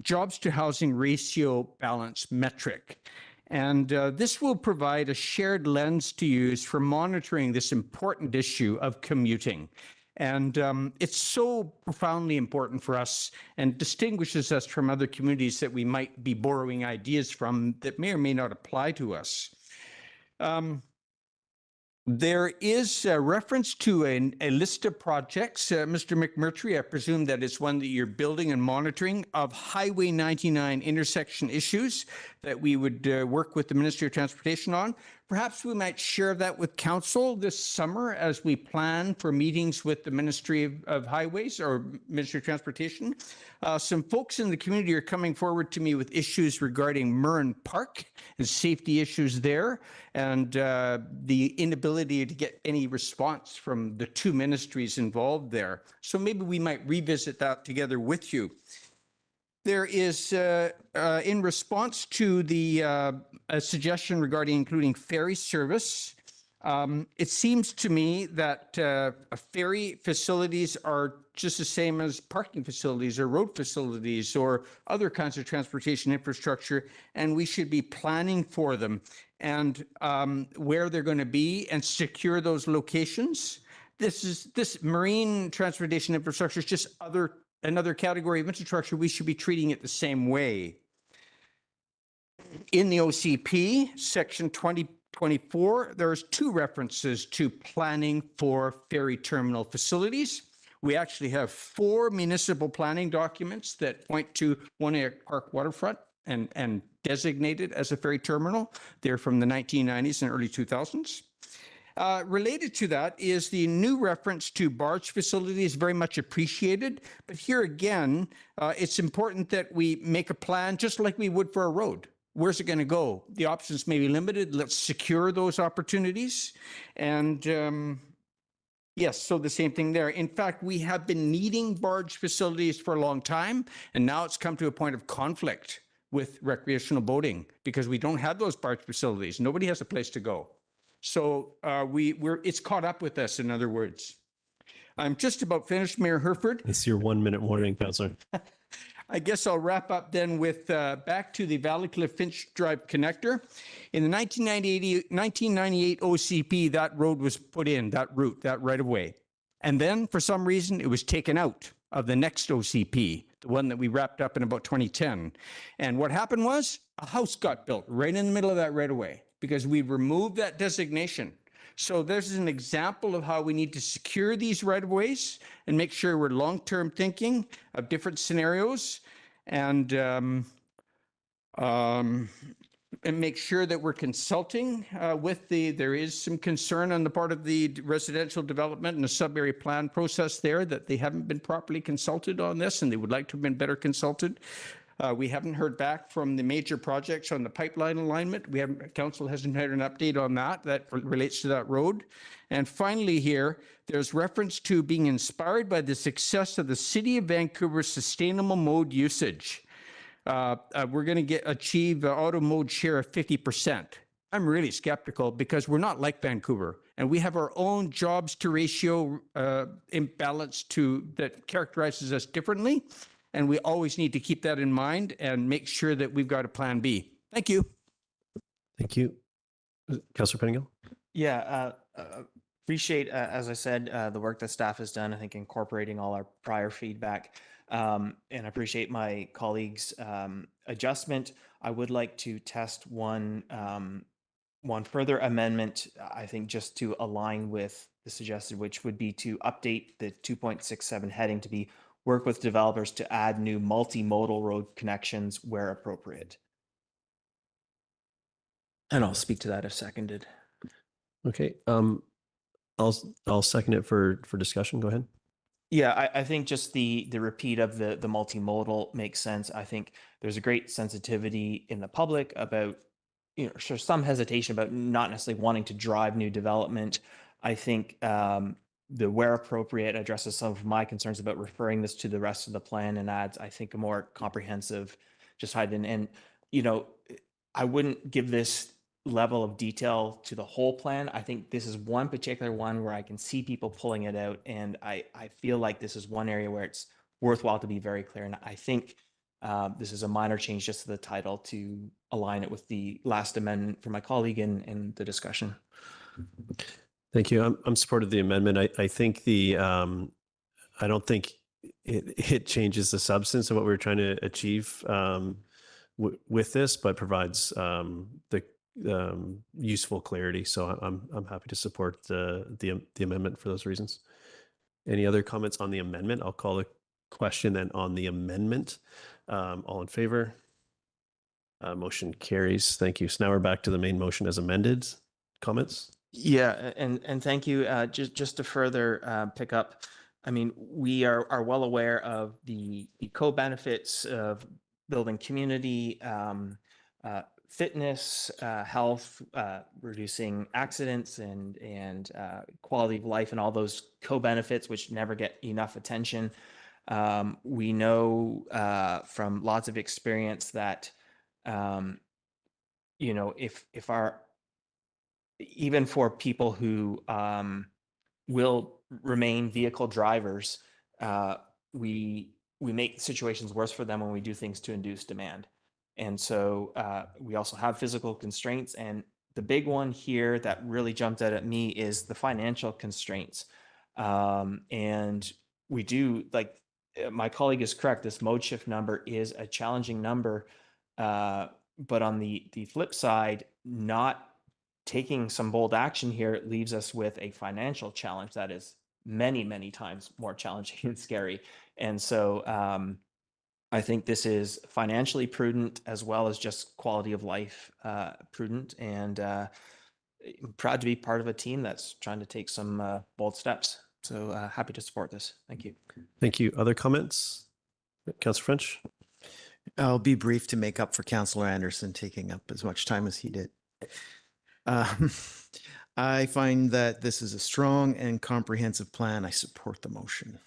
jobs to housing ratio balance metric. And this will provide a shared lens to use for monitoring this important issue of commuting. And it's so profoundly important for us and distinguishes us from other communities that we might be borrowing ideas from that may or may not apply to us. There is a reference to a list of projects. Mr. McMurtry, I presume that is one that you're building and monitoring of Highway 99 intersection issues that we would work with the Ministry of Transportation on. Perhaps we might share that with Council this summer as we plan for meetings with the Ministry of Highways or Ministry of Transportation. Some folks in the community are coming forward to me with issues regarding Murren Park and safety issues there, and the inability to get any response from the 2 ministries involved there. So maybe we might revisit that together with you. There is, in response to the a suggestion regarding including ferry service, It seems to me that ferry facilities are just the same as parking facilities or road facilities or other kinds of transportation infrastructure, and we should be planning for them and where they're going to be and secure those locations. This marine transportation infrastructure is just another category of infrastructure. We should be treating it the same way. In the OCP, section 2024, there's 2 references to planning for ferry terminal facilities. We actually have 4 municipal planning documents that point to Waniak Park waterfront and designated as a ferry terminal. They're from the 1990s and early 2000s. Related to that is the new reference to barge facilities, very much appreciated. But here again, it's important that we make a plan just like we would for a road. Where's it going to go? The options may be limited. Let's secure those opportunities. And yes, so the same thing there. In fact, we have been needing barge facilities for a long time, and now it's come to a point of conflict with recreational boating because we don't have those barge facilities. Nobody has a place to go. So it's caught up with us, in other words. I'm just about finished, Mayor Herford. It's your 1-minute warning, Councillor. I guess I'll wrap up then with back to the Valleycliff Finch Drive connector. In the 1998 OCP, that road was put in, that route, that right of way. And then for some reason, it was taken out of the next OCP, the one that we wrapped up in about 2010. And what happened was a house got built right in the middle of that right of way because we removed that designation. So this is an example of how we need to secure these right-of-ways and make sure we're long-term thinking of different scenarios and make sure that we're consulting there is some concern on the part of the residential development and the sub-area plan process there that they haven't been properly consulted on this and they would like to have been better consulted. We haven't heard back from the major projects on the pipeline alignment. Council hasn't had an update on that relates to that road. And finally here, there's reference to being inspired by the success of the City of Vancouver's sustainable mode usage. We're going to achieve auto mode share of 50%. I'm really skeptical because we're not like Vancouver and we have our own jobs to ratio imbalance that characterizes us differently. And we always need to keep that in mind and make sure that we've got a plan B. Thank you. Thank you. Councillor Pettingill? Yeah, appreciate, as I said, the work that staff has done, I think incorporating all our prior feedback. And I appreciate my colleagues' adjustment. I would like to test one further amendment, I think just to align with the suggested, which would be to update the 2.67 heading to be work with developers to add new multimodal road connections where appropriate. And I'll speak to that if seconded. Okay. I'll second it for discussion. Go ahead. Yeah, I think just the repeat of the multimodal makes sense. I think there's a great sensitivity in the public about, sure, some hesitation about not necessarily wanting to drive new development. I think the where appropriate addresses some of my concerns about referring this to the rest of the plan and adds, I think, a more comprehensive, just hide in. And, I wouldn't give this level of detail to the whole plan. I think this is one particular one where I can see people pulling it out. And I feel like this is one area where it's worthwhile to be very clear. And I think this is a minor change just to the title to align it with the last amendment from my colleague in the discussion. Thank you. I'm supportive of the amendment. I think I don't think it changes the substance of what we're trying to achieve with this, but provides the useful clarity. So I'm happy to support the amendment for those reasons. Any other comments on the amendment? I'll call the question then on the amendment. All in favor? Motion carries. Thank you. So now we're back to the main motion as amended. Comments? Yeah, and thank you. Just to further pick up, I mean, we are well aware of the co-benefits of building community, fitness, health, reducing accidents and quality of life, and all those co-benefits which never get enough attention. We know from lots of experience that if our even for people who will remain vehicle drivers, we make situations worse for them when we do things to induce demand. And so we also have physical constraints. And the big one here that really jumped out at me is the financial constraints. And we do, like, my colleague is correct, this mode shift number is a challenging number. But on the flip side, not taking some bold action here leaves us with a financial challenge that is many, many times more challenging and scary. And so I think this is financially prudent as well as just quality of life prudent. And I'm proud to be part of a team that's trying to take some bold steps. So happy to support this. Thank you. Thank you. Other comments? Councillor French? I'll be brief to make up for Councillor Anderson taking up as much time as he did. I find that this is a strong and comprehensive plan. I support the motion.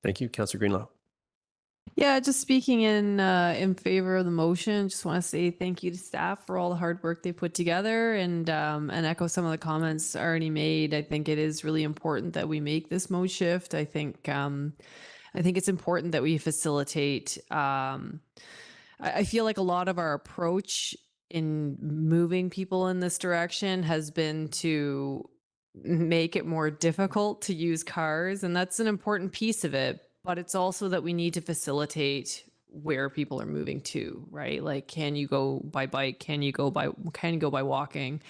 Thank you. Councillor Greenlaw? Yeah, just speaking in favor of the motion, just want to say thank you to staff for all the hard work they put together, and echo some of the comments already made. I think it is really important that we make this mode shift. I think it's important that we facilitate. I feel like a lot of our approach in moving people in this direction has been to make it more difficult to use cars, and that's an important piece of it. But it's also that we need to facilitate where people are moving to, right? Like, can you go by bike? Can you go by walking?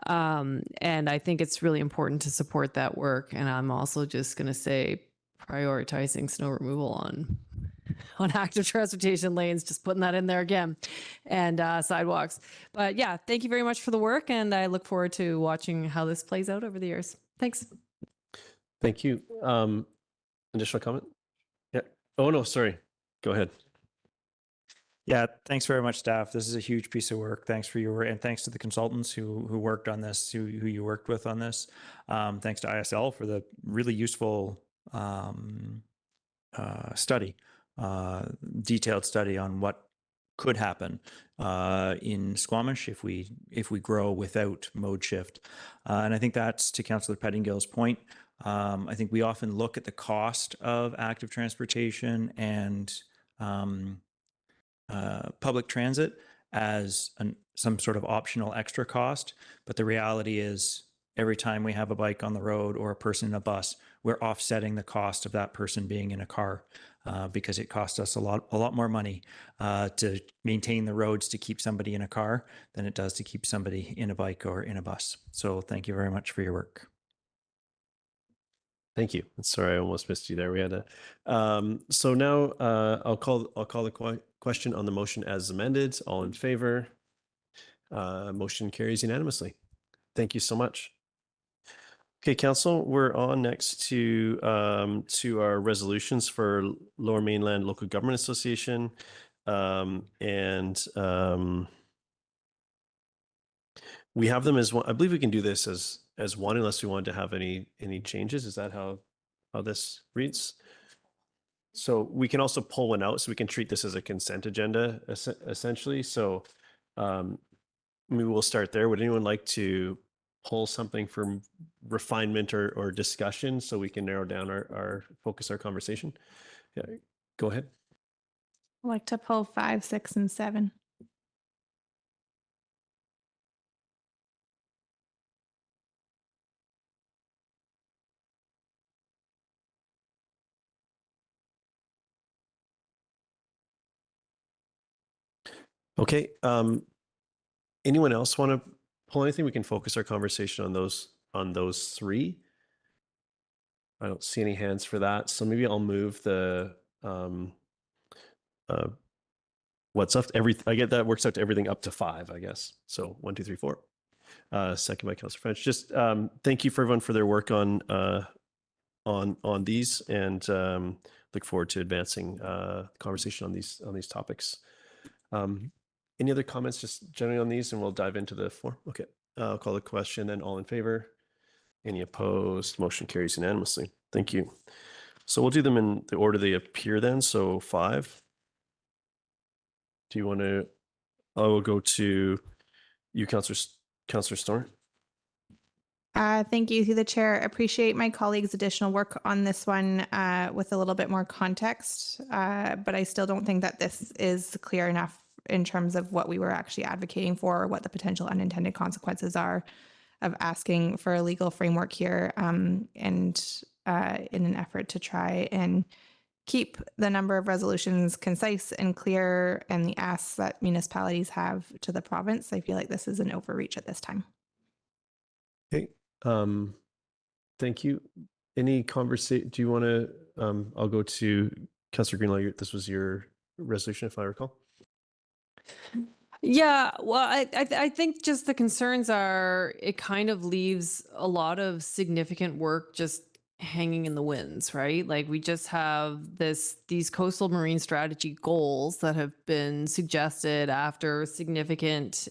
And I think it's really important to support that work. And I'm also just going to say prioritizing snow removal on active transportation lanes, just putting that in there again, and sidewalks. But yeah, thank you very much for the work. And I look forward to watching how this plays out over the years. Thanks. Thank you. Additional comment? Yeah. Oh, no, sorry. Go ahead. Yeah, thanks very much, staff. This is a huge piece of work. Thanks for your work, and thanks to the consultants who worked on this, who you worked with on this. Thanks to ISL for the really useful study, detailed study on what could happen in Squamish if we grow without mode shift. And I think that's to Councillor Pettingill's point. I think we often look at the cost of active transportation and public transit as some sort of optional extra cost. But the reality is every time we have a bike on the road or a person in a bus, we're offsetting the cost of that person being in a car because it costs us a lot more money to maintain the roads to keep somebody in a car than it does to keep somebody in a bike or in a bus. So thank you very much for your work. Thank you. Sorry, I almost missed you there. We had a. So now I'll call the question on the motion as amended. All in favor? Motion carries unanimously. Thank you so much. Okay, Council, we're on next to our resolutions for Lower Mainland Local Government Association, and we have them as one. I believe we can do this as one unless we wanted to have any changes. Is that how this reads? So we can also pull one out, so we can treat this as a consent agenda essentially. So maybe we'll start there. Would anyone like to pull something from refinement or discussion so we can narrow down our focus our conversation? Yeah, go ahead. I'd like to pull 5, 6, and 7. Okay. Anyone else want to pull anything? We can focus our conversation on those three. I don't see any hands for that, so maybe I'll move the what's up. I get that works out to everything up to 5, I guess. So 1, 2, 3, 4. Second by Councillor French. Just thank you for everyone for their work on these, and look forward to advancing conversation on these topics. Any other comments just generally on these, and we'll dive into the 4? Okay, I'll call the question then. All in favor? Any opposed? Motion carries unanimously. Thank you. So we'll do them in the order they appear then. So 5. Do you want to, I will go to you, Councillor Councillor Storr. Thank you through the chair. Appreciate my colleagues' additional work on this one with a little bit more context, but I still don't think that this is clear enough in terms of what we were actually advocating for, or what the potential unintended consequences are of asking for a legal framework here, and in an effort to try and keep the number of resolutions concise and clear and the asks that municipalities have to the province. I feel like this is an overreach at this time. Okay. Thank you. Any conversation? Do you want to? I'll go to Councillor Greenlaw. This was your resolution, if I recall. Yeah, well, I think just the concerns are it kind of leaves a lot of significant work just hanging in the winds, right? Like we just have these coastal marine strategy goals that have been suggested after significant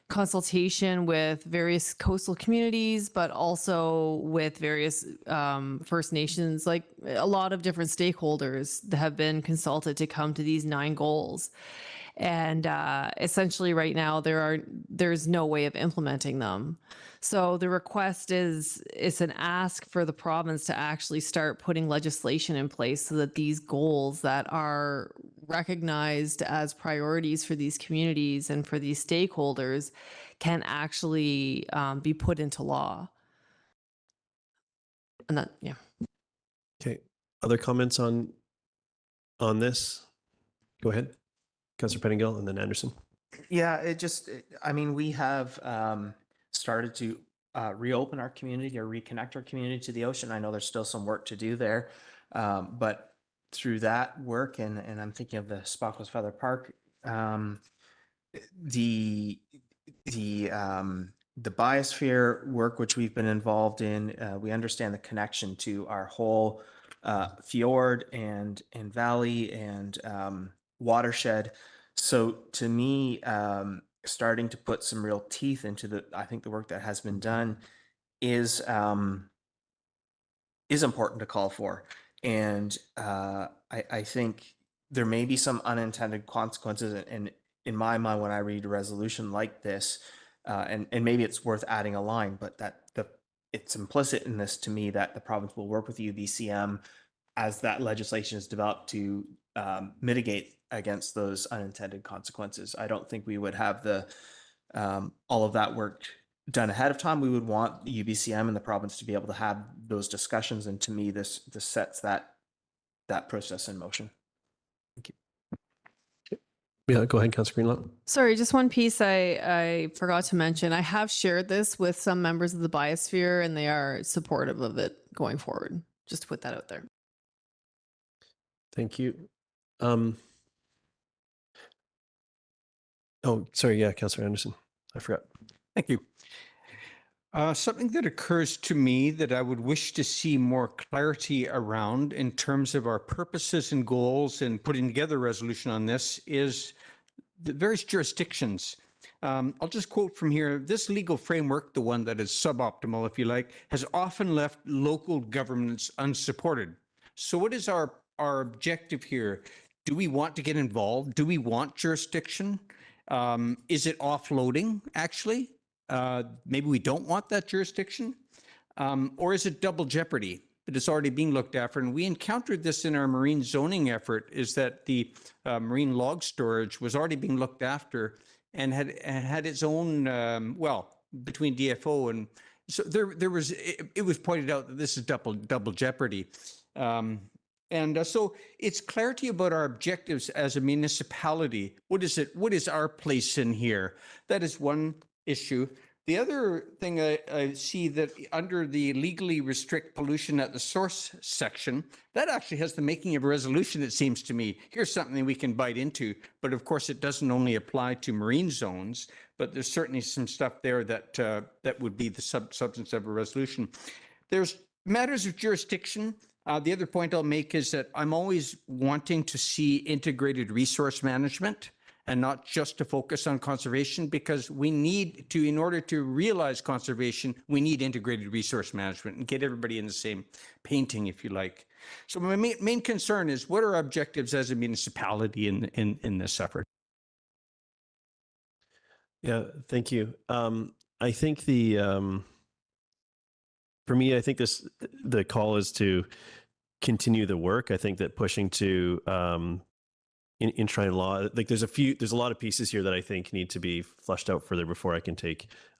consultation with various coastal communities, but also with various First Nations, like a lot of different stakeholders that have been consulted to come to these 9 goals. And essentially right now there's no way of implementing them. So the request it's an ask for the province to actually start putting legislation in place so that these goals that are recognized as priorities for these communities and for these stakeholders can actually be put into law. And that, yeah. Okay. Other comments on this? Go ahead. Councillor Pettingill and then Anderson. Yeah, I mean, we have started to reopen our community or reconnect our community to the ocean. I know there's still some work to do there, but through that work, and I'm thinking of the Spockles Feather Park, the biosphere work which we've been involved in, we understand the connection to our whole fjord and valley and watershed. So to me, starting to put some real teeth into I think the work that has been done is important to call for. And I think there may be some unintended consequences. And in my mind, when I read a resolution like this, and maybe it's worth adding a line, but it's implicit in this to me that the province will work with the UBCM as that legislation is developed to mitigate against those unintended consequences. I don't think we would have all of that work done ahead of time. We would want the UBCM and the province to be able to have those discussions, and to me, this sets that process in motion. Thank you. Yeah, go ahead, Councillor Greenlaw. Sorry, just one piece I forgot to mention. I have shared this with some members of the biosphere, and they are supportive of it going forward. Just to put that out there. Thank you. Oh, sorry. Yeah, Councillor Anderson. I forgot. Thank you. Something that occurs to me that I would wish to see more clarity around in terms of our purposes and goals and putting together a resolution on this is the various jurisdictions. I'll just quote from here. This legal framework, the one that is suboptimal, if you like, has often left local governments unsupported. So what is our objective here? Do we want to get involved? Do we want jurisdiction? Is it offloading, actually? Maybe we don't want that jurisdiction. Or is it double jeopardy that is already being looked after? And we encountered this in our marine zoning effort, is that the marine log storage was already being looked after and had its own, between DFO and so there was, it was pointed out that this is double jeopardy. So it's clarity about our objectives as a municipality. What is it? What is our place in here? That is one issue. The other thing I see that under the legally restrict pollution at the source section, that actually has the making of a resolution, it seems to me. Here's something we can bite into, but of course it doesn't only apply to marine zones, but there's certainly some stuff there that would be the substance of a resolution. There's matters of jurisdiction. The other point I'll make is that I'm always wanting to see integrated resource management and not just to focus on conservation, because we need to, in order to realize conservation, we need integrated resource management and get everybody in the same painting, if you like. So my main concern is, what are our objectives as a municipality in this effort? Yeah, thank you. I think for me, I think the call is to continue the work. I think that pushing to in trying law, like there's a lot of pieces here that I think need to be fleshed out further before I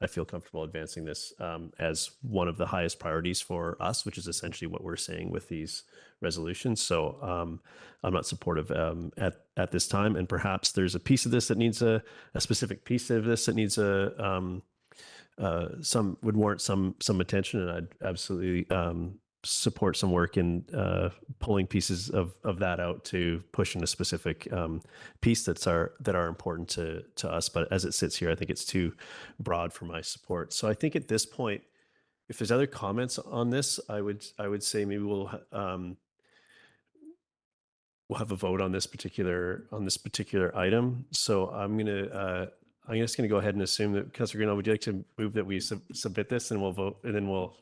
feel comfortable advancing this as one of the highest priorities for us, which is essentially what we're saying with these resolutions. So I'm not supportive at this time, and perhaps there's a piece of this that needs a specific piece of this that needs some would warrant some attention, and I'd absolutely support some work in pulling pieces of that out to push in a specific piece that are important to us. But as it sits here, I think it's too broad for my support. So I think at this point, if there's other comments on this, I would say maybe we'll have a vote on this particular item. So I'm just gonna go ahead and assume that Councillor Greenwald, would you like to move that we submit this, and we'll vote, and then we'll.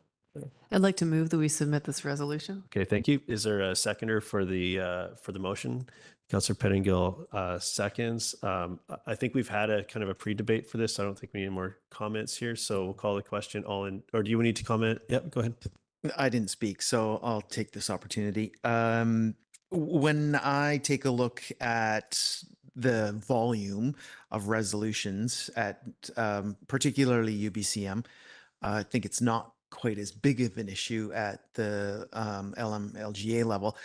I'd like to move that we submit this resolution. Okay, thank you. Is there a seconder for the motion? Councillor Pettingill seconds. I think we've had a kind of a pre-debate for this. I don't think we need more comments here. So we'll call the question or do you need to comment? Yep, go ahead. I didn't speak, so I'll take this opportunity. When I take a look at the volume of resolutions at particularly UBCM, I think it's not quite as big of an issue at the LMLGA level.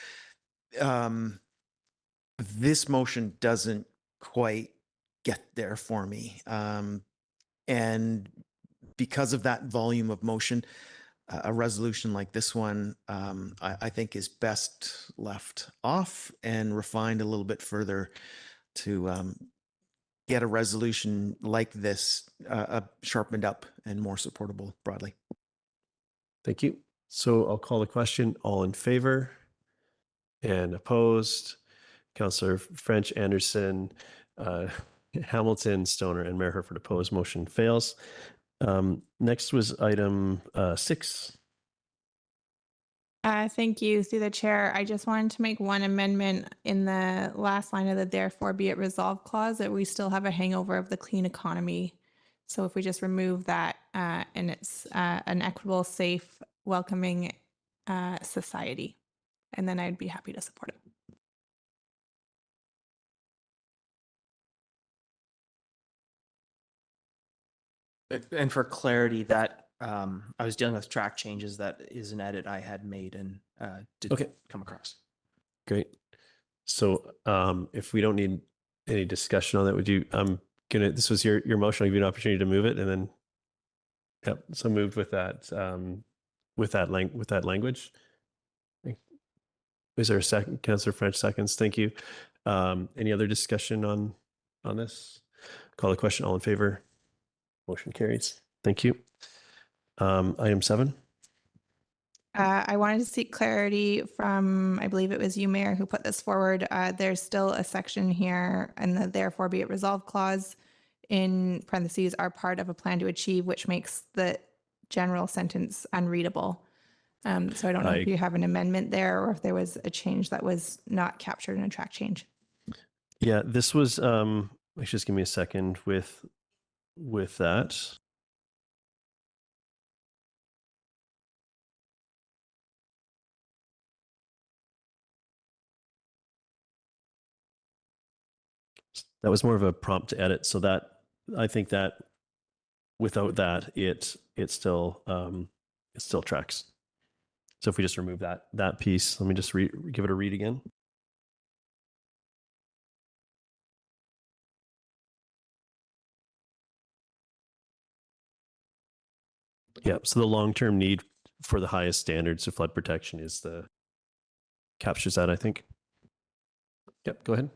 This motion doesn't quite get there for me. And because of that volume of motion, a resolution like this one, I think is best left off and refined a little bit further to get a resolution like this sharpened up and more supportable broadly. Thank you. So I'll call the question. All in favor and opposed? Councillor French, Anderson, Hamilton, Stoner, and Mayor Herford opposed. Motion fails. Next was item 6. Thank you, through the chair. I just wanted to make one amendment in the last line of the therefore be it resolved clause, that we still have a hangover of the clean economy. So if we just remove that and it's an equitable, safe, welcoming society, and then I'd be happy to support it. And for clarity, that I was dealing with track changes. That is an edit I had made and didn't come across. Great. So if we don't need any discussion on that, would you, this was your motion, I'll give you an opportunity to move it, and then, yep, so moved with that language. Is there a second? Councillor French seconds. Thank you. Any other discussion on this? Call the question. All in favor? Motion carries. Thank you. Item 7. I wanted to seek clarity from, I believe it was you, Mayor, who put this forward. There's still a section here in the therefore be it resolved clause in parentheses are part of a plan to achieve, which makes the general sentence unreadable. So I don't know if you have an amendment there or if there was a change that was not captured in a track change. Yeah, this was, just give me a second with that. That was more of a prompt to edit. So that, I think that without that, it still tracks. So if we just remove that piece, let me just give it a read again. Yeah, so the long-term need for the highest standards of flood protection captures that, I think. Yep, go ahead.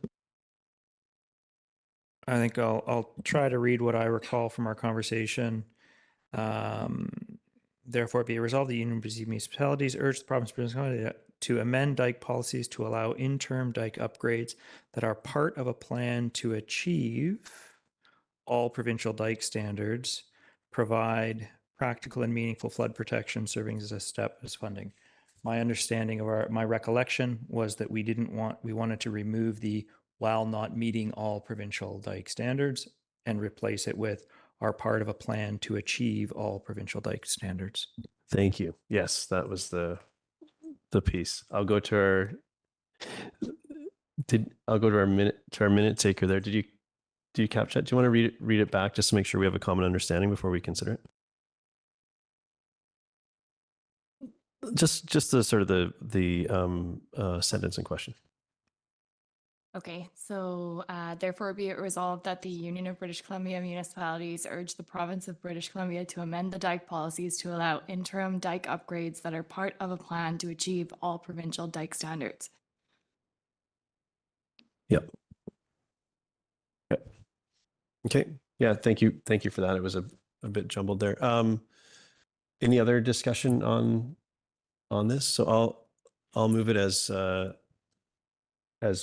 I think I'll try to read what I recall from our conversation. Therefore, be it resolved, the Union of Municipalities urge the province to amend dike policies to allow interim dike upgrades that are part of a plan to achieve all provincial dike standards, provide practical and meaningful flood protection, serving as a step as funding. My understanding of my recollection was that we wanted to remove the while not meeting all provincial dike standards and replace it with are part of a plan to achieve all provincial dike standards. Thank you. Yes, that was the piece. I'll go to our minute taker there. Do you capture that? Do you want to read it back just to make sure we have a common understanding before we consider it? Just the sort of the sentence in question. Okay, so therefore be it resolved that the Union of British Columbia Municipalities urge the province of British Columbia to amend the dike policies to allow interim dike upgrades that are part of a plan to achieve all provincial dike standards. Yep. Okay. Yeah. Thank you. Thank you for that. It was a bit jumbled there. Any other discussion on this? So I'll move it as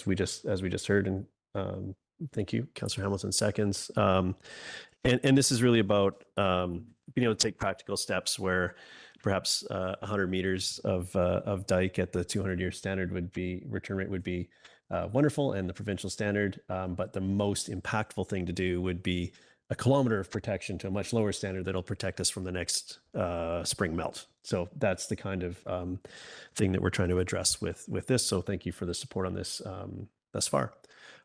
we just heard, and thank you, Councillor Hamilton seconds. And this is really about being able to take practical steps where perhaps 100 meters of dike at the 200-year standard return rate would be wonderful, and the provincial standard. But the most impactful thing to do would be a kilometer of protection to a much lower standard that'll protect us from the next spring melt. So that's the kind of thing that we're trying to address with this. So thank you for the support on this thus far.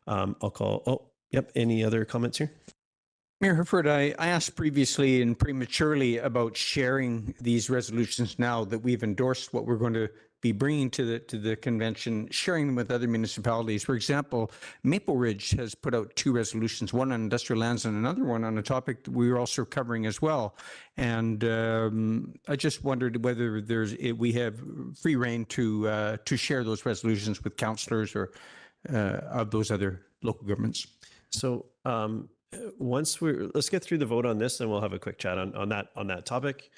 I'll call. Oh, yep. Any other comments here? Mayor Herford, I asked previously and prematurely about sharing these resolutions now that we've endorsed what we're going to be bringing to the convention, sharing them with other municipalities. For example, Maple Ridge has put out 2 resolutions, one on industrial lands and another one on a topic that we were also covering as well. And I just wondered whether we have free rein to share those resolutions with councillors or of those other local governments. So let's get through the vote on this, and we'll have a quick chat on that topic.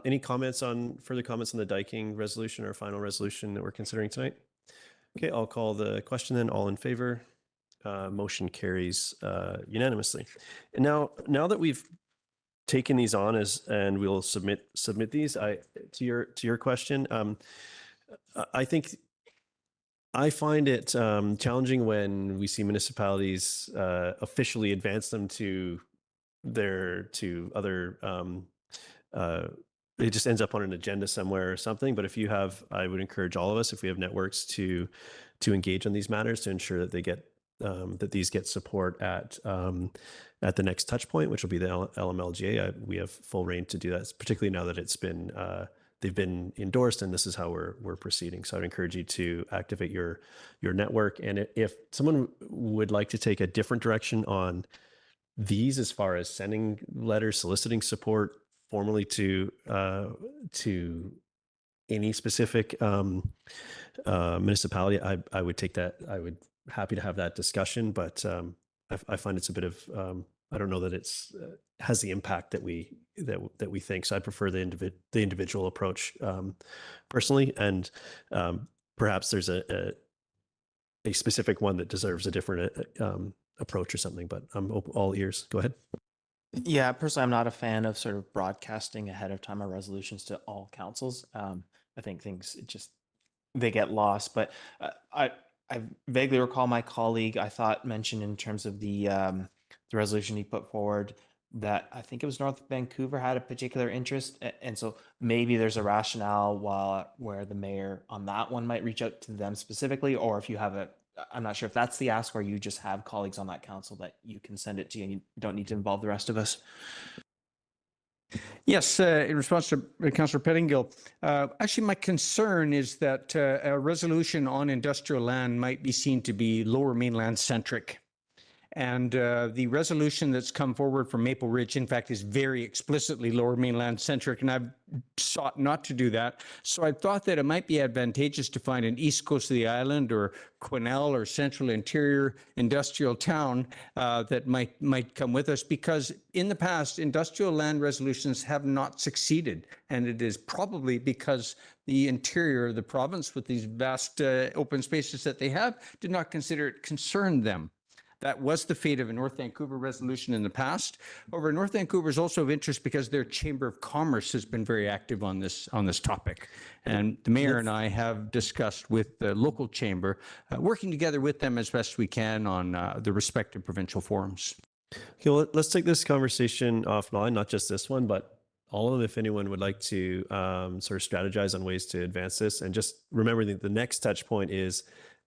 Any further comments on the diking resolution or final resolution that we're considering tonight? Okay, I'll call the question then. All in favor? Motion carries unanimously. And now that we've taken these on and we'll submit these, to your question, I find it challenging when we see municipalities officially advance them to other. It just ends up on an agenda somewhere or something. But I would encourage all of us, if we have networks, to engage on these matters to ensure that they get that these get support at the next touch point, which will be the LMLGA. We have full reign to do that, particularly now that it's been. They've been endorsed, and this is how we're proceeding. So I'd encourage you to activate your network. And if someone would like to take a different direction on these, as far as sending letters soliciting support formally to any specific municipality, I would take that. I would happy to have that discussion, but I find it's a bit of I don't know that it's has the impact that we think. So I prefer the individual approach personally, and perhaps there's a specific one that deserves a different approach or something. But I'm all ears. Go ahead. Yeah, personally, I'm not a fan of sort of broadcasting ahead of time our resolutions to all councils. I think things they get lost. But I vaguely recall my colleague, I thought, mentioned in terms of the resolution he put forward that I think it was North Vancouver had a particular interest. And so maybe there's a rationale where the mayor on that one might reach out to them specifically, or if you have I'm not sure if that's the ask, or you just have colleagues on that council that you can send it to and you don't need to involve the rest of us. Yes, in response to Councillor Pettingill, actually my concern is that a resolution on industrial land might be seen to be Lower Mainland centric. And the resolution that's come forward from Maple Ridge, in fact, is very explicitly Lower Mainland centric, and I've sought not to do that. So I thought that it might be advantageous to find an east coast of the island or Quesnel or central interior industrial town that might come with us, because in the past, industrial land resolutions have not succeeded. And it is probably because the interior of the province, with these vast open spaces that they have, did not consider it concerned them. That was the fate of a North Vancouver resolution in the past. However, North Vancouver is also of interest because their Chamber of Commerce has been very active on this topic. And the mayor and I have discussed with the local chamber, working together with them as best we can on the respective provincial forums. Okay, well, let's take this conversation offline, not just this one, but all of them, if anyone would like to sort of strategize on ways to advance this. And just remember that the next touch point is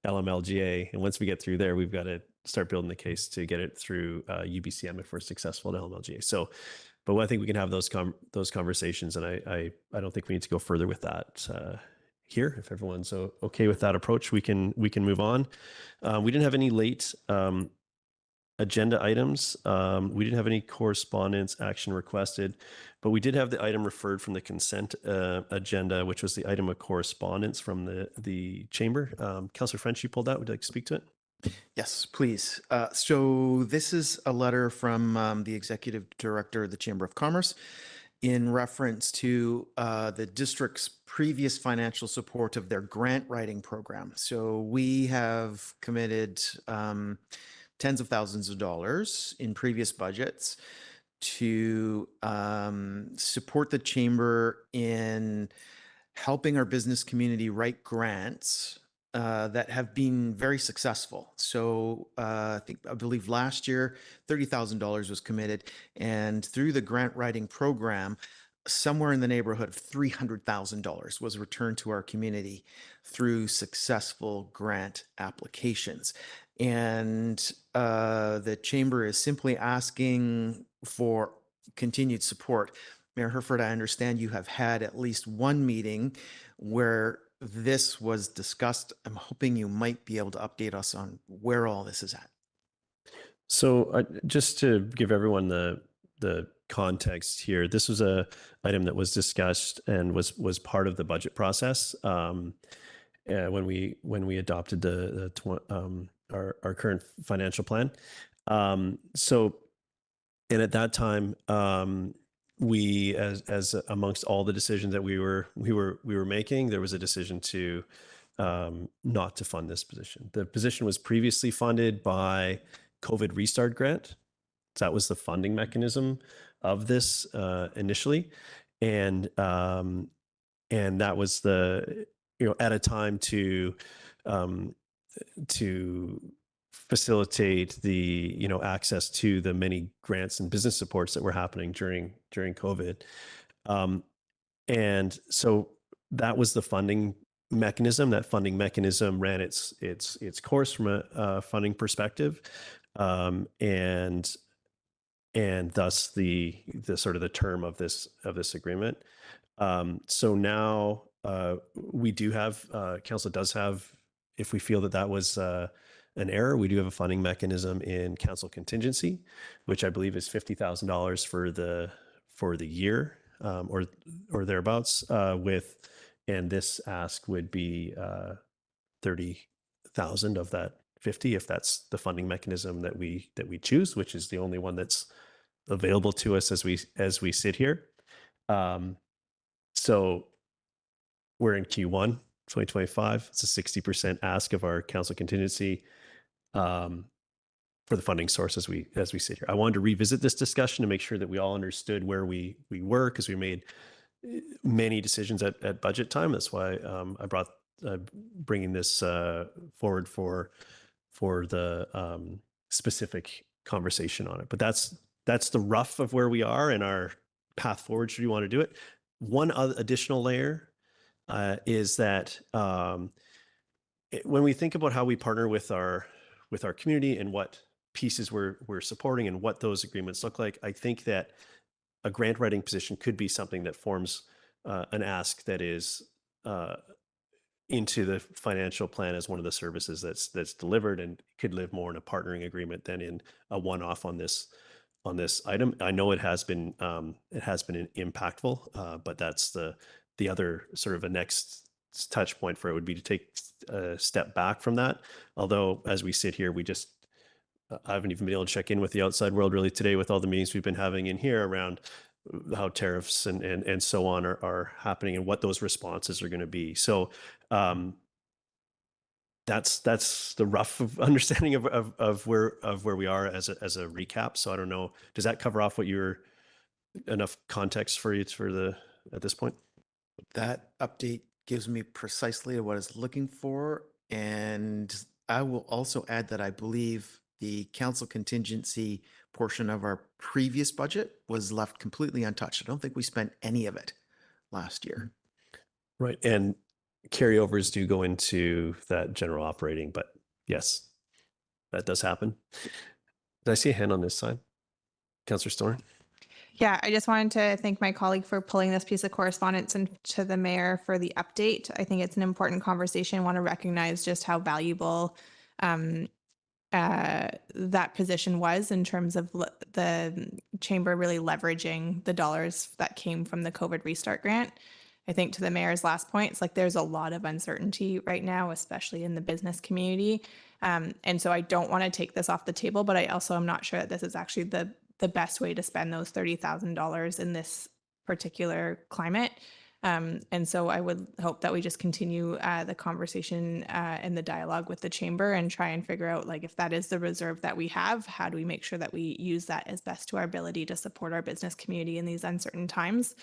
LMLGA. And once we get through there, we've got to start building the case to get it through UBCM if we're successful at LMLGA. So, but I think we can have those conversations. And I don't think we need to go further with that here. If everyone's okay with that approach, we can move on. We didn't have any late agenda items. We didn't have any correspondence action requested, but we did have the item referred from the consent agenda, which was the item of correspondence from the chamber. Councillor French, you pulled that. Would you like to speak to it? Yes, please. So this is a letter from the Executive Director of the Chamber of Commerce in reference to the district's previous financial support of their grant writing program. So we have committed tens of thousands of dollars in previous budgets to support the chamber in helping our business community write grants that have been very successful. So I believe last year, $30,000 was committed, and through the grant writing program, somewhere in the neighborhood of $300,000 was returned to our community through successful grant applications. And the chamber is simply asking for continued support. Mayor Herford, I understand you have had at least one meeting where this was discussed. I'm hoping you might be able to update us on where all this is at. So just to give everyone the context here, this was a item that was discussed and was part of the budget process when we adopted our current financial plan. And at that time, we, as amongst all the decisions that we were making, there was a decision to not to fund this position. The position was previously funded by COVID Restart Grant. That was the funding mechanism of this initially, and that was at a time to facilitate the access to the many grants and business supports that were happening during COVID, and so that was the funding mechanism. That funding mechanism ran its course from a funding perspective, and thus the sort of the term of this agreement. So now we do have council does have, if we feel that was an error, we do have a funding mechanism in council contingency, which I believe is $50,000 for the year or thereabouts. And this ask would be 30,000 of that 50, if that's the funding mechanism that we choose, which is the only one that's available to us as we sit here. So we're in Q1 2025. It's a 60% ask of our council contingency for the funding source as we sit here. I wanted to revisit this discussion to make sure that we all understood where we were, because we made many decisions at budget time. That's why I brought bringing this forward for the specific conversation on it. But that's the rough of where we are and our path forward should we want to do it. One other additional layer is that when we think about how we partner with our community and what pieces we're supporting and what those agreements look like, I think that a grant writing position could be something that forms an ask that is into the financial plan as one of the services that's delivered, and could live more in a partnering agreement than in a one-off on this item. I know it has been impactful, but that's the other sort of a next touch point for it would be to take a step back from that. Although as we sit here, I haven't even been able to check in with the outside world really today with all the meetings we've been having in here around how tariffs and so on are happening and what those responses are going to be. So that's the rough understanding of where we are as a recap. So I don't know, does that cover off what enough context for you at this point? That update gives me precisely what I was looking for. And I will also add that I believe the council contingency portion of our previous budget was left completely untouched. I don't think we spent any of it last year. Right. And carryovers do go into that general operating, but yes, that does happen. Did I see a hand on this side? Councillor Storn? Yeah, I just wanted to thank my colleague for pulling this piece of correspondence and to the mayor for the update. I think it's an important conversation. I want to recognize just how valuable that position was in terms of the chamber really leveraging the dollars that came from the COVID restart grant. I think to the mayor's last point, it's like there's a lot of uncertainty right now, especially in the business community. And so I don't want to take this off the table, but I also am not sure that this is actually the best way to spend those $30,000 in this particular climate. And so I would hope that we just continue the conversation and the dialogue with the chamber and try and figure out, like, if that is the reserve that we have, how do we make sure that we use that as best to our ability to support our business community in these uncertain times.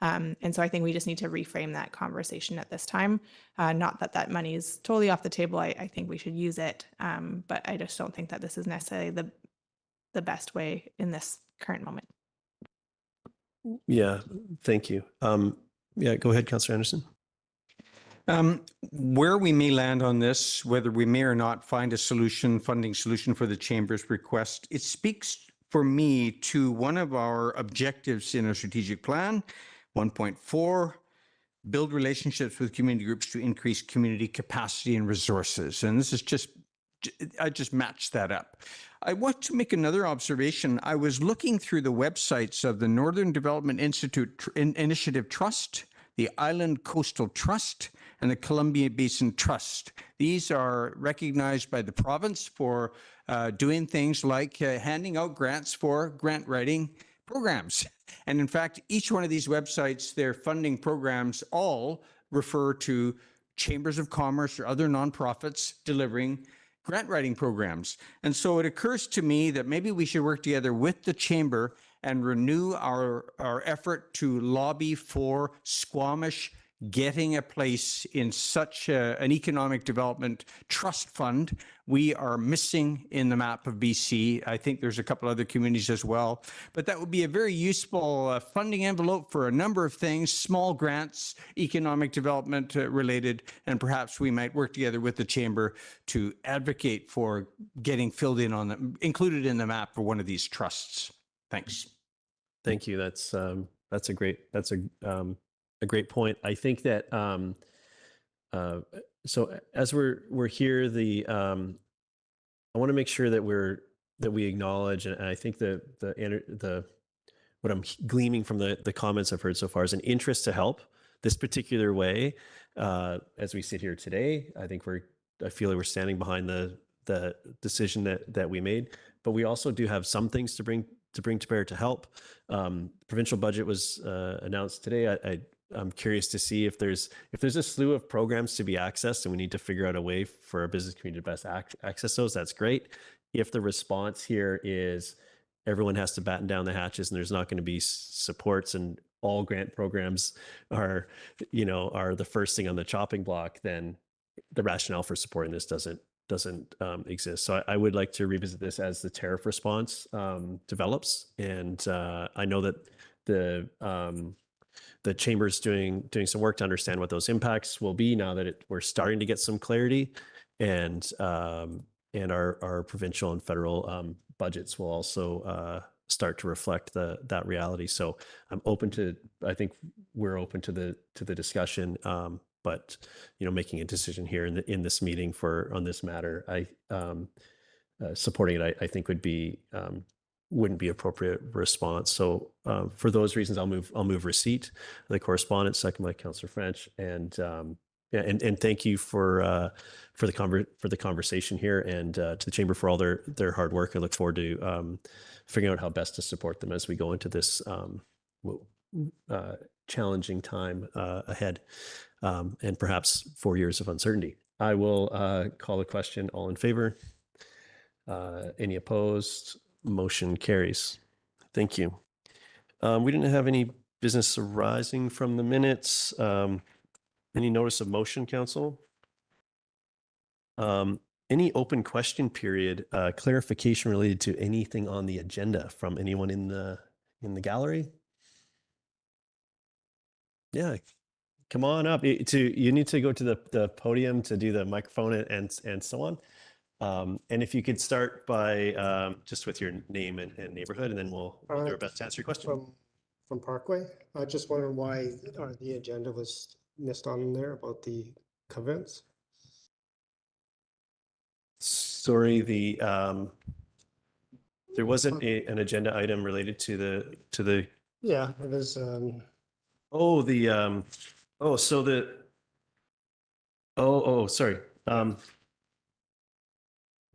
And so I think we just need to reframe that conversation at this time. Not that that money is totally off the table. I think we should use it. But I just don't think that this is necessarily the best way in this current moment. Yeah, thank you. Yeah, go ahead, Councillor Anderson. Where we may land on this, whether we may or not find a solution, funding solution for the chamber's request, it speaks for me to one of our objectives in our strategic plan, 1.4, build relationships with community groups to increase community capacity and resources. And this is just, I just matched that up. I want to make another observation. I was looking through the websites of the Northern Development Institute Initiative Trust, the Island Coastal Trust, and the Columbia Basin Trust. These are recognized by the province for doing things like handing out grants for grant writing programs. And in fact, each one of these websites, their funding programs all refer to chambers of commerce or other nonprofits delivering grant writing programs. And so it occurs to me that maybe we should work together with the chamber and renew our effort to lobby for Squamish getting a place in such an economic development trust fund. We are missing in the map of BC. I think there's a couple other communities as well, but that would be a very useful funding envelope for a number of things, small grants, economic development related, and perhaps we might work together with the chamber to advocate for getting filled in on the, included in the map for one of these trusts. Thanks. Thank you. That's a great point. I think that so as we're here, I want to make sure that we acknowledge, and I think the what I'm gleaming from the comments I've heard so far is an interest to help this particular way. As we sit here today, I feel like we're standing behind the decision that we made, but we also do have some things to bring to bear to help. Provincial budget was announced today. I'm curious to see if there's a slew of programs to be accessed, and we need to figure out a way for our business community to best access those. That's great. If the response here is everyone has to batten down the hatches and there's not going to be supports and all grant programs are the first thing on the chopping block, then the rationale for supporting this doesn't exist. So I would like to revisit this as the tariff response develops, and I know that the chamber's doing some work to understand what those impacts will be now that we're starting to get some clarity, and our provincial and federal budgets will also start to reflect that reality. So I think we're open to the discussion, but making a decision here in this meeting on this matter, supporting it, I think wouldn't be appropriate response. So for those reasons, I'll move receipt of the correspondence, second by Councillor French, and thank you for the conversation here, and to the chamber for all their hard work. I look forward to figuring out how best to support them as we go into this challenging time ahead, and perhaps 4 years of uncertainty. I will call the question. All in favor? Any opposed? Motion carries. Thank you. We didn't have any business arising from the minutes. Any notice of motion, council? any open question period, clarification related to anything on the agenda from anyone in the gallery? Yeah, come on up. You need to go to the podium to do the microphone and so on. And if you could start by just with your name and neighborhood, and then we'll do our best to answer your question. From Parkway. I just wondering why the agenda was missed on there about the covenants. Sorry, there wasn't an agenda item related to the. Yeah, it was. Sorry.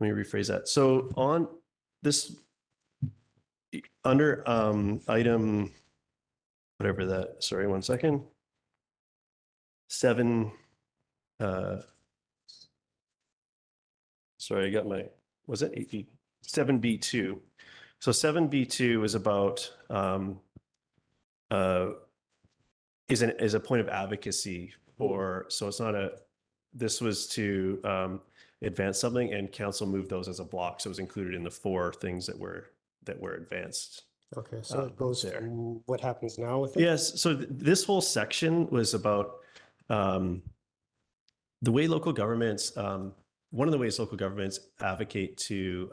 Let me rephrase that. So on this, under item, whatever that, sorry, 1 second. 7, sorry, I got my, was it 8B? 7B2. So 7B2 is about, is a point of advocacy for, so it's not this was to advance something, and council moved those as a block. So it was included in the 4 things that were advanced. Okay, so it goes there. What happens now with it? Yes, so this whole section was about the way local governments, one of the ways local governments advocate to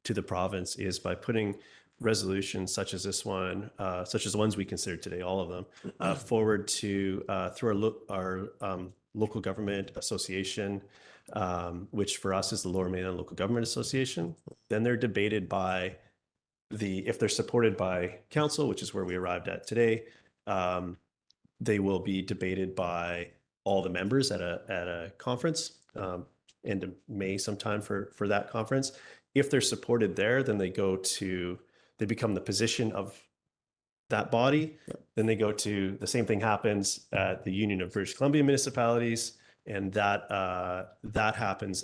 the province is by putting resolutions such as this one, such as the ones we considered today, all of them, forward to through our local government association, which for us is the Lower Mainland Local Government Association. Then they're debated by if they're supported by council, which is where we arrived at today, they will be debated by all the members at a conference, end of May sometime for that conference. If they're supported there, then they become the position of that body. Yep. Then they go to, the same thing happens at the Union of British Columbia Municipalities, and that happens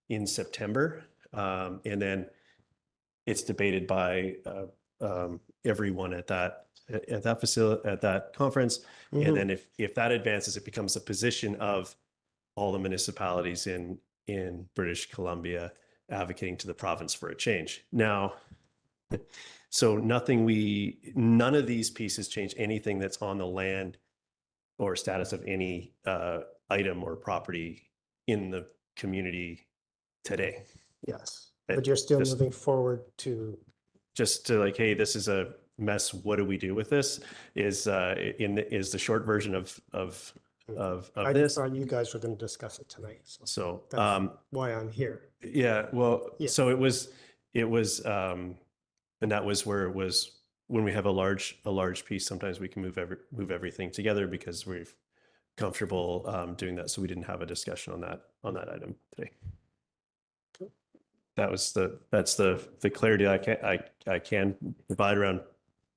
in September, and then it's debated by everyone at that facility, at that conference. Mm-hmm. And then if that advances, it becomes a position of all the municipalities in British Columbia advocating to the province for a change. Now, so none of these pieces change anything that's on the land or status of any item or property in the community today. Yes, but you're still moving forward to. Just to like, hey, this is a mess. What do we do with this? Is the short version of I this. thought you guys were going to discuss it tonight. So that's why I'm here. Yeah, well, yeah. So it was, and that was where it was when we have a large piece. Sometimes we can move everything together because we're comfortable doing that. So we didn't have a discussion on that item today. That's the clarity I can provide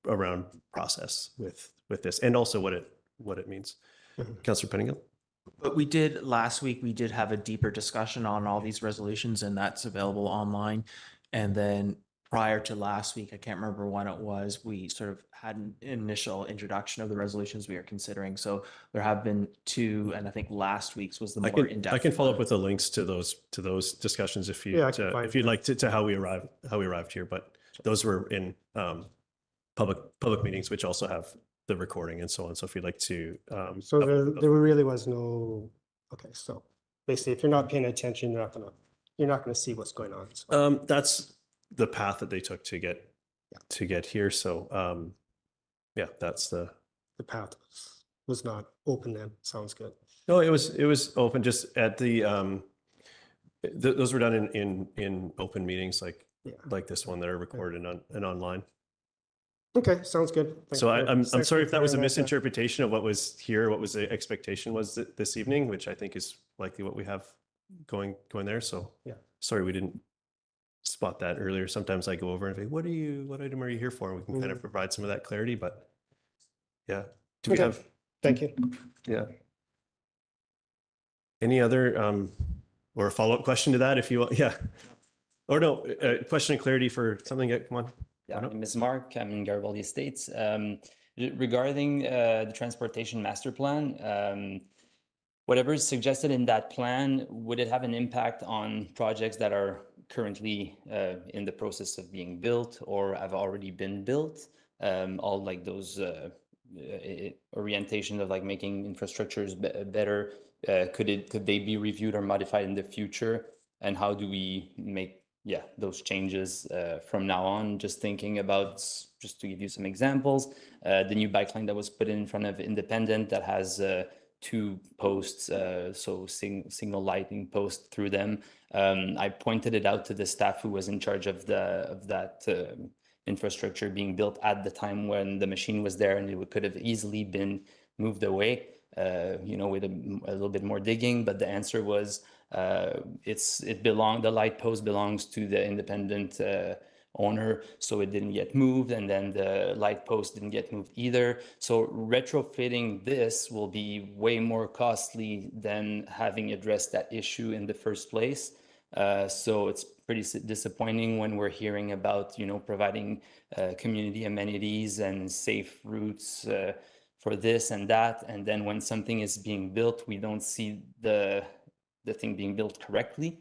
around process with this, and also what it means. Mm-hmm. Councillor Pettingill. But last week, we did have a deeper discussion on all these resolutions, and that's available online. And then prior to last week, I can't remember when it was, we sort of had an initial introduction of the resolutions we are considering. So there have been 2, and I think last week's was the more in-depth. I can follow up with the links to those discussions if you'd like to how we arrived here. But those were in public meetings, which also have the recording and so on. So if you'd like to. So there really was no. Okay, so basically, if you're not paying attention, you're not gonna see what's going on. So. That's the path that they took to get here. So yeah, that's the path was not open then. Sounds good. No, it was open, just at the those were done in open meetings like this one that are recorded and online. Okay, sounds good. Thanks. So I'm sorry if that was a misinterpretation of what was here, what was the expectation was this evening, which I think is likely what we have going there. So yeah, sorry we didn't spot that earlier. Sometimes I go over and say, what item are you here for? And we can kind of provide some of that clarity, but yeah. Do we have? Thank you. Yeah. Any other or a follow-up question to that if you want? Yeah. Or no, question and clarity for something. Come on. Yeah, my name is Mark. I'm in Garibaldi Estates. Regarding the transportation master plan, whatever is suggested in that plan, would it have an impact on projects that are currently in the process of being built or have already been built? All like those orientation of like making infrastructures better, could they be reviewed or modified in the future? And how do we make those changes from now on? Just thinking about, just to give you some examples, the new bike lane that was put in front of Independent that has 2 posts, so signal lighting posts through them. I pointed it out to the staff who was in charge of that infrastructure being built at the time when the machine was there, and it could have easily been moved away, with a little bit more digging. But the answer was the light post belongs to the Independent owner, so it didn't get moved, and then the light post didn't get moved either. So retrofitting this will be way more costly than having addressed that issue in the first place. So it's pretty disappointing when we're hearing about, providing community amenities and safe routes for this and that, and then when something is being built, we don't see the thing being built correctly.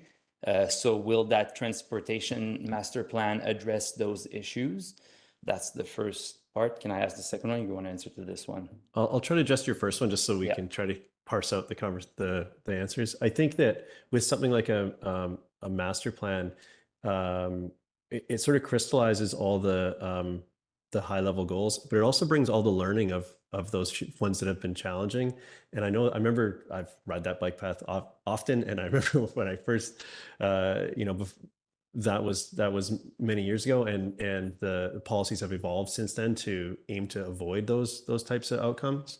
So will that transportation master plan address those issues? That's the first part. Can I ask the second one? You want to answer to this one? I'll try to adjust your first one just so we can try to parse out the answers. I think that with something like a master plan, it sort of crystallizes all the high level goals, but it also brings all the learning of those ones that have been challenging. And I remember I've ride that bike path often, and I remember when I first, that was many years ago, and the policies have evolved since then to aim to avoid those types of outcomes.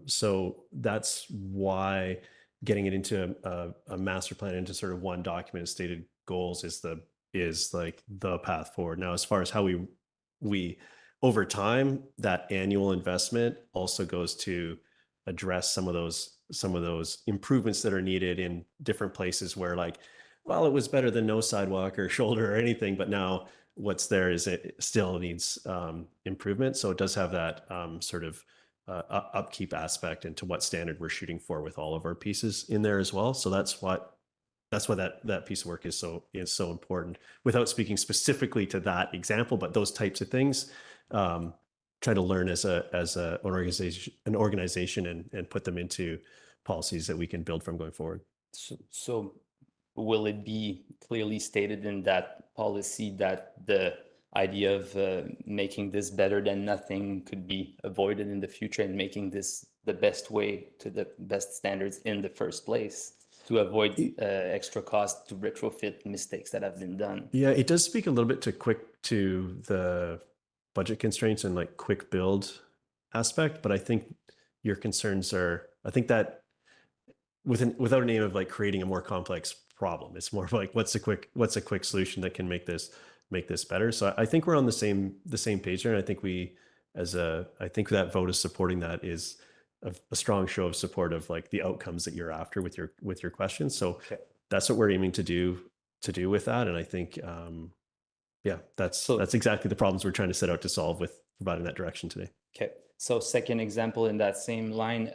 So that's why getting it into a master plan, into sort of one document of stated goals, is like the path forward. Now, as far as how we over time, that annual investment also goes to address some of those improvements that are needed in different places where, like, well, it was better than no sidewalk or shoulder or anything, but now what's there is it still needs improvement. So it does have that sort of upkeep aspect into what standard we're shooting for with all of our pieces in there as well. So that's why that piece of work is so important. Without speaking specifically to that example, but those types of things, try to learn as an organization and put them into policies that we can build from going forward. So will it be clearly stated in that policy that the idea of making this better than nothing could be avoided in the future, and making this the best way to the best standards in the first place, to avoid extra cost to retrofit mistakes that have been done? Yeah, it does speak a little bit to the budget constraints and like quick build aspect, but I think your concerns are, I think that without an aim of like creating a more complex problem, it's more of like what's a quick solution that can make this better. So I think we're on the same page there, and I think I think that vote is supporting that is a strong show of support of like the outcomes that you're after with your questions. So that's what we're aiming to do with that, and I think that's exactly the problems we're trying to set out to solve with providing that direction today. Okay, so second example in that same line,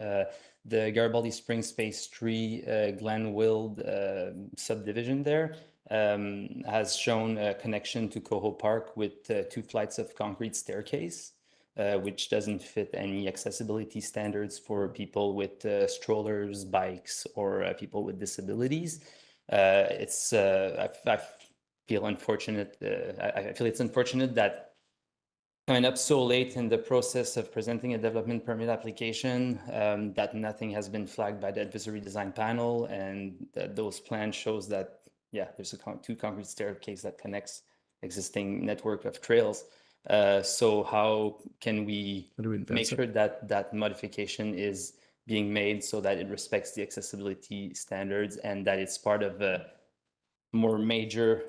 the Garibaldi Springs Phase 3 Glenwild subdivision there has shown a connection to Coho Park with 2 flights of concrete staircase, which doesn't fit any accessibility standards for people with strollers, bikes, or people with disabilities. I feel it's unfortunate that coming up so late in the process of presenting a development permit application, that nothing has been flagged by the advisory design panel, and that those plans shows that, there's 2 concrete staircase that connects existing network of trails. So how can we make sure that modification is being made so that it respects the accessibility standards, and that it's part of a more major,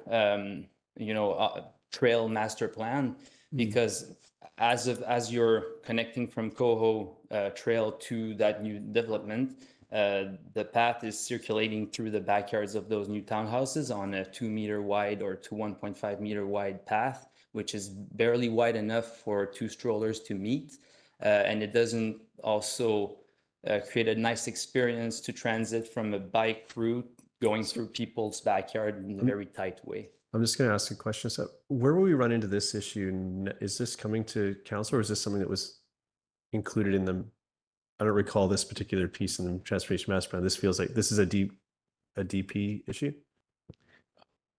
trail master plan? Because as you're connecting from Coho Trail to that new development, the path is circulating through the backyards of those new townhouses on a 2 meter wide or to 1.5 meter wide path, which is barely wide enough for 2 strollers to meet. And it doesn't also create a nice experience to transit from a bike route going through people's backyard in a very tight way. I'm just going to ask a question. So where will we run into this issue? Is this coming to council, or is this something that was included in the, I don't recall this particular piece in the transportation master plan. This feels like this is a DP issue.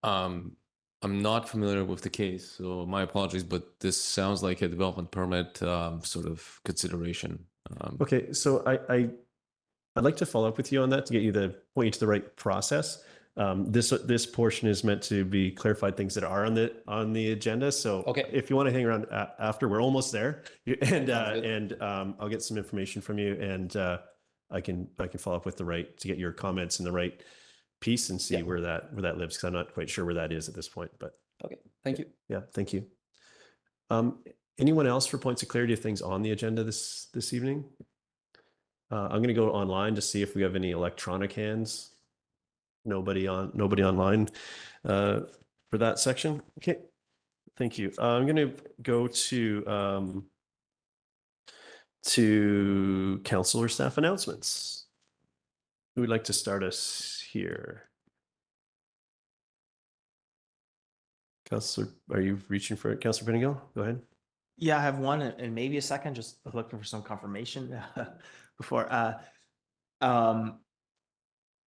I'm not familiar with the case, so my apologies, but this sounds like a development permit sort of consideration. Okay, so I'd like to follow up with you on that to get you point you to the right process. This portion is meant to be clarified things that are on the agenda. So okay, if you want to hang around after, we're almost there, and I'll get some information from you, and I can follow up with to get your comments in the right piece and see where that lives, because I'm not quite sure where that is at this point. But okay, thank you. Yeah, thank you. Anyone else for points of clarity of things on the agenda this evening? I'm going to go online to see if we have any electronic hands. Nobody online for that section. Okay, thank you. I'm going to go to council or staff announcements. Who would like to start us here? Councilor, are you reaching for it? Councilor Pinigo, go ahead. Yeah, I have one and maybe a second, just looking for some confirmation before.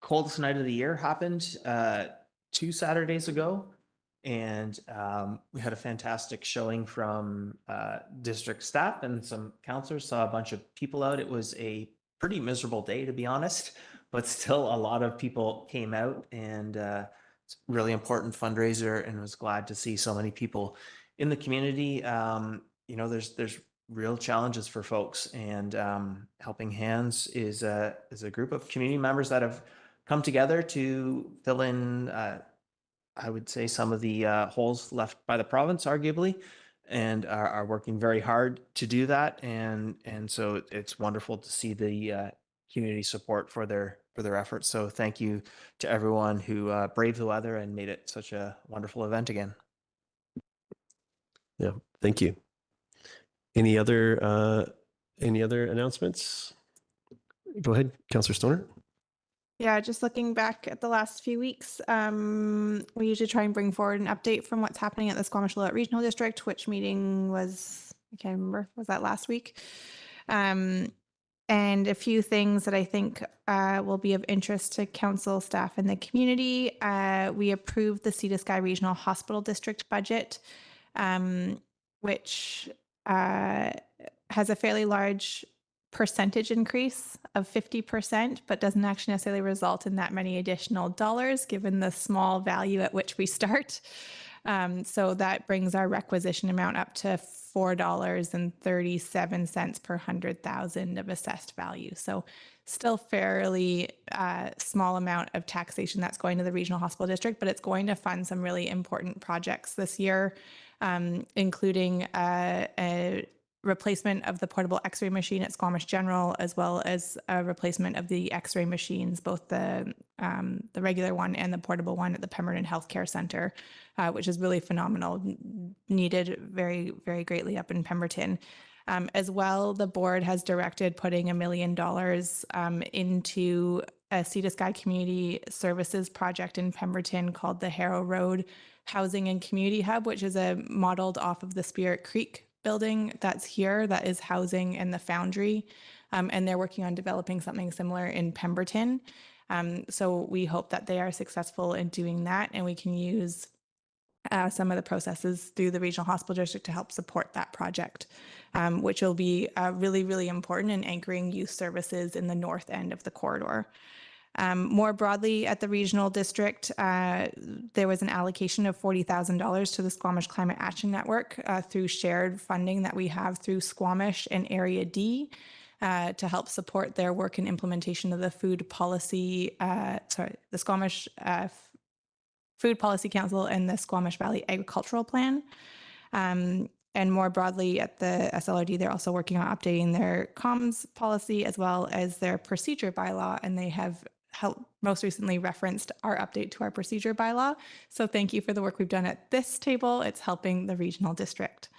Coldest night of the year happened 2 Saturdays ago, and we had a fantastic showing from district staff, and some councilors saw a bunch of people out. It was a pretty miserable day, to be honest, but still a lot of people came out, and it's a really important fundraiser, and was glad to see so many people in the community. You know, there's real challenges for folks, and Helping Hands is a group of community members that have come together to fill in, I would say, some of the holes left by the province, arguably, and are working very hard to do that. And so it's wonderful to see the community support for their efforts. So thank you to everyone who braved the weather and made it such a wonderful event again. Yeah, thank you. Any other announcements? Go ahead, Councillor Stoner. Yeah, just looking back at the last few weeks, we usually try and bring forward an update from what's happening at the Squamish Lillooet Regional District. Which meeting was, I can't remember, was that last week? And a few things that I think will be of interest to council staff and the community. We approved the Sea to Sky Regional Hospital District budget, which has a fairly large percentage increase of 50%, but doesn't actually necessarily result in that many additional dollars given the small value at which we start. So that brings our requisition amount up to $4.37 per 100,000 of assessed value. So still fairly small amount of taxation that's going to the regional hospital district, but it's going to fund some really important projects this year, including a replacement of the portable x-ray machine at Squamish General, as well as a replacement of the x-ray machines, both the regular one and the portable one at the Pemberton Healthcare Center, which is really phenomenal, needed very, very greatly up in Pemberton. As well, the board has directed putting $1 million into a Sea to Sky Community Services project in Pemberton called the Harrow Road Housing and Community Hub, which is modeled off of the Spirit Creek building that's here, that is housing in the Foundry, and they're working on developing something similar in Pemberton. So we hope that they are successful in doing that, and we can use some of the processes through the regional hospital district to help support that project, which will be really, really important in anchoring youth services in the north end of the corridor. More broadly at the regional district, there was an allocation of $40,000 to the Squamish Climate Action Network through shared funding that we have through Squamish and Area D to help support their work and implementation of the the Squamish Food Policy Council and the Squamish Valley Agricultural Plan. And more broadly at the SLRD, they're also working on updating their comms policy as well as their procedure bylaw, and they have most recently referenced our update to our procedure bylaw. So thank you for the work we've done at this table. It's helping the regional district.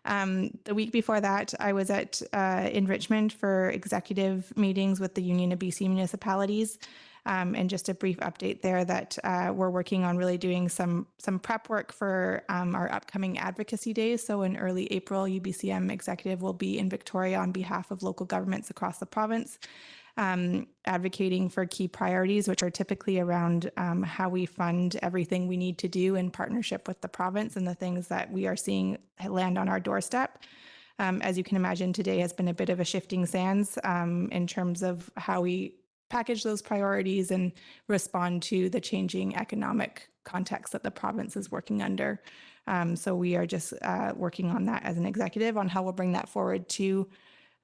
The week before that, I was in Richmond for executive meetings with the Union of BC Municipalities. And just a brief update there that we're working on really doing some prep work for our upcoming advocacy days. So in early April, UBCM executive will be in Victoria on behalf of local governments across the province, advocating for key priorities, which are typically around how we fund everything we need to do in partnership with the province and the things that we are seeing land on our doorstep. As you can imagine, today has been a bit of a shifting sands in terms of how we package those priorities and respond to the changing economic context that the province is working under. So we are just working on that as an executive on how we'll bring that forward to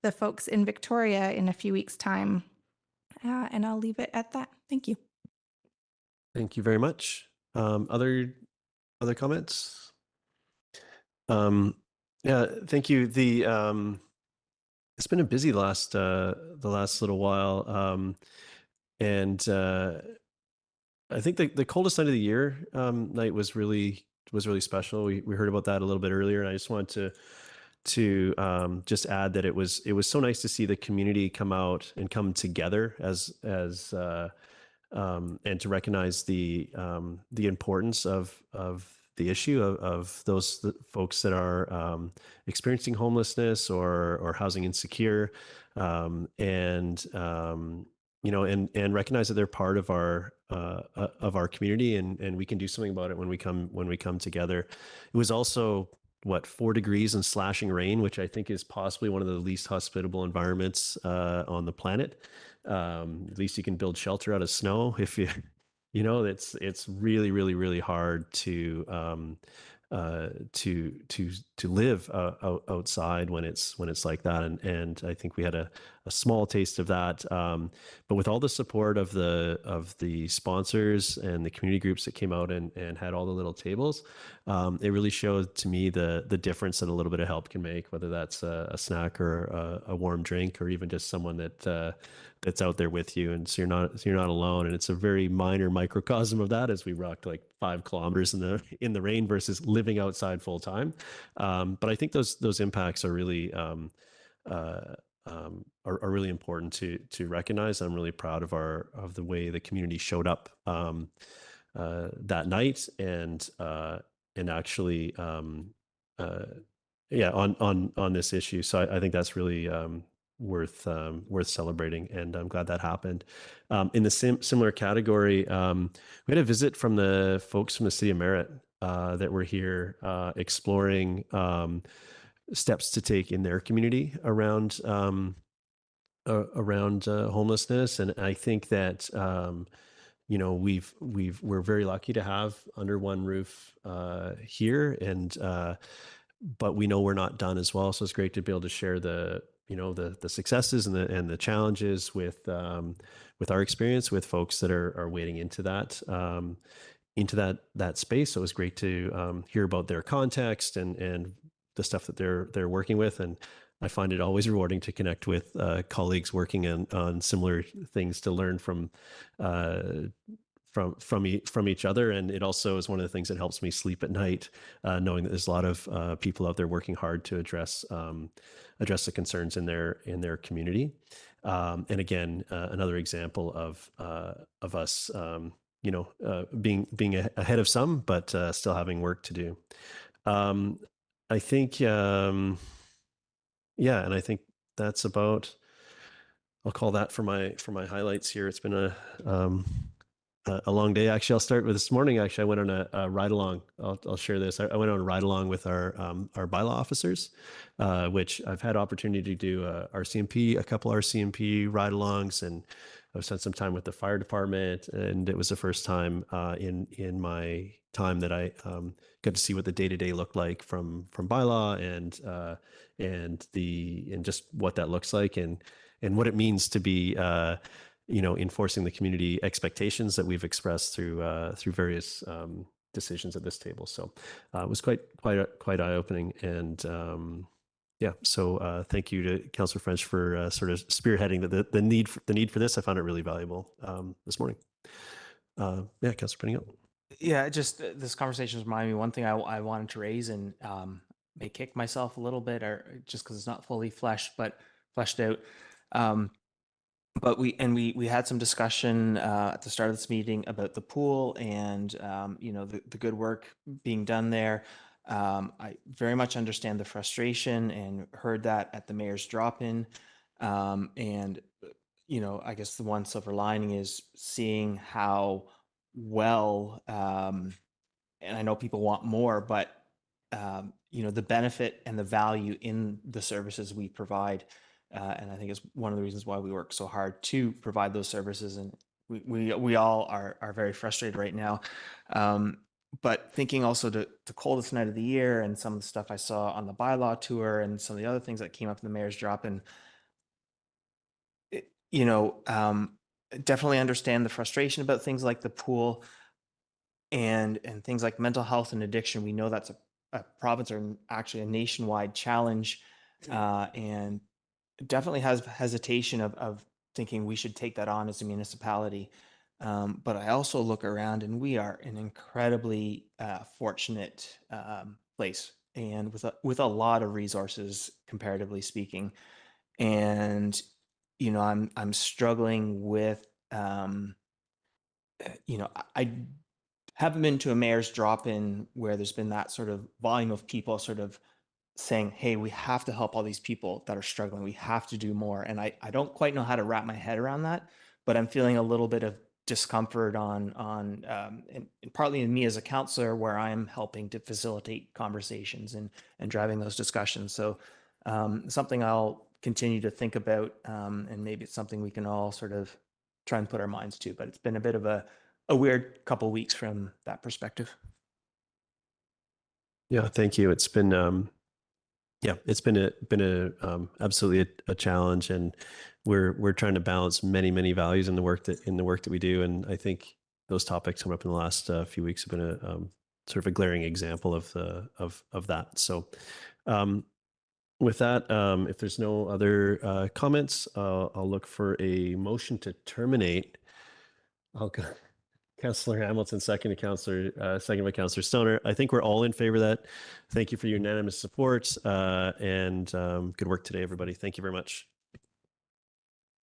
the folks in Victoria in a few weeks' time. And I'll leave it at that. Thank you. Thank you very much. Other comments? Yeah, thank you. It's been a busy the last little while, and I think the coldest night of the year night was really special. We heard about that a little bit earlier, and I just wanted to just add that it was so nice to see the community come out and come together as and to recognize the importance of the issue of those folks that are experiencing homelessness or housing insecure, and recognize that they're part of our community, and we can do something about it when we come together. It was also 4 degrees and slashing rain, which I think is possibly one of the least hospitable environments on the planet. At least you can build shelter out of snow. If it's really hard to live outside when it's like that, and I think we had a small taste of that, but with all the support of the sponsors and the community groups that came out and had all the little tables, it really showed to me the difference that a little bit of help can make, whether that's a snack or a warm drink, or even just someone that's out there with you, and so you're not alone. And it's a very minor microcosm of that, as we rocked 5 kilometers in the rain versus living outside full time. But I think those impacts are really really important to recognize. I'm really proud of the way the community showed up that night, and actually on this issue. So I think that's really worth celebrating, and I'm glad that happened. In the similar category, we had a visit from the folks from the City of Merritt that were here exploring steps to take in their community around homelessness. And I think that we're very lucky to have under one roof here, and but we know we're not done as well. So it's great to be able to share the successes and the challenges with our experience with folks that are wading into that space. So it was great to hear about their context and the stuff that they're working with. And I find it always rewarding to connect with colleagues working on similar things, to learn from each other. And it also is one of the things that helps me sleep at night, knowing that there's a lot of people out there working hard to address the concerns in their community. And again, another example of us, being ahead of some, but still having work to do. I think, and I think that's about. I'll call that for my highlights here. It's been a long day. Actually, I'll start with this morning. Actually, I went on a ride along. I'll share this. I went on a ride along with our bylaw officers, which I've had opportunity to do RCMP, a couple RCMP ride alongs, and I've spent some time with the fire department. And it was the first time in my time that I got to see what the day-to-day looked like from bylaw and just what that looks like and what it means to be enforcing the community expectations that we've expressed through various decisions at this table. So it was quite eye-opening, and so thank you to Councillor French for sort of spearheading the need for this. I found it really valuable this morning. Councillor Pennington. Yeah, just this conversation reminded me one thing I wanted to raise, and may kick myself a little bit, or just because it's not fully fleshed out. But we had some discussion at the start of this meeting about the pool and the good work being done there. I very much understand the frustration and heard that at the mayor's drop-in. And I guess the one silver lining is seeing how well, and I know people want more, but the benefit and the value in the services we provide. And I think it's one of the reasons why we work so hard to provide those services. And we all are very frustrated right now. But thinking also to coldest night of the year and some of the stuff I saw on the bylaw tour and some of the other things that came up in the mayor's drop-in, definitely understand the frustration about things like the pool and things like mental health and addiction. We know that's a province or actually a nationwide challenge, and definitely has hesitation of thinking we should take that on as a municipality. But I also look around and we are an incredibly fortunate place, and with a lot of resources, comparatively speaking. And I'm struggling with I haven't been to a mayor's drop-in where there's been that sort of volume of people sort of saying, hey, we have to help all these people that are struggling. We have to do more. And I don't quite know how to wrap my head around that, but I'm feeling a little bit of discomfort on and partly in me as a counselor, where I'm helping to facilitate conversations and driving those discussions. So something I'll continue to think about, and maybe it's something we can all sort of try and put our minds to, but it's been a bit of a weird couple weeks from that perspective. Yeah, thank you. It's been it's been absolutely a challenge, and we're trying to balance many values in the work that we do. And I think those topics coming up in the last few weeks have been a sort of a glaring example of that. So with that, if there's no other comments, I'll look for a motion to terminate. I'll go. Councillor Hamilton, second by Councillor Stoner. I think we're all in favor of that. Thank you for your unanimous support, and good work today, everybody. Thank you very much.